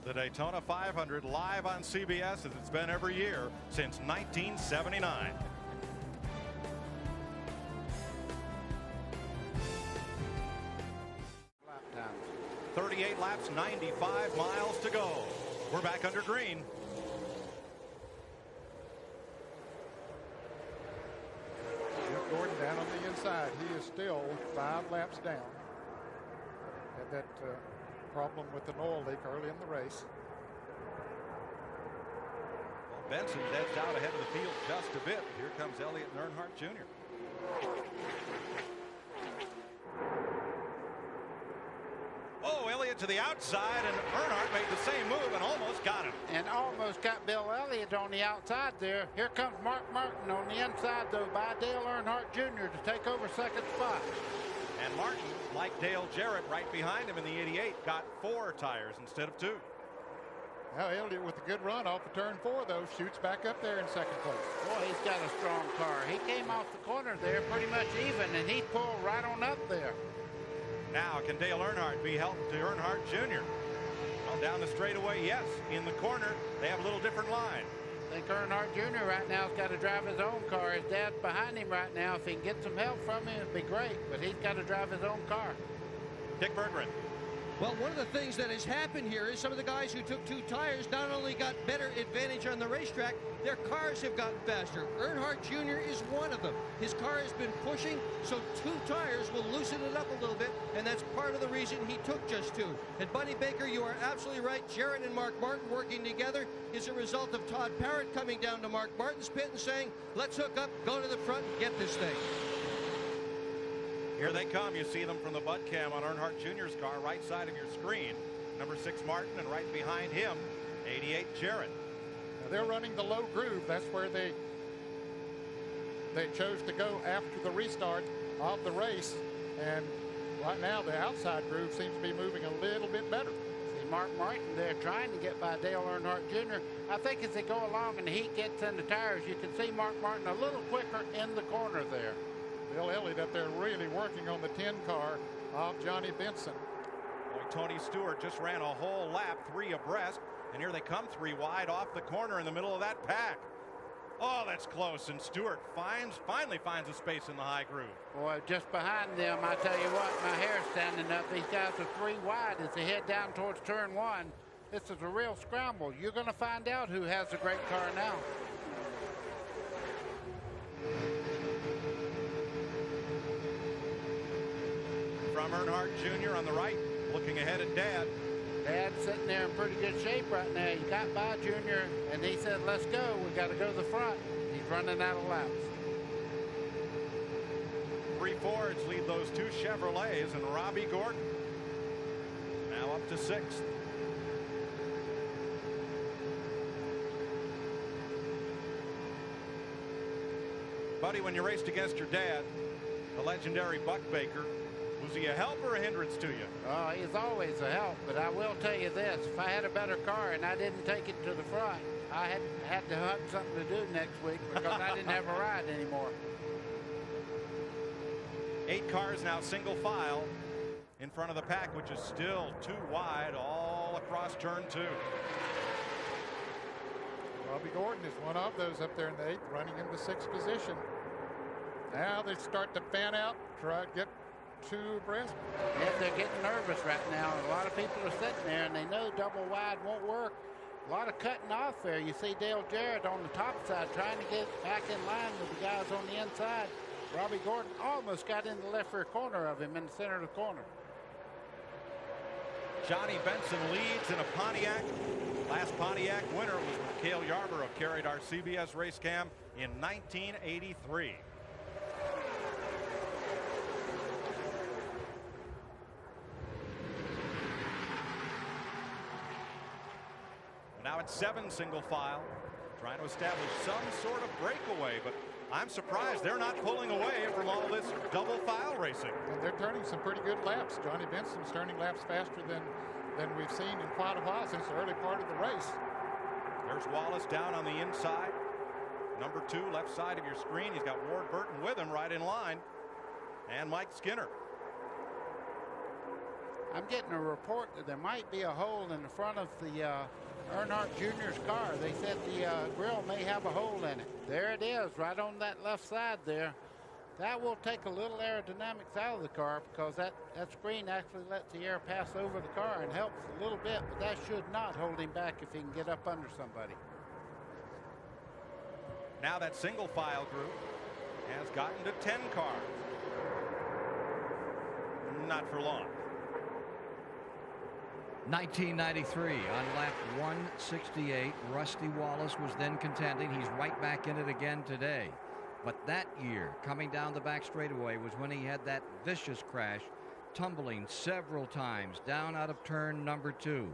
The Daytona 500 live on CBS as it's been every year since 1979. Lap times. 38 laps, 95 miles to go. We're back under green. Jeff Gordon down on the inside. He is still 5 laps down. Had that problem with an oil leak early in the race. Well, Benson edged out ahead of the field just a bit. Here comes Elliott and Earnhardt Jr. Oh, Elliott to the outside, and Earnhardt made the same move and almost got him. And almost got Bill Elliott on the outside there. Here comes Mark Martin on the inside, though, by Dale Earnhardt Jr. to take over second spot. And Martin, like Dale Jarrett right behind him in the 88, got 4 tires instead of 2. Now Elliott with a good run off of turn 4, though, shoots back up there in second place. Boy, he's got a strong car. He came off the corner there pretty much even, and he pulled right on up there. Now, can Dale Earnhardt be helped to Earnhardt Jr.? Well, down the straightaway, yes. In the corner, they have a little different line. I think Earnhardt Jr. right now has got to drive his own car. His dad's behind him right now. If he can get some help from him, it'd be great. But he's got to drive his own car. Dick Berggren. Well, one of the things that has happened here is some of the guys who took 2 tires not only got better advantage on the racetrack, their cars have gotten faster. Earnhardt Jr. is one of them. His car has been pushing, so 2 tires will loosen it up a little bit, and that's part of the reason he took just 2. And Buddy Baker, you are absolutely right. Jarrett and Mark Martin working together is a result of Todd Parrott coming down to Mark Martin's pit and saying, let's hook up, go to the front, and get this thing. Here they come. You see them from the Bud Cam on Earnhardt Jr.'s car, right side of your screen. Number 6 Martin, and right behind him, 88 Jarrett. They're running the low groove. That's where they chose to go after the restart of the race. And right now, the outside groove seems to be moving a little bit better. See Mark Martin there trying to get by Dale Earnhardt Jr. I think as they go along and the heat gets in the tires, you can see Mark Martin a little quicker in the corner there. Bill Elliott up there really working on the 10 car of Johnny Benson. Boy, Tony Stewart just ran a whole lap, 3 abreast, and here they come 3 wide off the corner in the middle of that pack. Oh, that's close, and Stewart finally finds a space in the high groove. Boy, just behind them, I tell you what, my hair's standing up. These guys are 3 wide as they head down towards turn 1. This is a real scramble. You're going to find out who has the great car now. From Earnhardt Jr. on the right, looking ahead at Dad. Dad's sitting there in pretty good shape right now. He got by Junior, and he said, let's go. We got to go to the front. He's running out of laps. 3 Fords lead those 2 Chevrolets, and Robbie Gordon now up to 6th. Buddy, when you raced against your dad, the legendary Buck Baker, was he a help or a hindrance to you? Oh, he's always a help, but I will tell you this. If I had a better car and I didn't take it to the front, I had to hunt something to do next week because I didn't have a ride anymore. 8 cars now single file in front of the pack, which is still 2 wide all across turn 2. Robbie Gordon is one of those up there in the 8th, running in the 6th position. Now they start to fan out, try to get 2 abreast. Yeah, they're getting nervous right now. A lot of people are sitting there, and they know double wide won't work. A lot of cutting off there. You see Dale Jarrett on the top side trying to get back in line with the guys on the inside. Robbie Gordon almost got in the left rear corner of him in the center of the corner. Johnny Benson leads in a Pontiac. Last Pontiac winner was Mikhail Yarborough, carried our CBS race cam in 1983. Now it's 7 single file, trying to establish some sort of breakaway, but I'm surprised they're not pulling away from all this double file racing. And they're turning some pretty good laps. Johnny Benson's turning laps faster than we've seen in quite a while since the early part of the race. There's Wallace down on the inside. Number 2, left side of your screen. He's got Ward Burton with him right in line. And Mike Skinner. I'm getting a report that there might be a hole in the front of the Earnhardt Jr.'s car. They said the grill may have a hole in it. There it is, right on that left side there. That will take a little aerodynamics out of the car because that screen actually lets the air pass over the car and helps a little bit, but that should not hold him back if he can get up under somebody. Now that single file group has gotten to 10 cars. Not for long. 1993 on lap 168. Rusty Wallace was then contending. He's right back in it again today. But that year, coming down the back straightaway, was when he had that vicious crash, tumbling several times down out of turn number 2.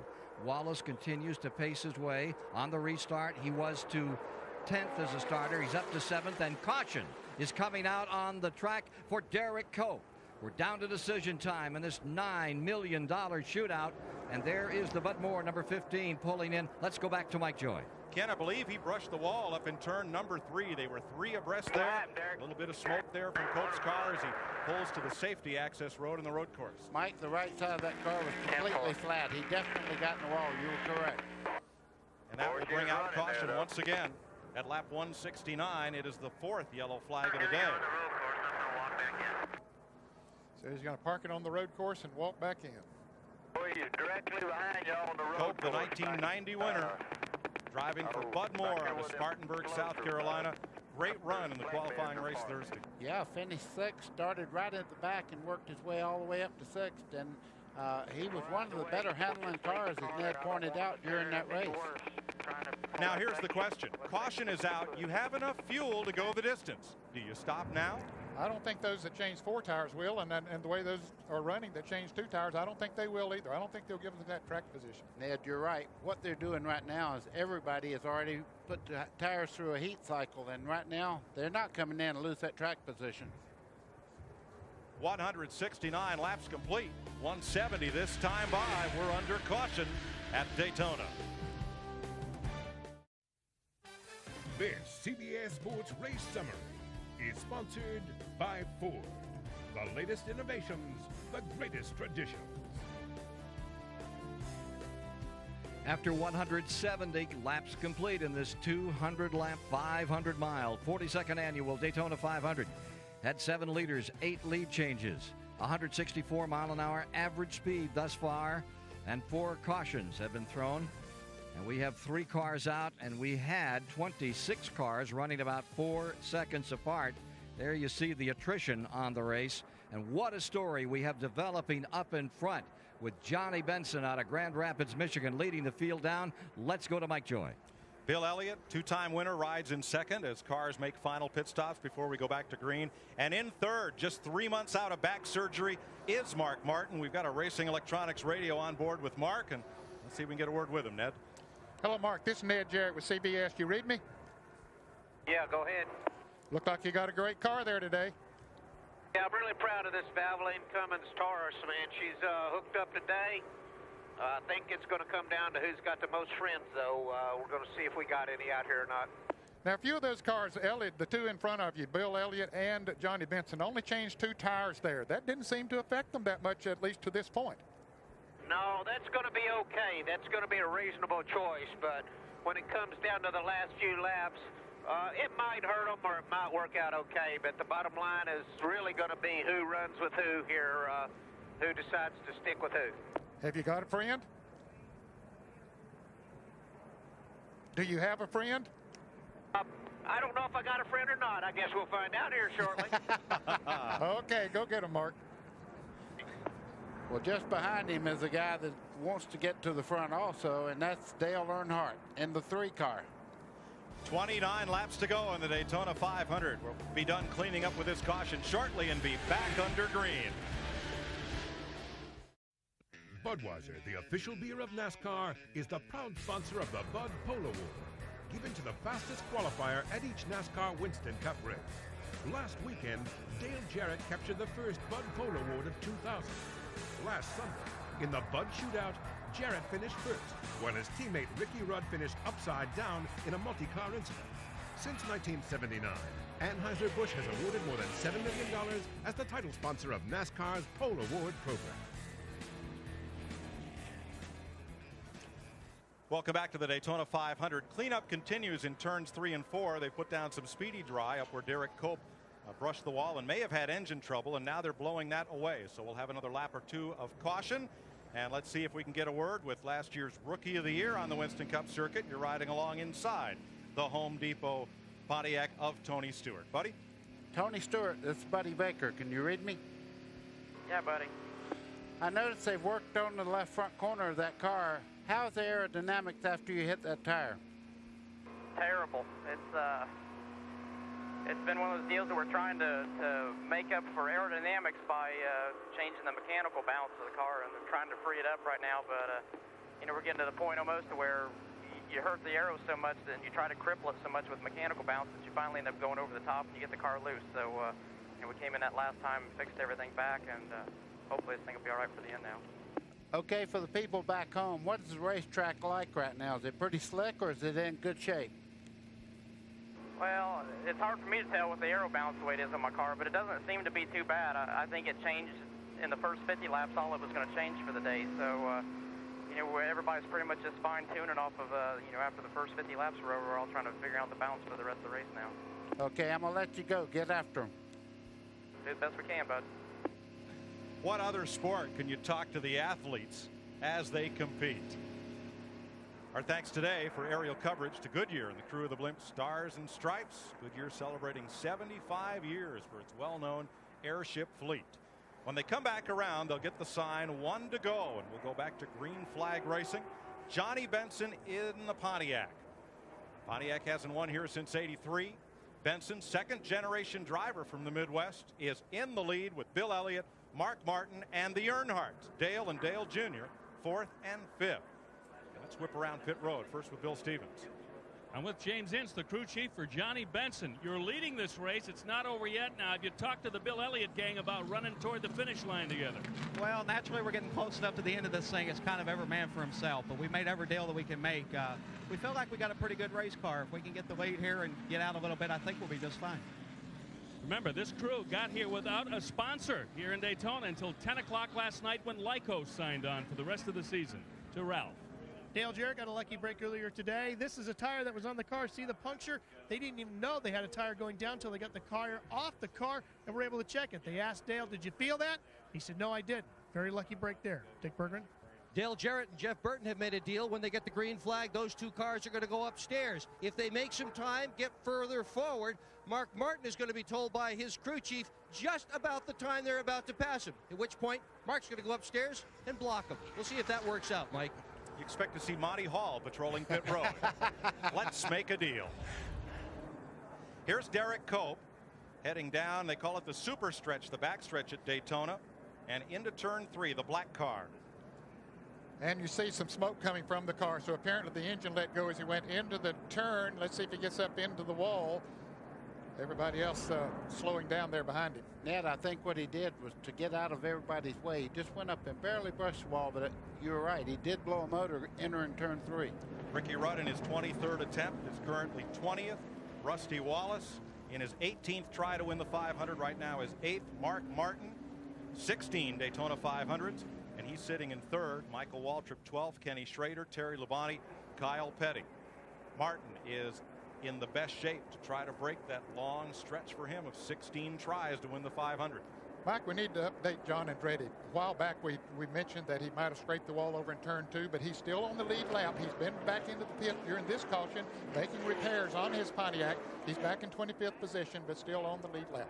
Wallace continues to pace his way. On the restart, he was to 10th as a starter. He's up to 7th, and caution is coming out on the track for Derek Cope. We're down to decision time in this $9 million shootout. And there is the Bud Moore, number 15, pulling in. Let's go back to Mike Joy. Ken, I believe he brushed the wall up in turn number 3. They were 3 abreast there. A little bit of smoke there from Cope's car as he pulls to the safety access road in the road course. Mike, the right side of that car was completely flat. He definitely got in the wall. You were correct. And that will bring out caution once again. At lap 169, it is the 4th yellow flag of the day. So he's going to park it on the road course and walk back in. Directly behind you on the road. Cope, the 1990 winner, driving for Bud Moore out of Spartanburg, South Carolina. Great run in the qualifying race Thursday. Yeah, finished 6th, started right at the back and worked his way all the way up to 6th. And he was one of the better handling cars, as Ned pointed out during that race. Now here's the question. Caution is out. You have enough fuel to go the distance. Do you stop now? I don't think those that change 4 tires will, and the way those are running that change 2 tires, I don't think they will either. I don't think they'll give them that track position. Ned, you're right. What they're doing right now is everybody has already put the tires through a heat cycle, and right now they're not coming in to lose that track position. 169 laps complete. 170 this time by. We're under caution at Daytona. This CBS Sports Race Summary is sponsored by Ford. The latest innovations, the greatest traditions. After 170 laps complete in this 200-lap, 500-mile, 42nd annual Daytona 500, had 7 leaders, 8 lead changes, 164-mile-an-hour average speed thus far, and 4 cautions have been thrown. And we have 3 cars out, and we had 26 cars running about 4 seconds apart. There you see the attrition on the race. And what a story we have developing up in front with Johnny Benson out of Grand Rapids, Michigan, leading the field down. Let's go to Mike Joy. Bill Elliott, 2-time winner, rides in second as cars make final pit stops before we go back to green. And in third, just 3 months out of back surgery, is Mark Martin. We've got a Racing Electronics radio on board with Mark, and let's see if we can get a word with him, Ned. Hello, Mark. This is Ned Jarrett with CBS. You read me? Yeah, go ahead. Looked like you got a great car there today. Yeah, I'm really proud of this Valvoline Cummins Taurus, man. She's hooked up today. I think it's going to come down to who's got the most friends, though. We're going to see if we got any out here or not. Now, a few of those cars, Elliott, the 2 in front of you, Bill Elliott and Johnny Benson, only changed 2 tires there. That didn't seem to affect them that much, at least to this point. No, that's going to be okay. That's going to be a reasonable choice. But when it comes down to the last few laps, it might hurt them or it might work out okay. But the bottom line is really going to be who runs with who here, who decides to stick with who. Have you got a friend? Do you have a friend? I don't know if I got a friend or not. I guess we'll find out here shortly. Okay, go get him, Mark. Well, just behind him is a guy that wants to get to the front also, and that's Dale Earnhardt in the 3 car. 29 laps to go in the Daytona 500. We'll be done cleaning up with this caution shortly and be back under green. Budweiser, the official beer of NASCAR, is the proud sponsor of the Bud Polo Award, given to the fastest qualifier at each NASCAR Winston Cup race. Last weekend, Dale Jarrett captured the first Bud Polo Award of 2000. Last Sunday, in the Bud Shootout, Jarrett finished first, while his teammate Ricky Rudd finished upside down in a multi-car incident. Since 1979, Anheuser-Busch has awarded more than $7 million as the title sponsor of NASCAR's Polo Award program. Welcome back to the Daytona 500. Cleanup continues in turns 3 and 4. They put down some speedy dry up where Derek Cope brushed the wall and may have had engine trouble, and now they're blowing that away. So we'll have another lap or 2 of caution. And let's see if we can get a word with last year's Rookie of the Year on the Winston Cup circuit. You're riding along inside the Home Depot Pontiac of Tony Stewart. Buddy? Tony Stewart, this is Buddy Baker. Can you read me? Yeah, buddy. I noticed they've worked on the left front corner of that car. How's the aerodynamics after you hit that tire? Terrible. It's been one of those deals that we're trying to make up for aerodynamics by changing the mechanical balance of the car, and we're trying to free it up right now. But we're getting to the point almost to where you hurt the aero so much that you try to cripple it so much with mechanical balance that you finally end up going over the top and you get the car loose. So we came in that last time, fixed everything back, and hopefully this thing will be all right for the end now. Okay, for the people back home, what is the racetrack like right now? Is it pretty slick or is it in good shape? Well, it's hard for me to tell with the aero balance the way it is on my car, but it doesn't seem to be too bad. I think it changed in the first 50 laps, all it was going to change for the day. So, everybody's pretty much just fine-tuning off of, after the first 50 laps are over, we're all trying to figure out the balance for the rest of the race now. Okay, I'm going to let you go. Get after them. Do the best we can, bud. What other sport can you talk to the athletes as they compete? Our thanks today for aerial coverage to Goodyear and the crew of the blimp Stars and Stripes. Goodyear celebrating 75 years for its well-known airship fleet. When they come back around, they'll get the sign 1 to go, and we'll go back to green flag racing. Johnny Benson in the Pontiac. Pontiac hasn't won here since '83. Benson, second-generation driver from the Midwest, is in the lead with Bill Elliott, Mark Martin, and the Earnhardts, Dale and Dale Jr., 4th and 5th. Let's whip around pit road, first with Bill Stevens. I'm with James Ince, the crew chief for Johnny Benson. You're leading this race. It's not over yet. Now, have you talked to the Bill Elliott gang about running toward the finish line together? Well, naturally, we're getting close enough to the end of this thing. It's kind of every man for himself, but we made every deal that we can make. We feel like we got a pretty good race car. If we can get the lead here and get out a little bit, I think we'll be just fine. Remember, this crew got here without a sponsor here in Daytona until 10 o'clock last night when Lyco signed on for the rest of the season. To Ralph. Dale Jarrett got a lucky break earlier today. This is a tire that was on the car. See the puncture? They didn't even know they had a tire going down until they got the car off the car and were able to check it. They asked Dale, did you feel that? He said, no, I didn't. Very lucky break there. Dick Berggren. Dale Jarrett and Jeff Burton have made a deal. When they get the green flag, those two cars are going to go upstairs. If they make some time, get further forward, Mark Martin is going to be told by his crew chief just about the time they're about to pass him, at which point Mark's going to go upstairs and block him. We'll see if that works out, Mike. You expect to see Monty Hall patrolling pit road. Let's make a deal. Here's Derek Cope heading down. They call it the super stretch, the back stretch at Daytona, and into turn 3, the black car. And you see some smoke coming from the car, so apparently the engine let go as he went into the turn. Let's see if he gets up into the wall. Everybody else slowing down there behind him. Ned, I think what he did was to get out of everybody's way. He just went up and barely brushed the wall, but you were right. He did blow a motor entering turn 3. Ricky Rudd in his 23rd attempt is currently 20th. Rusty Wallace in his 18th try to win the 500 right now is 8th. Mark Martin, 16 Daytona 500s, and he's sitting in 3rd. Michael Waltrip 12th. Kenny Schrader, Terry Labonte, Kyle Petty. Martin is in the best shape to try to break that long stretch for him of 16 tries to win the 500. Mike, we need to update John Andretti. A while back we mentioned that he might have scraped the wall over in turn 2, but he's still on the lead lap. He's been back into the pit during this caution, making repairs on his Pontiac. He's back in 25th position, but still on the lead lap.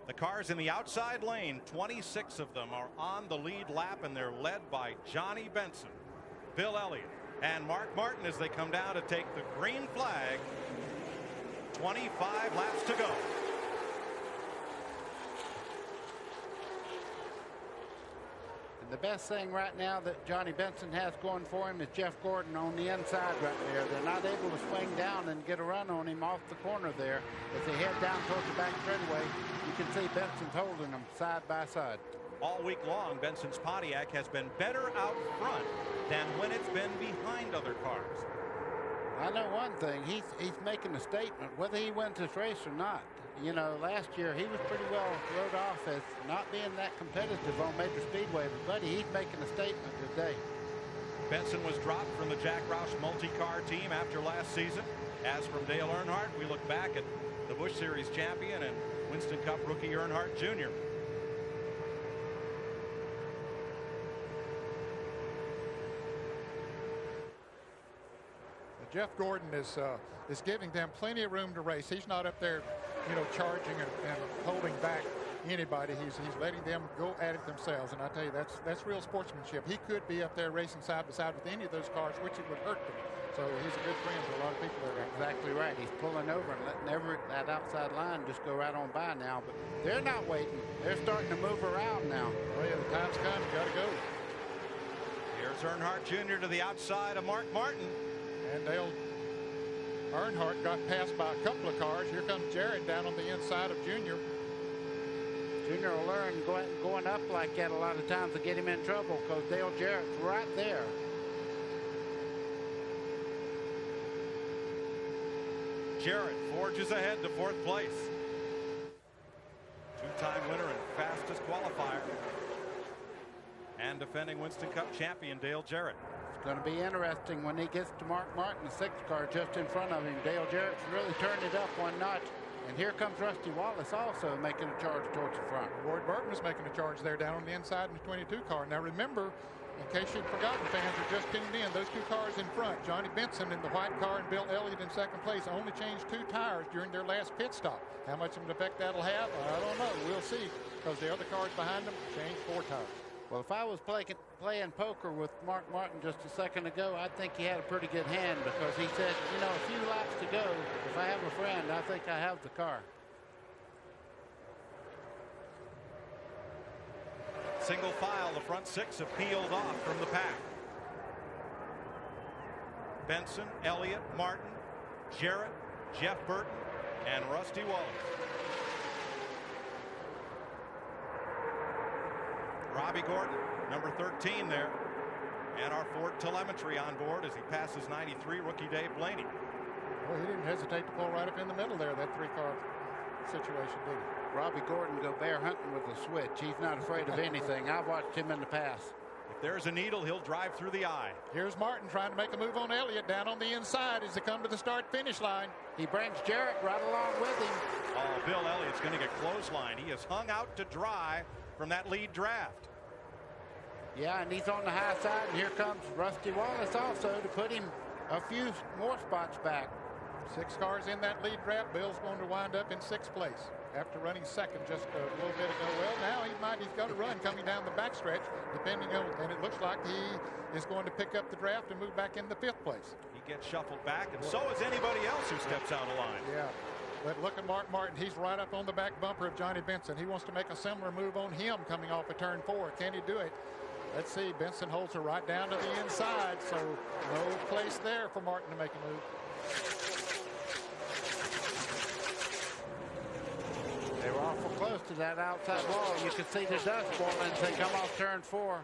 The cars in the outside lane, 26 of them are on the lead lap, and they're led by Johnny Benson, Bill Elliott, and Mark Martin as they come down to take the green flag. 25 laps to go. And the best thing right now that Johnny Benson has going for him is Jeff Gordon on the inside right there. They're not able to swing down and get a run on him off the corner there. As they head down towards the back straightaway, you can see Benson's holding them side by side. All week long, Benson's Pontiac has been better out front than when it's been behind other cars. I know one thing, he's making a statement whether he wins this race or not. You know, last year he was pretty well wrote off as not being that competitive on Major Speedway, but buddy, he's making a statement today. Benson was dropped from the Jack Roush multi-car team after last season. As from Dale Earnhardt, we look back at the Busch Series champion and Winston Cup rookie Earnhardt Jr. Jeff Gordon is giving them plenty of room to race. He's not up there, you know, charging and holding back anybody. He's letting them go at it themselves. And I tell you, that's real sportsmanship. He could be up there racing side by side with any of those cars, which it would hurt them. So he's a good friend to a lot of people there. Exactly right. He's pulling over and letting that outside line just go right on by now. But they're not waiting. They're starting to move around now. Oh yeah, the time's come. You got to go. Here's Earnhardt Jr. to the outside of Mark Martin. And Dale Earnhardt got passed by a couple of cars. Here comes Jarrett down on the inside of Junior. Junior will learn going up like that a lot of times to get him in trouble because Dale Jarrett's right there. Jarrett forges ahead to 4th place. Two-time winner and fastest qualifier. And defending Winston Cup champion Dale Jarrett. It's going to be interesting when he gets to Mark Martin, the 6th car just in front of him. Dale Jarrett's really turned it up one notch. And here comes Rusty Wallace also making a charge towards the front. Roy Burton is making a charge there down on the inside in the 22 car. Now remember, in case you've forgotten, fans are just tuned in, those two cars in front, Johnny Benson in the white car and Bill Elliott in 2nd place, only changed 2 tires during their last pit stop. How much of an effect that'll have, I don't know. We'll see, because the other cars behind them changed 4 tires. Well, if I was playing poker with Mark Martin just a second ago, I think he had a pretty good hand because he said, you know, a few laps to go. If I have a friend, I think I have the car. Single file, the front six have peeled off from the pack. Benson, Elliott, Martin, Jarrett, Jeff Burton, and Rusty Wallace. Robbie Gordon, number 13 there. And our Ford telemetry on board as he passes 93, rookie Dave Blaney. Well, he didn't hesitate to pull right up in the middle there, that three-car situation, did he? Robbie Gordon go bear hunting with a switch. He's not afraid of anything. I've watched him in the past. If there's a needle, he'll drive through the eye. Here's Martin trying to make a move on Elliott down on the inside as they come to the start-finish line. He brings Jarrett right along with him. Oh, Bill Elliott's going to get clothesline. He is hung out to dry from that lead draft. Yeah, and he's on the high side, and here comes Rusty Wallace also to put him a few more spots back. 6 cars in that lead draft. Bill's going to wind up in 6th place after running second just a little bit ago. Well, now he's got to run coming down the backstretch, depending on, and it looks like he is going to pick up the draft and move back in the 5th place. He gets shuffled back, and so is anybody else who steps out of line. Yeah. But look at Mark Martin. He's right up on the back bumper of Johnny Benson. He wants to make a similar move on him coming off of turn 4. Can he do it? Let's see. Benson holds her right down to the inside, so no place there for Martin to make a move. They were awful close to that outside wall. You could see the dust falling as they come off turn 4.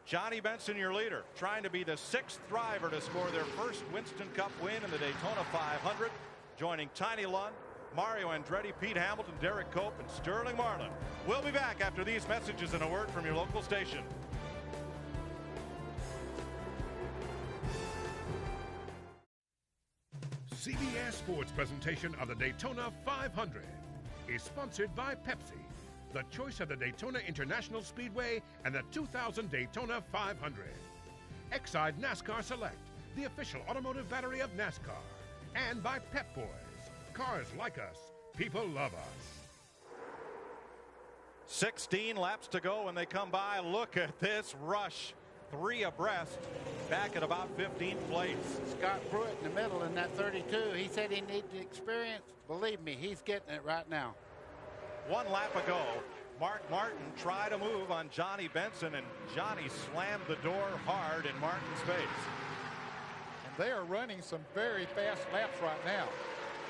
Johnny Benson, your leader, trying to be the 6th driver to score their first Winston Cup win in the Daytona 500, joining Tiny Lund, Mario Andretti, Pete Hamilton, Derek Cope, and Sterling Marlin. We'll be back after these messages and a word from your local station. CBS Sports presentation of the Daytona 500 is sponsored by Pepsi, the choice of the Daytona International Speedway and the 2000 Daytona 500. Exide NASCAR Select, the official automotive battery of NASCAR. And by Pep Boys, cars like us, people love us. 16 laps to go when they come by. Look at this rush. 3 abreast, back at about 15th place. Scott Pruitt in the middle in that 32. He said he needed experience. Believe me, he's getting it right now. 1 lap ago, Mark Martin tried a move on Johnny Benson, and Johnny slammed the door hard in Martin's face. And they are running some very fast laps right now.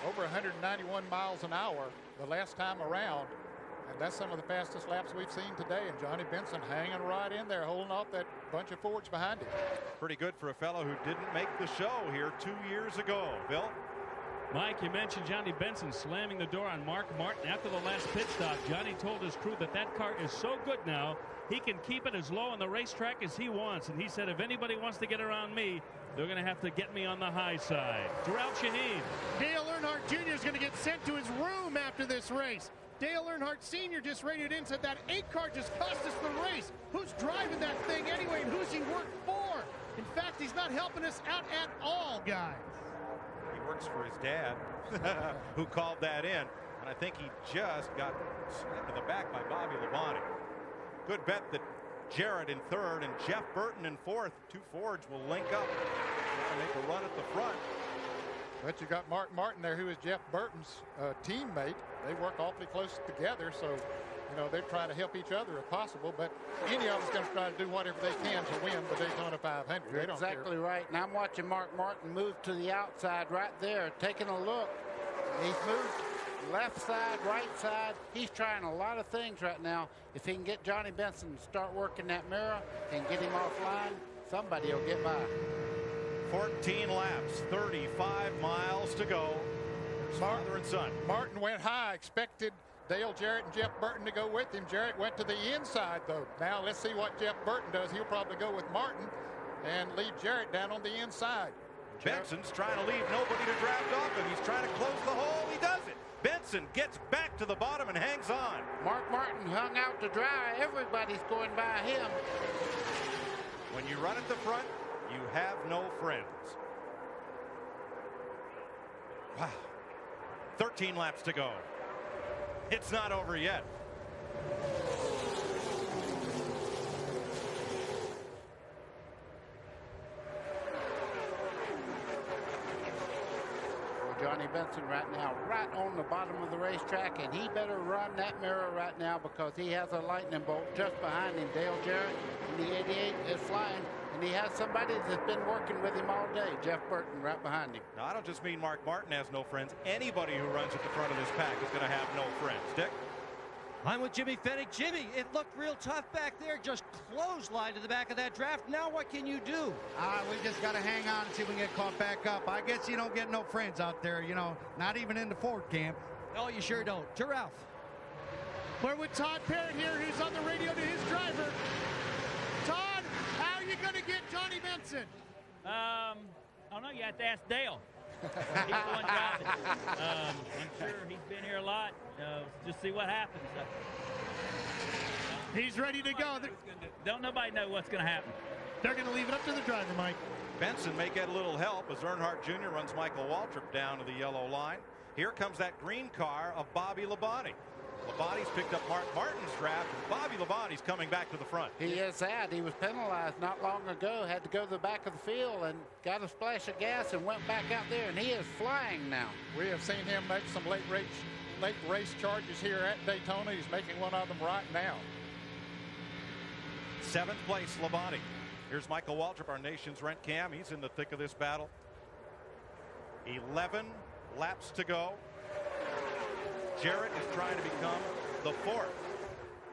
Over 191 miles an hour the last time around. And that's some of the fastest laps we've seen today. And Johnny Benson hanging right in there, holding off that bunch of Fords behind him. Pretty good for a fellow who didn't make the show here 2 years ago. Bill? Mike, you mentioned Johnny Benson slamming the door on Mark Martin after the last pit stop. Johnny told his crew that that car is so good now, he can keep it as low on the racetrack as he wants. And he said, if anybody wants to get around me, they're going to have to get me on the high side. Darrell Shaheen. Dale Earnhardt Jr. is going to get sent to his room after this race. Dale Earnhardt Sr. just radioed in, said that 8 car just cost us the race. Who's driving that thing anyway, and who's he work for? In fact, he's not helping us out at all, guys. He works for his dad, who called that in. And I think he just got slammed in the back by Bobby Labonte. Good bet that Jarrett in 3rd and Jeff Burton in 4th. 2 Fords will link up and make a run at the front. But you got Mark Martin there, who is Jeff Burton's teammate. They work awfully close together, so you know they try to help each other if possible. But any of us going to try to do whatever they can to win the Daytona 500. You're exactly right. And I'm watching Mark Martin move to the outside right there, taking a look. He's moved left side, right side. He's trying a lot of things right now. If he can get Johnny Benson to start working that mirror and get him offline, somebody will get by. 14 laps, 35 miles to go. Father and son. Martin went high, expected Dale Jarrett and Jeff Burton to go with him. Jarrett went to the inside, though. Now let's see what Jeff Burton does. He'll probably go with Martin and leave Jarrett down on the inside. Benson's trying to leave nobody to draft off him. He's trying to close the hole. He does it. Benson gets back to the bottom and hangs on. Mark Martin hung out to dry. Everybody's going by him. When you run at the front, you have no friends. Wow. 13 laps to go. It's not over yet. Johnny Benson right now, right on the bottom of the racetrack, and he better run that mirror right now because he has a lightning bolt just behind him. Dale Jarrett in the 88 is flying, and he has somebody that's been working with him all day, Jeff Burton, right behind him. Now, I don't just mean Mark Martin has no friends. Anybody who runs at the front of this pack is going to have no friends. Dick? I'm with Jimmy Fennick. Jimmy, it looked real tough back there. Just clothesline to the back of that draft. Now what can you do? We just got to hang on and see if we can get caught back up. I guess you don't get no friends out there, you know, not even in the Ford camp. No, you sure don't. To Ralph. We're with Todd Parrott here, who's on the radio to his driver. Todd, how are you going to get Johnny Benson? I don't know. You have to ask Dale. He's the one driving. I'm sure he's been here a lot. Just see what happens. He's ready to go. Don't nobody know what's going to happen. They're going to leave it up to the driver, Mike. Benson may get a little help as Earnhardt Jr. runs Michael Waltrip down to the yellow line. Here comes that green car of Bobby Labonte. Labonte's picked up Mark Martin's draft, and Bobby Labonte's coming back to the front. He is sad. He was penalized not long ago, had to go to the back of the field and got a splash of gas and went back out there, and he is flying now. We have seen him make some late race charges here at Daytona. He's making one of them right now. 7th place, Labonte. Here's Michael Waltrip, our nation's rent cam. He's in the thick of this battle. 11 laps to go. Jarrett is trying to become the 4th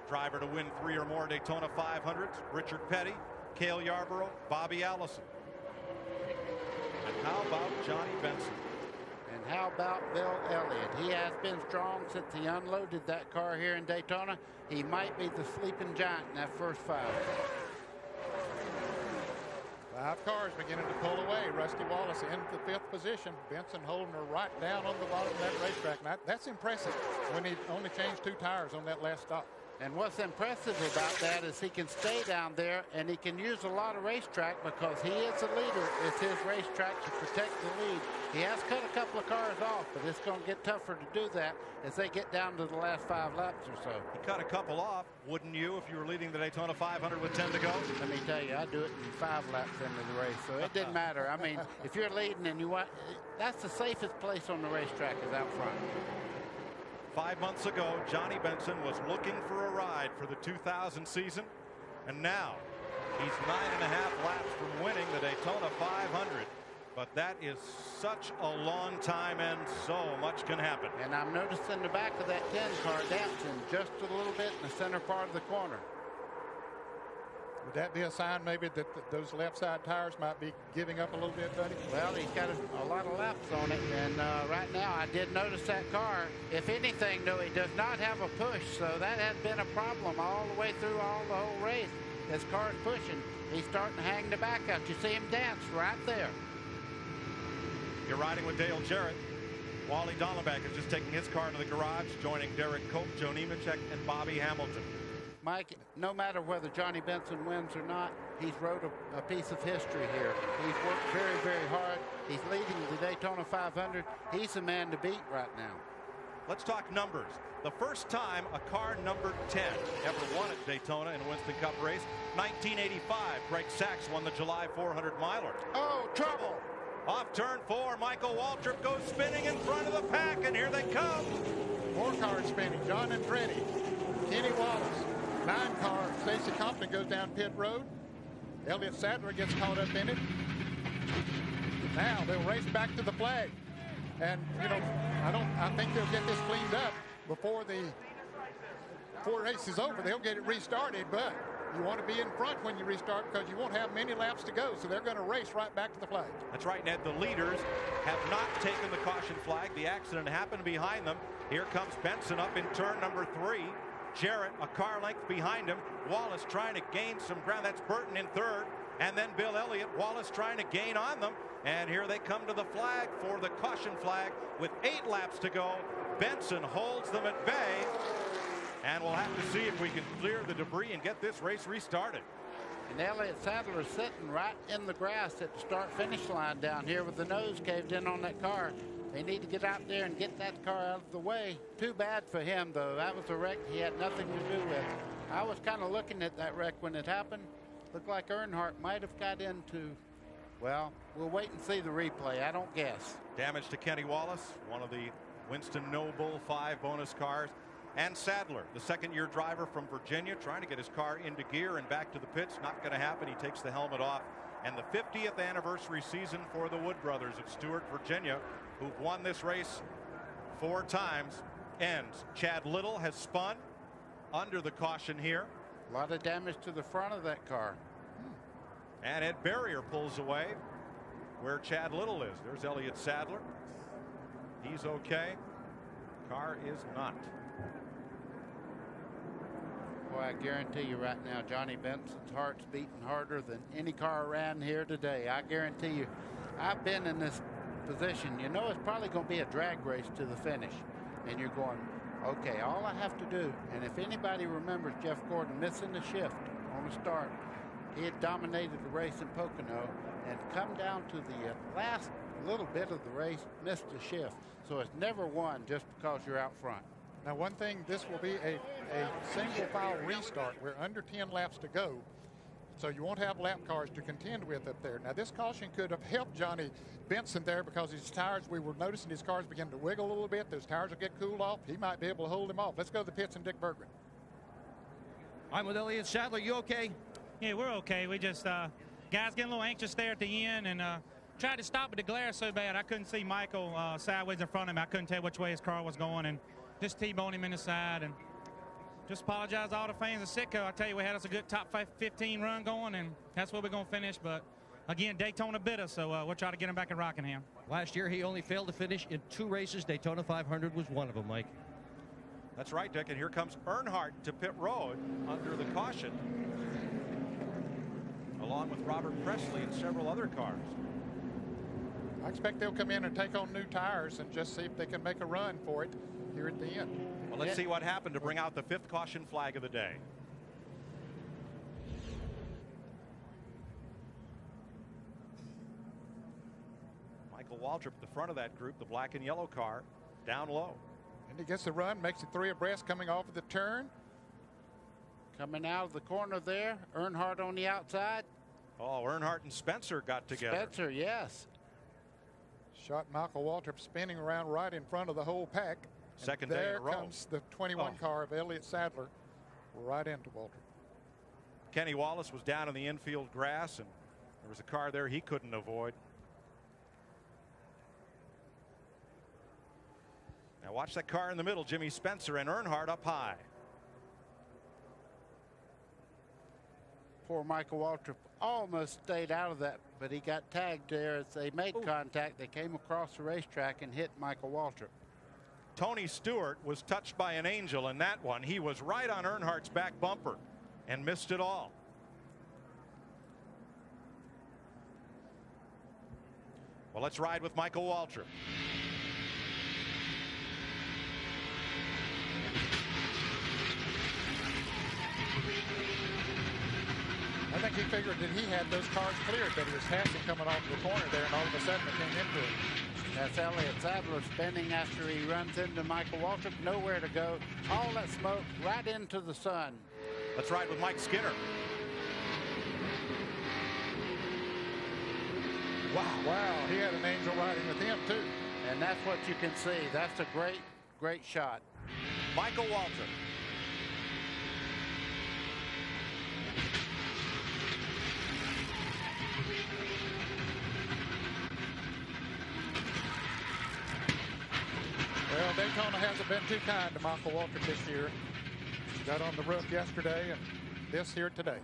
driver to win 3 or more Daytona 500s. Richard Petty, Cale Yarborough, Bobby Allison. And how about Johnny Benson? And how about Bill Elliott? He has been strong since he unloaded that car here in Daytona. He might be the sleeping giant in that first 5. 5 cars beginning to pull away. Rusty Wallace in the 5th position. Benson holding her right down on the bottom of that racetrack. Now, that's impressive when he only changed 2 tires on that last stop. And what's impressive about that is he can stay down there and he can use a lot of racetrack because he is the leader. It's his racetrack to protect the lead. He has cut a couple of cars off, but it's going to get tougher to do that as they get down to the last 5 laps or so. He cut a couple off, wouldn't you, if you were leading the Daytona 500 with 10 to go? Let me tell you, I do it in 5 laps into the race, so it didn't matter. I mean, if you're leading and you want, that's the safest place on the racetrack is out front. 5 months ago, Johnny Benson was looking for a ride for the 2000 season, and now he's 9.5 laps from winning the Daytona 500. But that is such a long time, and so much can happen. And I'm noticing the back of that 10 car dancing just a little bit in the center part of the corner. Would that be a sign maybe that those left side tires might be giving up a little bit, buddy? Well, he's got a lot of laps on it, and right now I did notice that car. If anything, though, he does not have a push, so that has been a problem all the way through the whole race. His car's pushing. He's starting to hang the back out. You see him dance right there. You're riding with Dale Jarrett. Wally Dallenbach is just taking his car to the garage, joining Derek Cope, Joe Nemechek, and Bobby Hamilton. Mike, no matter whether Johnny Benson wins or not, he's wrote a piece of history here. He's worked very, very hard. He's leading the Daytona 500. He's the man to beat right now. Let's talk numbers. The first time a car numbered 10 ever won at Daytona in a Winston Cup race, 1985. Greg Sachs won the July 400 miler. Oh, trouble! Off turn 4, Michael Waltrip goes spinning in front of the pack, and here they come. 4 cars spinning. John Andretti, Kenny Wallace. 9 car, Stacy Compton goes down pit road. Elliott Sadler gets caught up in it. Now they'll race back to the flag. And, you know, I think they'll get this cleaned up before the race is over. They'll get it restarted, but you want to be in front when you restart because you won't have many laps to go. So they're going to race right back to the flag. That's right, Ned. The leaders have not taken the caution flag. The accident happened behind them. Here comes Benson up in turn number 3. Jarrett a car length behind him. Wallace trying to gain some ground. That's Burton in 3rd. And then Bill Elliott. Wallace trying to gain on them. And here they come to the flag for the caution flag with 8 laps to go. Benson holds them at bay. And we'll have to see if we can clear the debris and get this race restarted. And Elliott Sadler is sitting right in the grass at the start-finish line down here with the nose caved in on that car. They need to get out there and get that car out of the way. Too bad for him, though. That was a wreck he had nothing to do with. I was kind of looking at that wreck when it happened. Looked like Earnhardt might have got into, well, we'll wait and see the replay. I don't guess. Damage to Kenny Wallace, one of the Winston Noble 5 bonus cars. And Sadler, the second-year driver from Virginia, trying to get his car into gear and back to the pits. Not going to happen. He takes the helmet off. And the 50th anniversary season for the Wood brothers of Stewart, Virginia, who've won this race 4 times, ends. Chad Little has spun under the caution here. A lot of damage to the front of that car. And Ed Barrier pulls away where Chad Little is. There's Elliott Sadler. He's okay. Car is not. Boy, I guarantee you right now, Johnny Benson's heart's beating harder than any car around here today. I guarantee you. I've been in this position. You know it's probably going to be a drag race to the finish. And you're going, okay, all I have to do, and if anybody remembers Jeff Gordon missing the shift on the start, he had dominated the race in Pocono and come down to the last little bit of the race, missed the shift. So it's never won just because you're out front. Now, one thing, this will be a single file restart. We're under 10 laps to go, so you won't have lap cars to contend with up there. Now, this caution could have helped Johnny Benson there because his tires, we were noticing his cars begin to wiggle a little bit. Those tires will get cooled off. He might be able to hold them off. Let's go to the pits and Dick Berggren. I'm with Elliott Sadler. You okay? Yeah, we're okay. We just, guys getting a little anxious there at the end and tried to stop, but the glare so bad I couldn't see Michael sideways in front of him. I couldn't tell which way his car was going and just T-boned him in the side. And just apologize to all the fans of Sitco. I tell you, we had us a good top 15 run going, and that's where we're going to finish. But again, Daytona bit us, so we'll try to get him back in Rockingham. Last year, he only failed to finish in 2 races. Daytona 500 was one of them, Mike. That's right, Dick. And here comes Earnhardt to pit road under the caution, along with Robert Presley and several other cars. I expect they'll come in and take on new tires and just see if they can make a run for it here at the end. Well, let's see what happened to bring out the 5th caution flag of the day. Michael Waltrip at the front of that group, the black and yellow car, down low. And he gets the run, makes it 3 abreast coming off of the turn. Coming out of the corner there, Earnhardt on the outside. Oh, Earnhardt and Spencer got together. Spencer, yes. Shot Michael Waltrip spinning around right in front of the whole pack. Second day in a row. There comes the 21 car of Elliott Sadler right into Waltrip. Kenny Wallace was down in the infield grass, and there was a car there he couldn't avoid. Now watch that car in the middle, Jimmy Spencer and Earnhardt up high. Poor Michael Waltrip almost stayed out of that, but he got tagged there as they made contact. They came across the racetrack and hit Michael Waltrip. Tony Stewart was touched by an angel in that one. He was right on Earnhardt's back bumper and missed it all. Well, let's ride with Michael Waltrip. I think he figured that he had those cars cleared, but he was passing coming off the corner there, and all of a sudden it came into him. That's Elliott Sadler spinning after he runs into Michael Waltrip. Nowhere to go. All that smoke right into the sun. Let's ride with Mike Skinner. Wow, he had an angel riding with him too. And that's what you can see. That's a great shot. Michael Waltrip. Well, Daytona hasn't been too kind to Michael Waltrip this year. Got on the roof yesterday and this here today.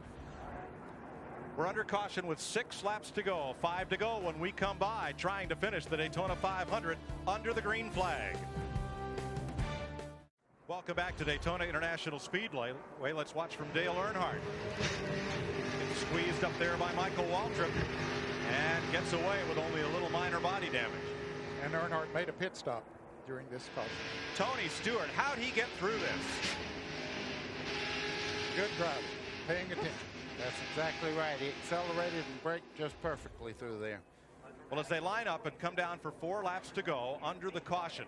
We're under caution with 6 laps to go, 5 to go when we come by, trying to finish the Daytona 500 under the green flag. Welcome back to Daytona International Speedway. Let's watch from Dale Earnhardt. Gets squeezed up there by Michael Waltrip and gets away with only a little minor body damage. And Earnhardt made a pit stop during this caution. Tony Stewart, how'd he get through this? Good driving, paying attention. That's exactly right. He accelerated and braked just perfectly through there. Well, as they line up and come down for 4 laps to go under the caution,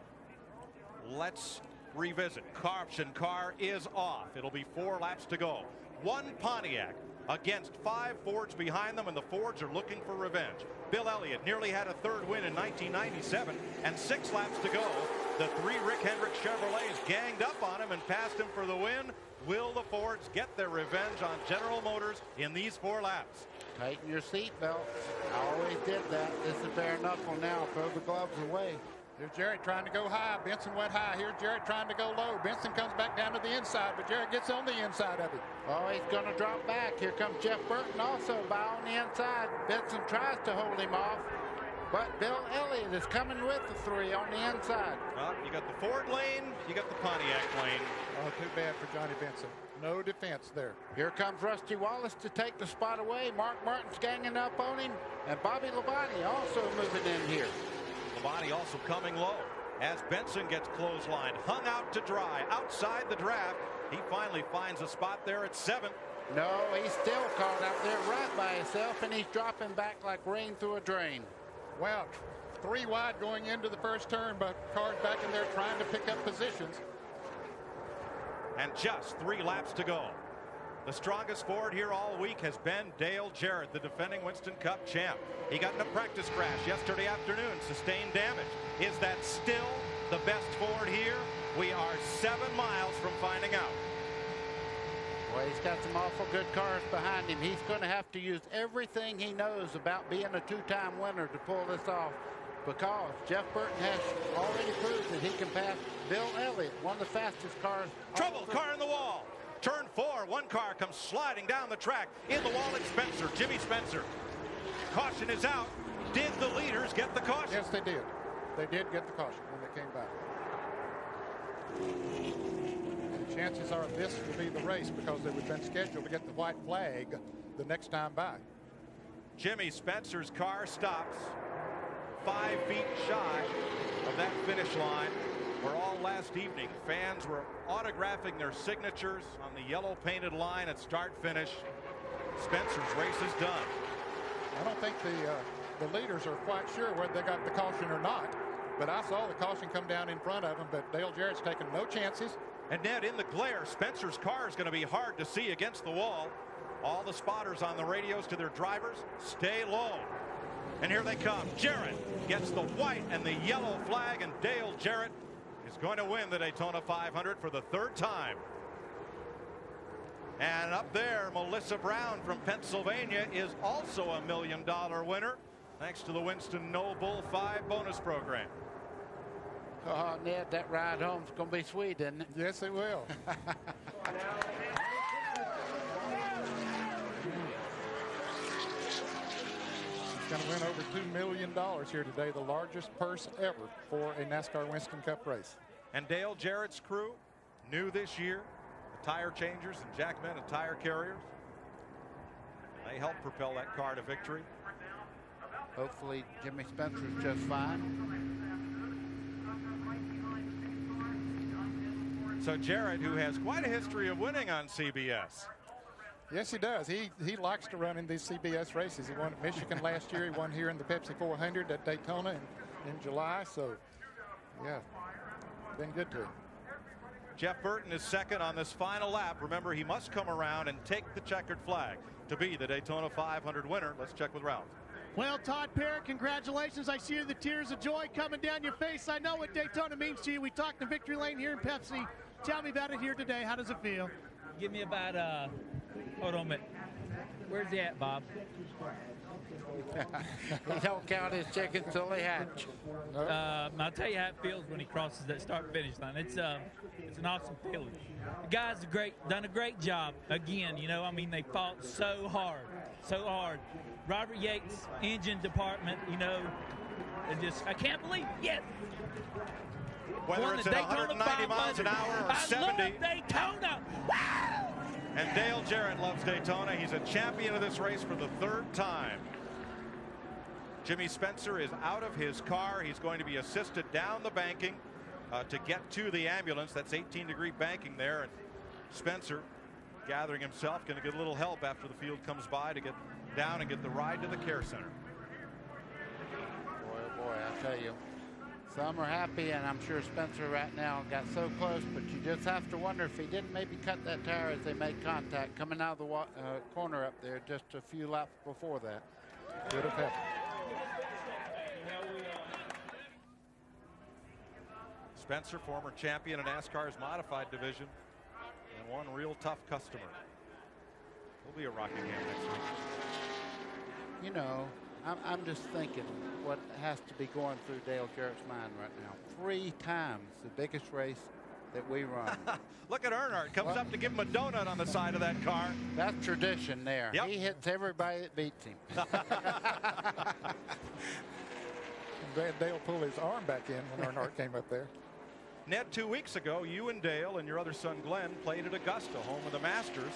let's revisit. Caution car is off. It'll be 4 laps to go. 1 Pontiac against 5 Fords behind them, and the Fords are looking for revenge. Bill Elliott nearly had a 3rd win in 1997, and 6 laps to go. The 3 Rick Hendrick Chevrolets ganged up on him and passed him for the win. Will the Fords get their revenge on General Motors in these 4 laps? Tighten your seat belts. I always did that. This is bare knuckle now. Throw the gloves away. Here's Jarrett trying to go high. Benson went high. Here's Jarrett trying to go low. Benson comes back down to the inside, but Jarrett gets on the inside of it. Oh, he's going to drop back. Here comes Jeff Burton also by on the inside. Benson tries to hold him off, but Bill Elliott is coming with the 3 on the inside. Well, you got the Ford lane, you got the Pontiac lane. Oh, too bad for Johnny Benson. No defense there. Here comes Rusty Wallace to take the spot away. Mark Martin's ganging up on him, and Bobby Labonte also moving in here. Labonte also coming low as Benson gets clotheslined, hung out to dry outside the draft. He finally finds a spot there at 7. No, he's still caught out there right by himself, and he's dropping back like rain through a drain. Wow, 3 wide going into the first turn, but cars back in there trying to pick up positions. And just 3 laps to go. The strongest Ford here all week has been Dale Jarrett, the defending Winston Cup champ. He got in a practice crash yesterday afternoon, sustained damage. Is that still the best Ford here? We are 7 miles from finding out. Well, he's got some awful good cars behind him. He's going to have to use everything he knows about being a 2-time winner to pull this off, because Jeff Burton has already proved that he can pass Bill Elliott, one of the fastest cars. Trouble, car in the wall. Turn 4, 1 car comes sliding down the track. In the wall, it's Spencer, Jimmy Spencer. Caution is out. Did the leaders get the caution? Yes, they did. They did get the caution when they came back. And chances are this will be the race, because they would have been scheduled to get the white flag the next time by. Jimmy Spencer's car stops 5 feet shy of that finish line, where all last evening fans were autographing their signatures on the yellow painted line at start finish. Spencer's race is done. I don't think the leaders are quite sure whether they got the caution or not, but I saw the caution come down in front of them, but Dale Jarrett's taking no chances. And Ned, in the glare, Spencer's car is going to be hard to see against the wall. All the spotters on the radios to their drivers, stay low. And here they come. Jarrett gets the white and the yellow flag, and Dale Jarrett is going to win the Daytona 500 for the 3rd time. And up there, Melissa Brown from Pennsylvania is also a $1 million winner, thanks to the Winston No Bull 5 bonus program. Oh, Ned, that ride home's going to be sweet, isn't it? Yes, it will. He's going to win over $2 million here today, the largest purse ever for a NASCAR Winston Cup race. And Dale Jarrett's crew, new this year, the tire changers and Jack Bennett tire carriers. They helped propel that car to victory. Hopefully Jimmy Spencer's just fine. So Jarrett, who has quite a history of winning on CBS. Yes, he does. He likes to run in these CBS races. He won at Michigan last year. He won here in the Pepsi 400 at Daytona in July. So, yeah, been good to him. Jeff Burton is second on this final lap. Remember, he must come around and take the checkered flag to be the Daytona 500 winner. Let's check with Ralph. Well, Todd Parrott, congratulations. I see the tears of joy coming down your face. I know what Daytona means to you. We talked to Victory Lane here in Pepsi. Tell me about it here today. How does it feel? Give me about, hold on a minute. Where's he at, Bob? He don't count his chickens till they hatch. I'll tell you how it feels when he crosses that start-finish line. It's an awesome feeling. The guys have done a great job. Again, you know, I mean, they fought so hard. Robert Yates, engine department, you know, I can't believe, yes. Whether it's at 190 miles an hour or 70. I love Daytona. Wow! And Dale Jarrett loves Daytona. He's a champion of this race for the 3rd time. Jimmy Spencer is out of his car. He's going to be assisted down the banking to get to the ambulance. That's 18-degree banking there. And Spencer gathering himself, going to get a little help after the field comes by to get down and get the ride to the care center. Boy, oh boy, I tell you, some are happy, and I'm sure Spencer right now got so close, but you just have to wonder if he didn't maybe cut that tire as they made contact coming out of the corner up there just a few laps before that. Could have happened. Spencer, former champion in NASCAR's modified division, and one real tough customer. He'll be a Rockingham next week. You know, I'm just thinking what has to be going through Dale Jarrett's mind right now. 3 times the biggest race that we run. Look at Earnhardt. Comes up to give him a donut on the side of that car. That's tradition there. Yep. He hits everybody that beats him. I'm glad Dale pulled his arm back in when Earnhardt came up there. Ned, 2 weeks ago, you and Dale and your other son Glenn played at Augusta, home of the Masters.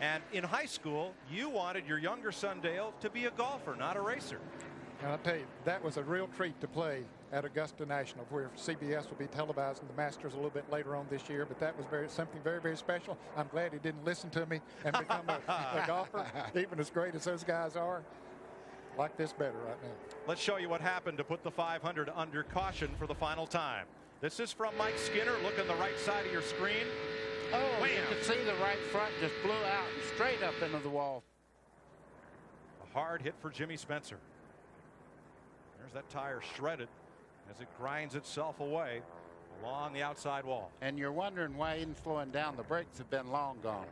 And in high school, you wanted your younger son Dale to be a golfer, not a racer. And I'll tell you, that was a real treat to play at Augusta National, where CBS will be televising the Masters a little bit later on this year. But that was something very, very special. I'm glad he didn't listen to me and become a golfer, even as great as those guys are. Like this better right now. Let's show you what happened to put the 500 under caution for the final time. This is from Mike Skinner. Look on the right side of your screen. Oh, you can see the right front just blew out and straight up into the wall. A hard hit for Jimmy Spencer. There's that tire shredded as it grinds itself away along the outside wall. And you're wondering why he isn't slowing down. The brakes have been long gone.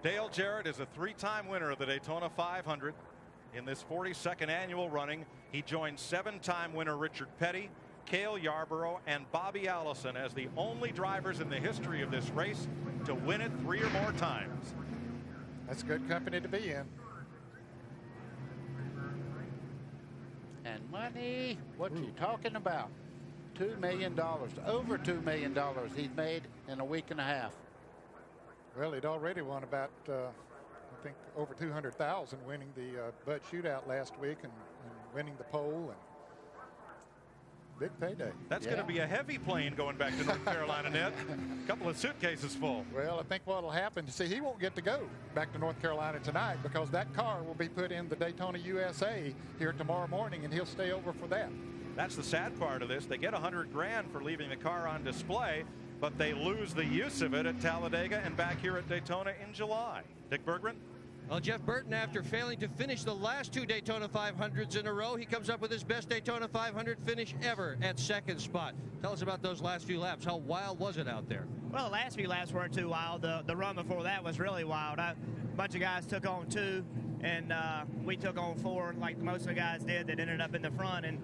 Dale Jarrett is a 3-time winner of the Daytona 500. In this 42nd annual running, he joined 7-time winner Richard Petty, Cale Yarborough, and Bobby Allison as the only drivers in the history of this race to win it 3 or more times. That's good company to be in. And money, what you talking about? $2 million, over $2 million he's made in a week and a half. Well, he'd already won about, I think, over 200,000 winning the Bud Shootout last week and winning the pole. And big payday. That's going to be a heavy plane going back to North Carolina, Ned. A couple of suitcases full. Well, I think what will happen, see, he won't get to go back to North Carolina tonight because that car will be put in the Daytona USA here tomorrow morning, and he'll stay over for that. That's the sad part of this. They get $100 grand for leaving the car on display, but they lose the use of it at Talladega and back here at Daytona in July. Dick Bergman? Well, Jeff Burton, after failing to finish the last 2 Daytona 500s in a row, he comes up with his best Daytona 500 finish ever at 2nd spot. Tell us about those last few laps. How wild was it out there? Well, the last few laps weren't too wild. The run before that was really wild. A bunch of guys took on 2, and we took on 4, like most of the guys did that ended up in the front. And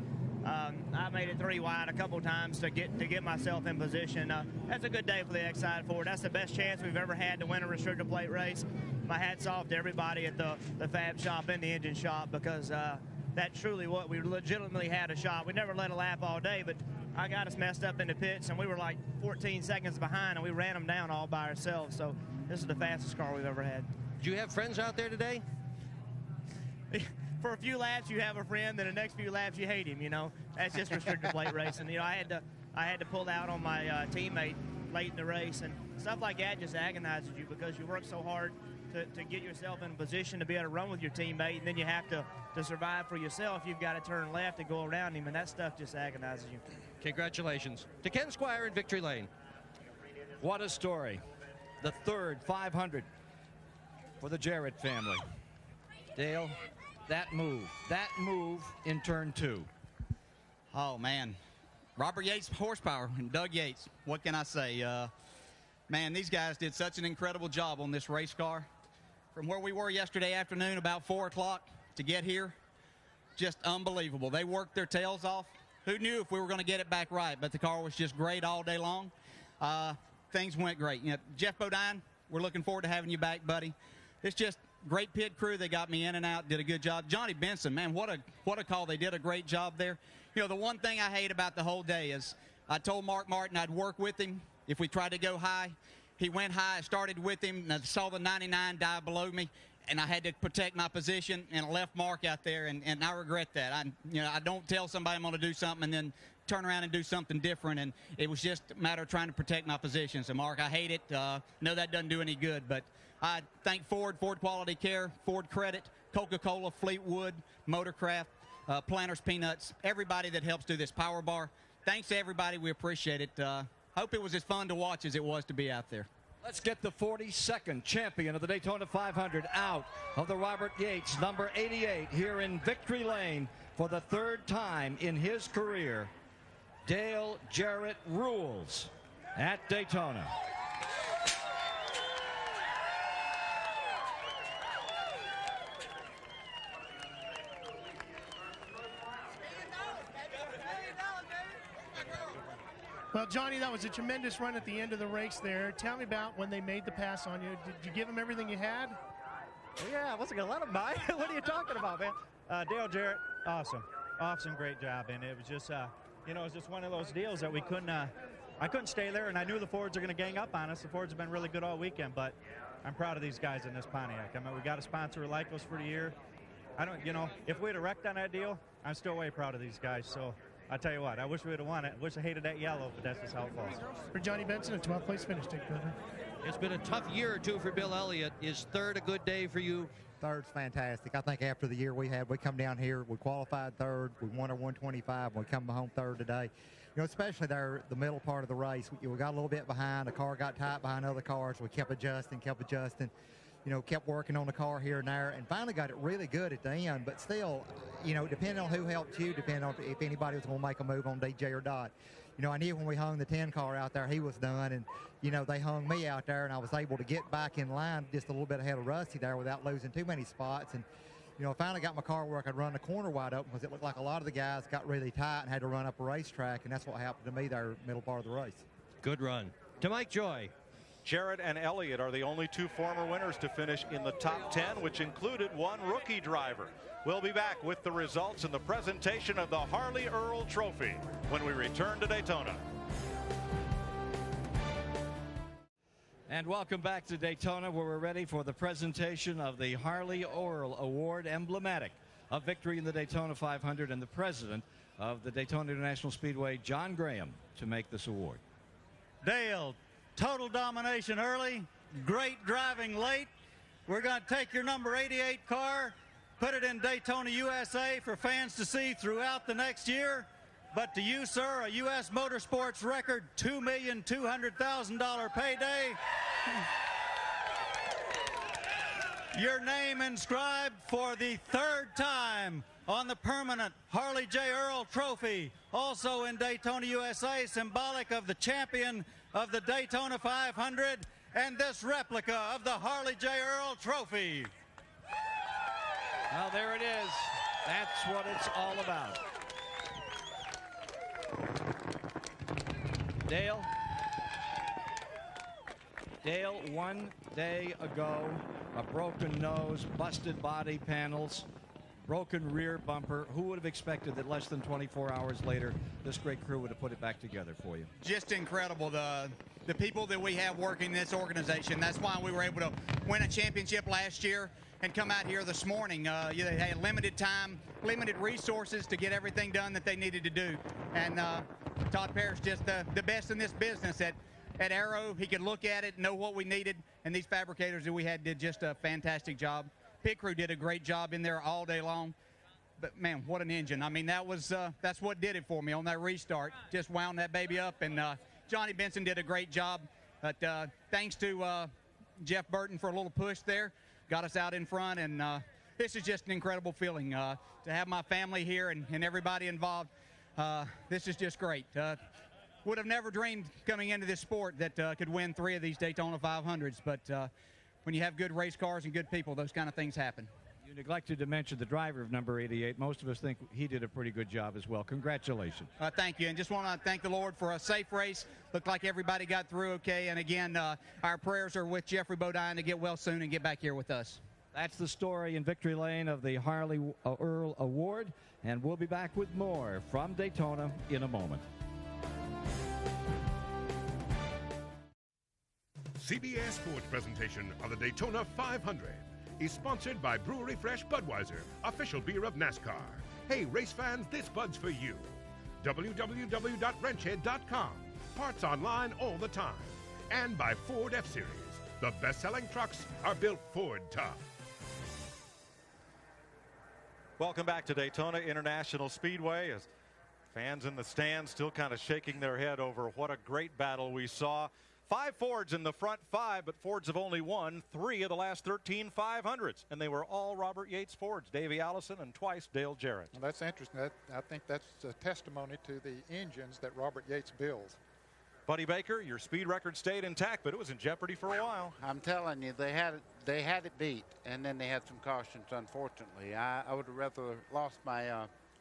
I made it 3 wide a couple times to get myself in position. That's a good day for the X-Side Ford. That's the best chance we've ever had to win a restrictor plate race. My hat's off to everybody at the fab shop and the engine shop, because that truly what we legitimately had a shot. We never let a lap all day, but I got us messed up in the pits, and we were like 14 seconds behind, and we ran them down all by ourselves. So this is the fastest car we've ever had. Do you have friends out there today? For a few laps you have a friend, then the next few laps you hate him. You know, that's just restrictor plate racing. You know, I had to pull out on my teammate late in the race, and stuff like that just agonizes you because you work so hard to get yourself in a position to be able to run with your teammate, and then you have to survive for yourself. You've got to turn left and go around him, and that stuff just agonizes you. Congratulations to Ken Squire in Victory Lane. What a story. The 3rd 500 for the Jarrett family. Dale, that move in turn 2. Oh, man. Robert Yates horsepower and Doug Yates. What can I say? Man, these guys did such an incredible job on this race car. From where we were yesterday afternoon, about 4 o'clock, to get here, just unbelievable. They worked their tails off. Who knew if we were going to get it back right? But the car was just great all day long. Things went great. You know, Jeff Bodine, we're looking forward to having you back, buddy. It's just great pit crew. They got me in and out, did a good job. Johnny Benson, man, what a call. They did a great job there. You know, the one thing I hate about the whole day is I told Mark Martin I'd work with him if we tried to go high. He went high, I started with him, and I saw the 99 die below me. and I had to protect my position, and I left Mark out there, and I regret that. I don't tell somebody I'm going to do something and then turn around and do something different, and it was just a matter of trying to protect my position. So, Mark, I hate it. No, that doesn't do any good, but I thank Ford Quality Care, Ford Credit, Coca-Cola, Fleetwood, Motorcraft, Planters Peanuts, everybody that helps do this Power Bar. Thanks to everybody. We appreciate it. Hope it was as fun to watch as it was to be out there. Let's get the 42nd champion of the Daytona 500 out of the Robert Yates, number 88, here in Victory Lane for the third time in his career. Dale Jarrett rules at Daytona. Well, Johnny, that was a tremendous run at the end of the race there. Tell me about when they made the pass on you. Did you give them everything you had? Yeah, I wasn't going to let them buy. What are you talking about, man? Dale Jarrett, awesome, great job. And it was just, it was just one of those deals that we couldn't, I couldn't stay there, and I knew the Fords are going to gang up on us. The Fords have been really good all weekend, but I'm proud of these guys in this Pontiac. I mean, we got a sponsor who likes us for the year. If we'd have wrecked on that deal, I'm still way proud of these guys. So I tell you what, I wish we would have won it. I wish I hated that yellow, but that's just how it falls. For Johnny Benson, a 12th place finish, Dick Berger. It's been a tough year or two for Bill Elliott. Is third a good day for you? Third's fantastic. I think after the year we had, we come down here, we qualified third, we won our 125, we come home third today. Especially there, the middle part of the race, we got a little bit behind. The car got tight behind other cars. We kept adjusting. Kept working on the car here and there, and finally got it really good at the end. But still, depending on who helped you, depending on if anybody was going to make a move on DJ or Dot. I knew when we hung the 10 car out there, he was done, and, they hung me out there, and I was able to get back in line just a little bit ahead of Rusty there without losing too many spots. And, I finally got my car where I could run the corner wide open because it looked like a lot of the guys got really tight and had to run up a racetrack, and that's what happened to me there middle part of the race. Good run. To Mike Joy. Jarrett and Elliott are the only two former winners to finish in the top 10, which included one rookie driver. We'll be back with the results and the presentation of the Harley Earl Trophy when we return to Daytona. And welcome back to Daytona, where we're ready for the presentation of the Harley Earl Award, emblematic of victory in the Daytona 500, and the president of the Daytona International Speedway, John Graham, to make this award. Dale, total domination early, great driving late. We're going to take your number 88 car, put it in Daytona, USA for fans to see throughout the next year. But to you, sir, a U.S. Motorsports record $2,200,000 payday. Your name inscribed for the third time on the permanent Harley J. Earl Trophy, also in Daytona, USA, symbolic of the champion of the Daytona 500 and this replica of the Harley J. Earl Trophy. Well, there it is. That's what it's all about. Dale, 1 day ago, a broken nose, busted body panels, broken rear bumper. Who would have expected that less than 24 hours later, this great crew would have put it back together for you? Just incredible. The people that we have working in this organization, that's why we were able to win a championship last year and come out here this morning. They had limited time, limited resources to get everything done that they needed to do. And Todd Parrish, just the best in this business at Arrow. He could look at it, know what we needed, and these fabricators that we had did just a fantastic job. Pit crew did a great job in there all day long. But, man, what an engine. I mean, that's what did it for me on that restart. Just wound that baby up, and Johnny Benson did a great job. But thanks to Jeff Burton for a little push there, got us out in front, and this is just an incredible feeling to have my family here and everybody involved. This is just great. Would have never dreamed coming into this sport that could win 3 of these Daytona 500s, but when you have good race cars and good people, those kind of things happen. You neglected to mention the driver of number 88. Most of us think he did a pretty good job as well. Congratulations. Thank you, and just want to thank the Lord for a safe race. Looked like everybody got through okay, and again, our prayers are with Jeffrey Bodine to get well soon and get back here with us. That's the story in Victory Lane of the Harley Earl Award, and we'll be back with more from Daytona in a moment. CBS Sports presentation of the Daytona 500 is sponsored by Brewery Fresh Budweiser, official beer of NASCAR. Hey, race fans, this Bud's for you. www.wrenchhead.com. Parts online all the time. And by Ford F-Series. The best-selling trucks are built Ford tough. Welcome back to Daytona International Speedway, as fans in the stands still kind of shaking their head over what a great battle we saw. 5 Fords in the front 5, but Fords have only won 3 of the last 13 500s, and they were all Robert Yates Fords, Davey Allison and twice Dale Jarrett. Well, that's interesting. I think that's a testimony to the engines that Robert Yates builds. Buddy Baker, your speed record stayed intact, but it was in jeopardy for a while. I'm telling you, they had it beat, and then they had some cautions, unfortunately. I would have rather lost my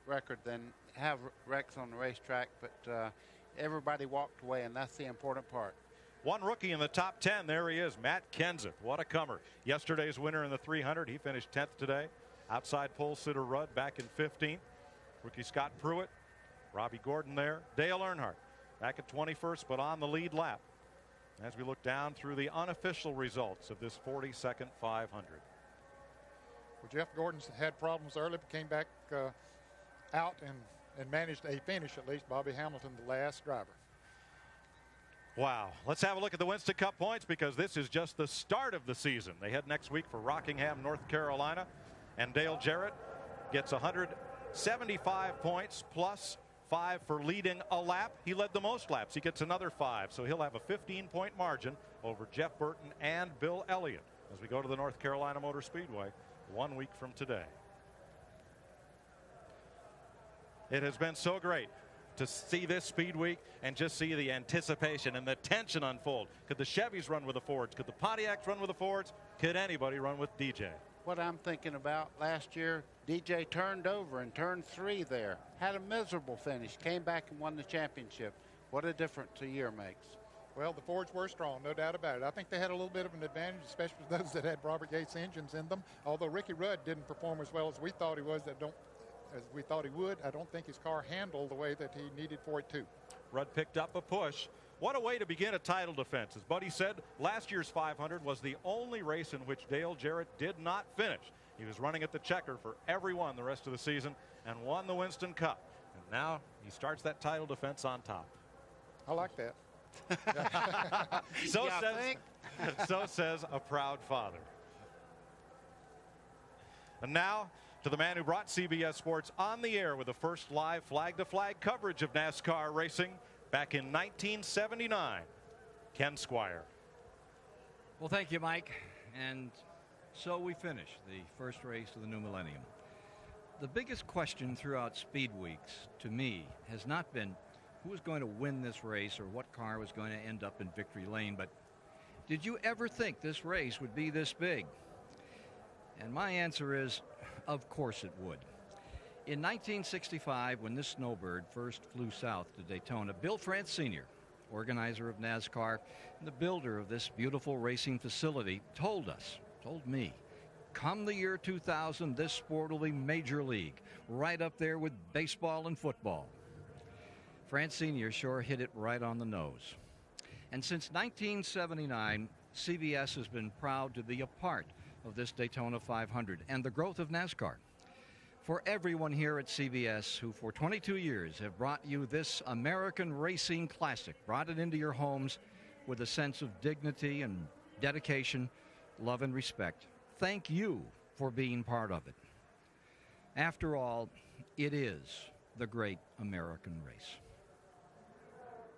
record than have wrecks on the racetrack, but everybody walked away, and that's the important part. One rookie in the top 10. There he is, Matt Kenseth. What a comer. Yesterday's winner in the 300. He finished 10th today. Outside pole sitter Rudd back in 15th. Rookie Scott Pruitt. Robbie Gordon there. Dale Earnhardt back at 21st, but on the lead lap. As we look down through the unofficial results of this 42nd 500. Well, Jeff Gordon's had problems early, but came back out and managed a finish at least. Bobby Hamilton, the last driver. Wow. Let's have a look at the Winston Cup points, because this is just the start of the season. They head next week for Rockingham, North Carolina, and Dale Jarrett gets 175 points plus 5 for leading a lap. He led the most laps. He gets another 5, so he'll have a 15-point margin over Jeff Burton and Bill Elliott as we go to the North Carolina Motor Speedway 1 week from today. It has been so great to see this speed week and just see the anticipation and the tension unfold. Could the Chevys run with the Fords? Could the Pontiacs run with the Fords? Could anybody run with DJ? What I'm thinking about, last year, DJ turned over in turn 3 there. Had a miserable finish. Came back and won the championship. What a difference a year makes. Well, the Fords were strong, no doubt about it. I think they had a little bit of an advantage, especially those that had Robert Yates engines in them. Although Ricky Rudd didn't perform as well as we thought he was, as we thought he would. I don't think his car handled the way that he needed for it to. Rudd picked up a push. What a way to begin a title defense. As Buddy said, last year's 500 was the only race in which Dale Jarrett did not finish. He was running at the checker for everyone the rest of the season and won the Winston Cup. And now he starts that title defense on top. I like that. So says a proud father. And now to the man who brought CBS Sports on the air with the first live flag-to-flag coverage of NASCAR racing back in 1979, Ken Squire. Well, thank you, Mike. And so we finish the first race of the new millennium. The biggest question throughout Speed Weeks to me has not been who was going to win this race or what car was going to end up in victory lane, but did you ever think this race would be this big? And my answer is, of course it would. In 1965, when this snowbird first flew south to Daytona, Bill France Sr., organizer of NASCAR and the builder of this beautiful racing facility, told me, come the year 2000, this sport will be major league, right up there with baseball and football. France Sr. sure hit it right on the nose. And since 1979, CBS has been proud to be a part of this Daytona 500 and the growth of NASCAR. For everyone here at CBS who for 22 years have brought you this American racing classic, brought it into your homes with a sense of dignity and dedication, love and respect, thank you for being part of it. After all, it is the great American race.